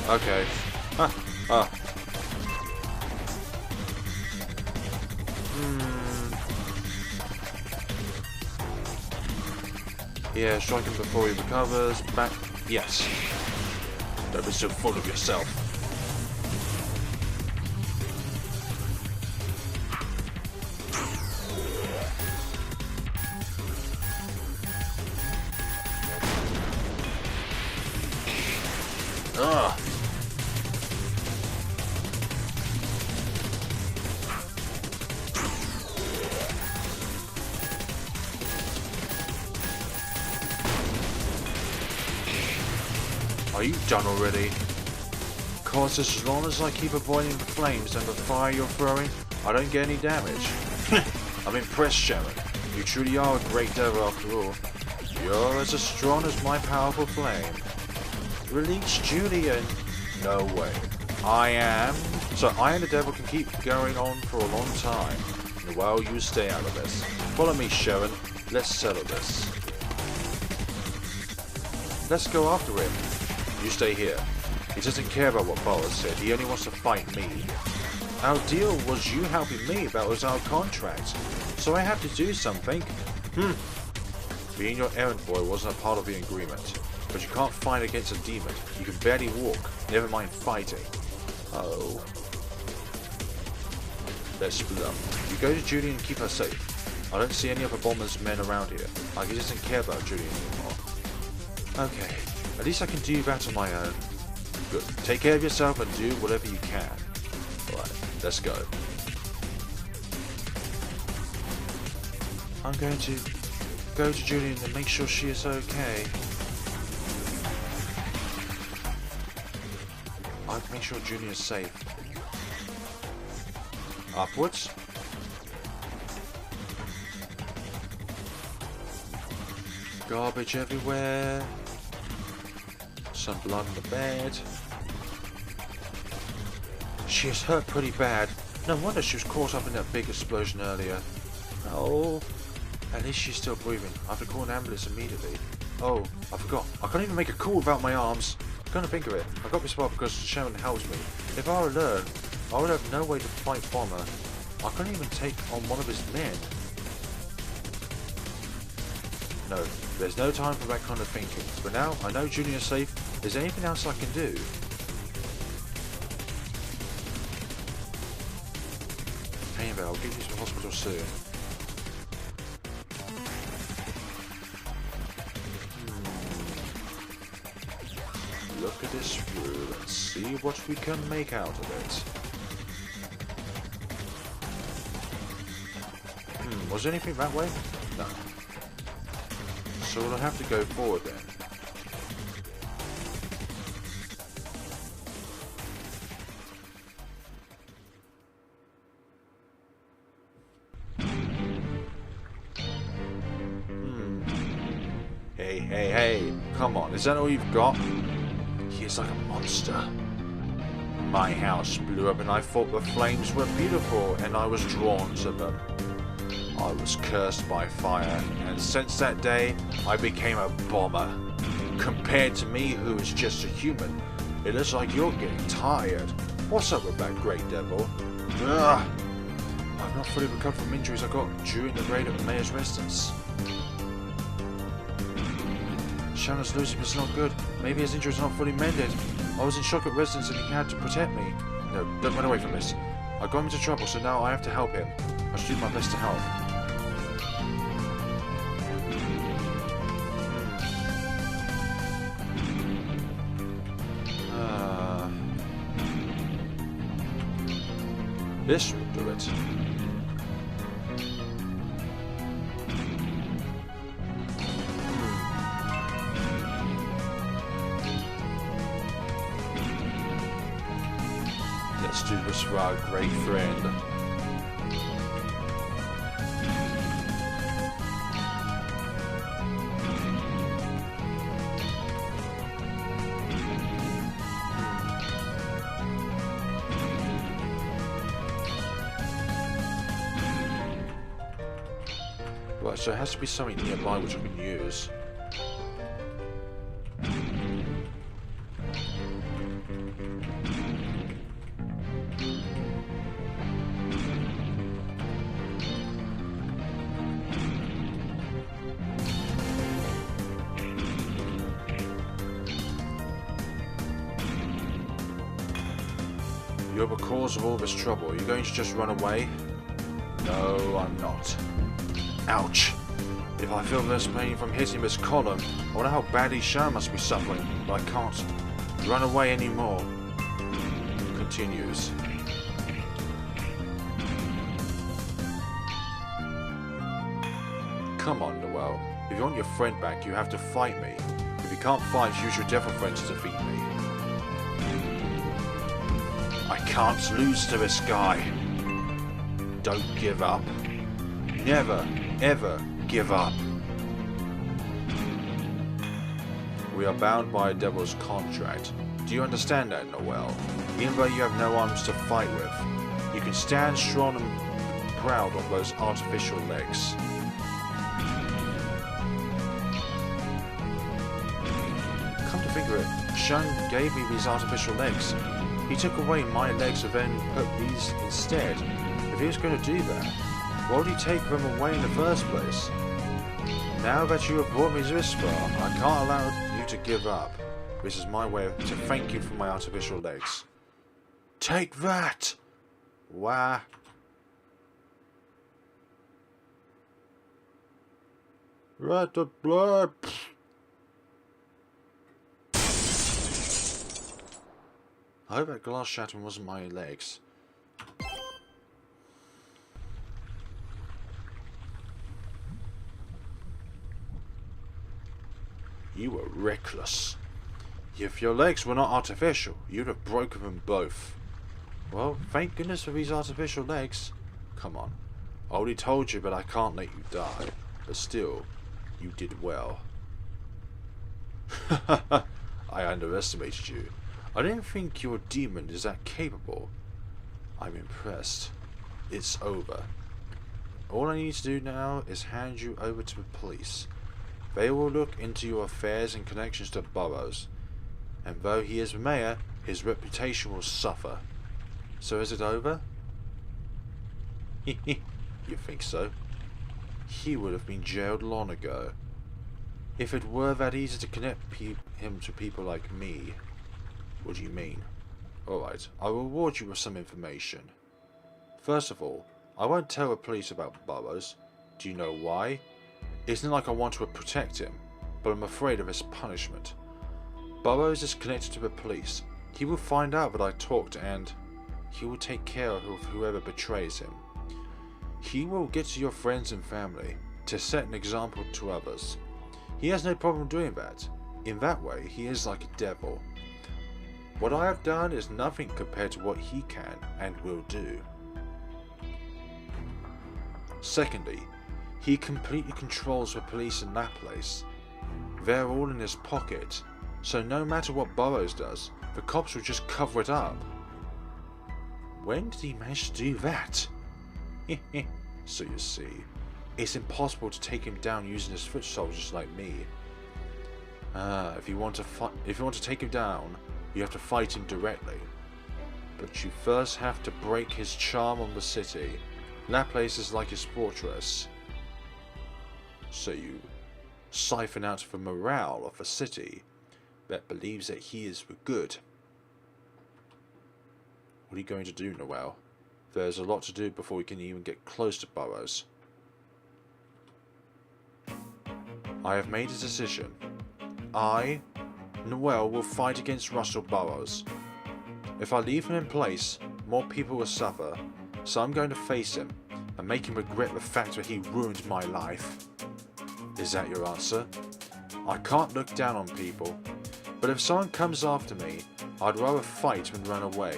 Okay. Yeah, strike him before he recovers. Back. Yes. Don't be so full of yourself. Ugh. Are you done already? Cause as long as I keep avoiding the flames and the fire you're throwing, I don't get any damage. I'm impressed, Sharon. You truly are a great devil after all. You're as strong as my powerful flame. Release Julian. No way. I and the devil can keep going on for a long time. Well, you stay out of this. Follow me, Sharon. Let's settle this. Let's go after him. You stay here. He doesn't care about what Burrows said. He only wants to fight me. Our deal was you helping me. That was our contract. So I have to do something. Being your errand boy wasn't a part of the agreement. But you can't fight against a demon. You can barely walk. Never mind fighting. Oh. Let's split up. You go to Julian and keep her safe. I don't see any other Bomber's men around here. Like he doesn't care about Julian anymore. Okay. At least I can do that on my own. Good. Take care of yourself and do whatever you can. Alright, let's go. I'm going to go to Julian and make sure she is okay. I'll make sure Julian is safe. Upwards. Garbage everywhere. Some blood on the bed. She is hurt pretty bad. No wonder she was caught up in that big explosion earlier. Oh, at least she's still breathing. I have to call an ambulance immediately. Oh, I forgot. I can't even make a call without my arms. Come to think of it, I got this far because Sharon helps me. If I were alone, I would have no way to fight Bomber. I couldn't even take on one of his men. No, there's no time for that kind of thinking. But now I know Julian is safe. Is there anything else I can do? Hey, I'll get you to the hospital soon. Look at this through and see what we can make out of it. Was there anything that way? No. So we'll have to go forward then. Hey, come on, is that all you've got? He is like a monster. My house blew up and I thought the flames were beautiful and I was drawn to them. I was cursed by fire, and since that day, I became a bomber. Compared to me, who is just a human, it looks like you're getting tired. What's up with that great devil? Ugh. I've not fully recovered from injuries I got during the raid at the mayor's residence. Shannon's losing is not good. Maybe his injuries are not fully mended. I was in shock at residence and he had to protect me. No, don't run away from this. I got him into trouble, so now I have to help him. I should do my best to help. This will do it. Let's do this for our great friend. Right, so it has to be something nearby which I can use. You're the cause of all this trouble. Are you going to just run away? No, I'm not. Ouch! If I feel this pain from hitting this column, I wonder how badly Sharon must be suffering, but I can't run away anymore. Continues. Come on, Noel. If you want your friend back, you have to fight me. If you can't fight, use your devil friend to defeat me. I can't lose to this guy. Don't give up. Never, ever give up. We are bound by a devil's contract. Do you understand that, Noel? Even though you have no arms to fight with, you can stand strong and proud on those artificial legs. Come to think of it, Sean gave me these artificial legs. He took away my legs and then put these instead. If he was going to do that, why would he take them away in the first place? Now that you have brought me this far, I can't allow you to give up. This is my way to thank you for my artificial legs. Take that! Wah. Right the blood. I hope that glass shattering wasn't my legs. You were reckless. If your legs were not artificial, you'd have broken them both. Well, thank goodness for these artificial legs. Come on. I already told you, but I can't let you die. But still, you did well. I underestimated you. I didn't think your demon is that capable. I'm impressed. It's over. All I need to do now is hand you over to the police. They will look into your affairs and connections to Burrows. And though he is the mayor, his reputation will suffer. So is it over? You think so? He would have been jailed long ago. If it were that easy to connect him to people like me. What do you mean? Alright, I'll reward you with some information. First of all, I won't tell the police about Burrows. Do you know why? It's not like I want to protect him, but I'm afraid of his punishment. Burrows is connected to the police. He will find out that I talked and he will take care of whoever betrays him. He will get to your friends and family to set an example to others. He has no problem doing that. In that way, he is like a devil. What I have done is nothing compared to what he can and will do. Secondly, he completely controls the police in LaPlace. They're all in his pocket, so no matter what Burrows does, the cops will just cover it up. When did he manage to do that? So you see, it's impossible to take him down using his foot soldiers like me. If you want to take him down, you have to fight him directly. But you first have to break his charm on the city. LaPlace is like his fortress. So you siphon out the morale of a city that believes that he is the good. What are you going to do, Noel? There's a lot to do before we can even get close to Burrows. I have made a decision. I, Noel, will fight against Russell Burrows. If I leave him in place, more people will suffer, so I'm going to face him and make him regret the fact that he ruined my life. Is that your answer? I can't look down on people, but if someone comes after me, I'd rather fight than run away.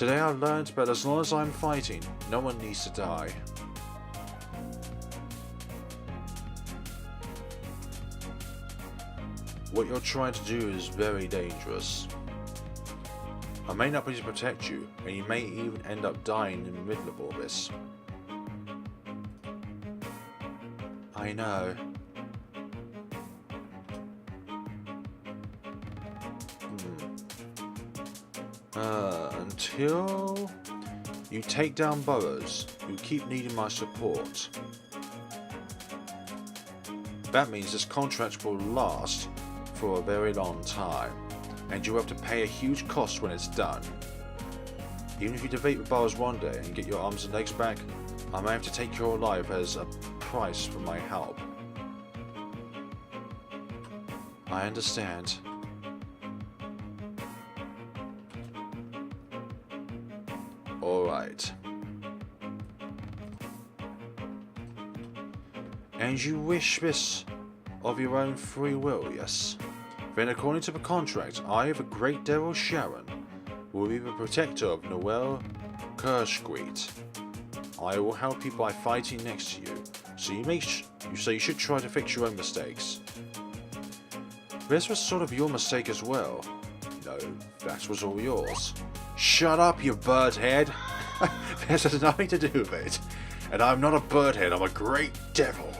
Today I learned that as long as I'm fighting, no one needs to die. What you're trying to do is very dangerous. I may not be able to protect you, and you may even end up dying in the middle of all this. I know. Until you take down Burrows, you keep needing my support. That means this contract will last for a very long time, and you have to pay a huge cost when it's done. Even if you defeat the Burrows one day and get your arms and legs back, I may have to take your life as a price for my help. I understand. Alright. And you wish this of your own free will, yes? Then according to the contract, I, the Great Devil Caron, will be the protector of Noel Cerquetti. I will help you by fighting next to you, so you should try to fix your own mistakes. This was sort of your mistake as well. No, that was all yours. Shut up, you bird head! This has nothing to do with it. And I'm not a bird head, I'm a great devil.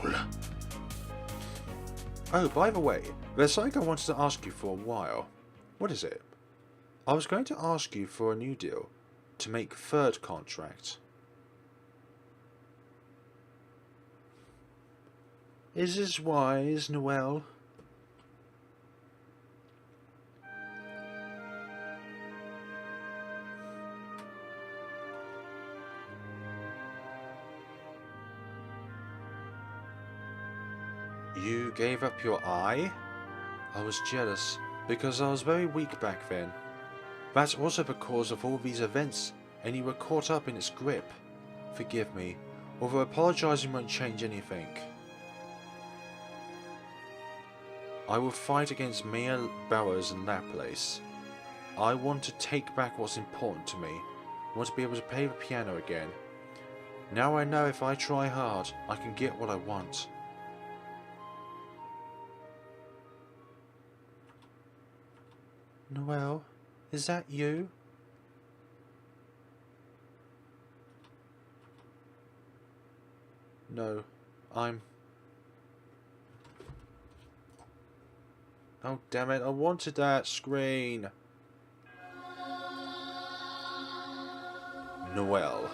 Oh, by the way, there's something I wanted to ask you for a while. What is it? I was going to ask you for a new deal to make third contract. Is this wise, Noel? You gave up your eye? I was jealous, because I was very weak back then. That's also because of all these events, and you were caught up in its grip. Forgive me, although apologizing won't change anything. I will fight against Mia, Burrows and LaPlace. I want to take back what's important to me. I want to be able to play the piano again. Now I know if I try hard, I can get what I want. Noel, is that you? No, I'm... Oh damn it, I wanted that screen! Noel.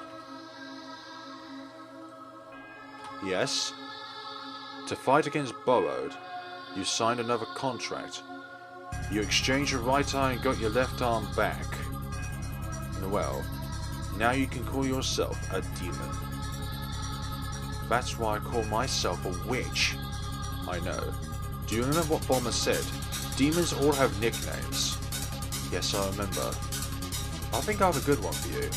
Yes? To fight against Burrows, you signed another contract. You exchanged your right eye and got your left arm back. Noel, now you can call yourself a demon. That's why I call myself a witch. I know. Do you remember what Bomber said? Demons all have nicknames. Yes, I remember. I think I have a good one for you.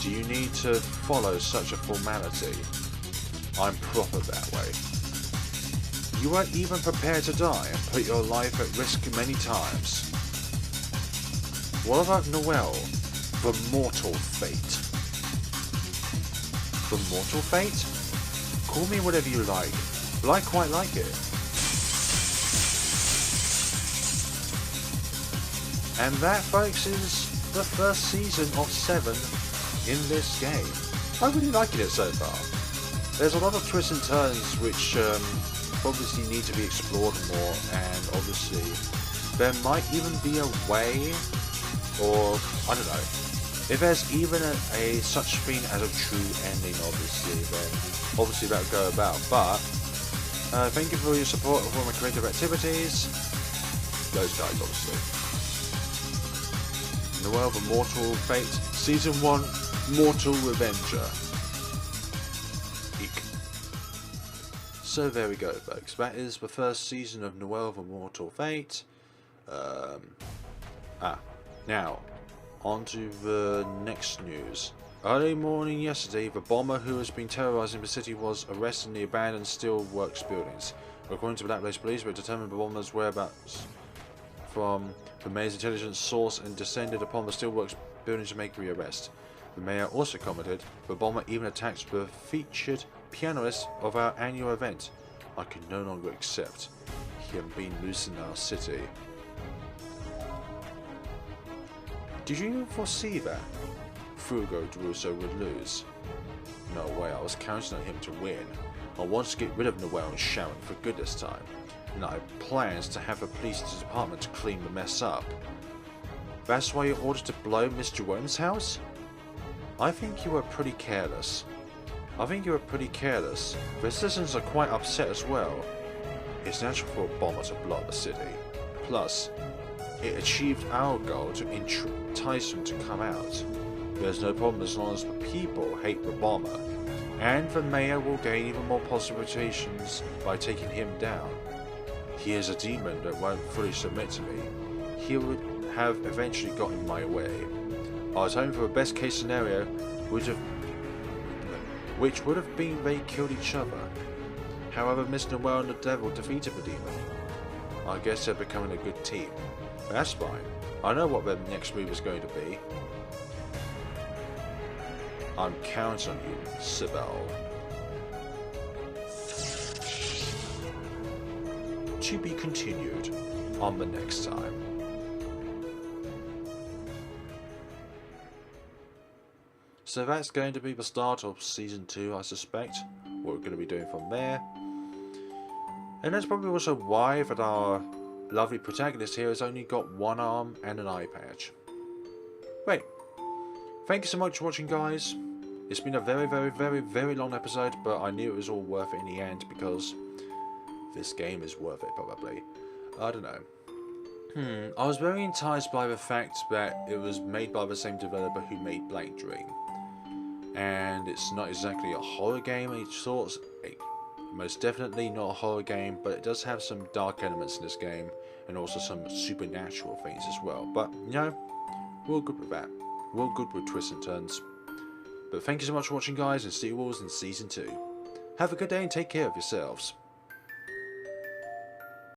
Do you need to follow such a formality? I'm proper that way. You are even prepared to die and put your life at risk many times. What about Noel, the Mortal Fate? The Mortal Fate? Call me whatever you like, but I quite like it. And that, folks, is the first season of 7 in this game. I'm really liking it so far. There's a lot of twists and turns which obviously need to be explored more, and obviously there might even be a way, or I don't know, if there's even a such thing as a true ending, obviously, then obviously that would go about. But thank you for your support of all my creative activities. Those guys, obviously. Noel The Mortal Fate, Season 1, Mortal Revenger. Eek. So there we go, folks. That is the first season of Noel The Mortal Fate. Now, on to the next news. Early morning yesterday, the bomber who has been terrorizing the city was arrested in the abandoned Steelworks buildings. According to the LaPlace police, we determined the bomber's whereabouts from the mayor's intelligence source and descended upon the Steelworks building to make the arrest. The mayor also commented, the bomber even attacked the featured pianist of our annual event. I can no longer accept him being loose in our city. Did you even foresee that Fugo Druso would lose? No way, I was counting on him to win. I wanted to get rid of Noel and Sharon for good this time, and I had plans to have the police department clean the mess up. That's why you ordered to blow Mr. Worm's house? I think you were pretty careless. The citizens are quite upset as well. It's natural for a bomber to blow up a city. Plus, it achieved our goal to entice them to come out. There's no problem as long as the people hate the bomber, and the mayor will gain even more positive reputations by taking him down. He is a demon that won't fully submit to me. He would have eventually gotten my way. I was hoping for the best case scenario, which would have been they killed each other. However, Mr. Noel and the Devil defeated the demon. I guess they're becoming a good team. But that's fine. I know what their next move is going to be. I'm counting on you, Sibel. To be continued on the next time. So that's going to be the start of Season 2, I suspect. What we're going to be doing from there. And that's probably also why that our lovely protagonist here has only got one arm and an eye patch. Wait. Thank you so much for watching, guys. It's been a very long episode, but I knew it was all worth it in the end because this game is worth it, probably. I don't know. I was very enticed by the fact that it was made by the same developer who made Blank Dream. And it's not exactly a horror game of any sorts. Most definitely not a horror game, but it does have some dark elements in this game, and also some supernatural things as well. But, you know, we're all good with that. We're all good with twists and turns. But thank you so much for watching, guys, and see you all in Season 2. Have a good day and take care of yourselves.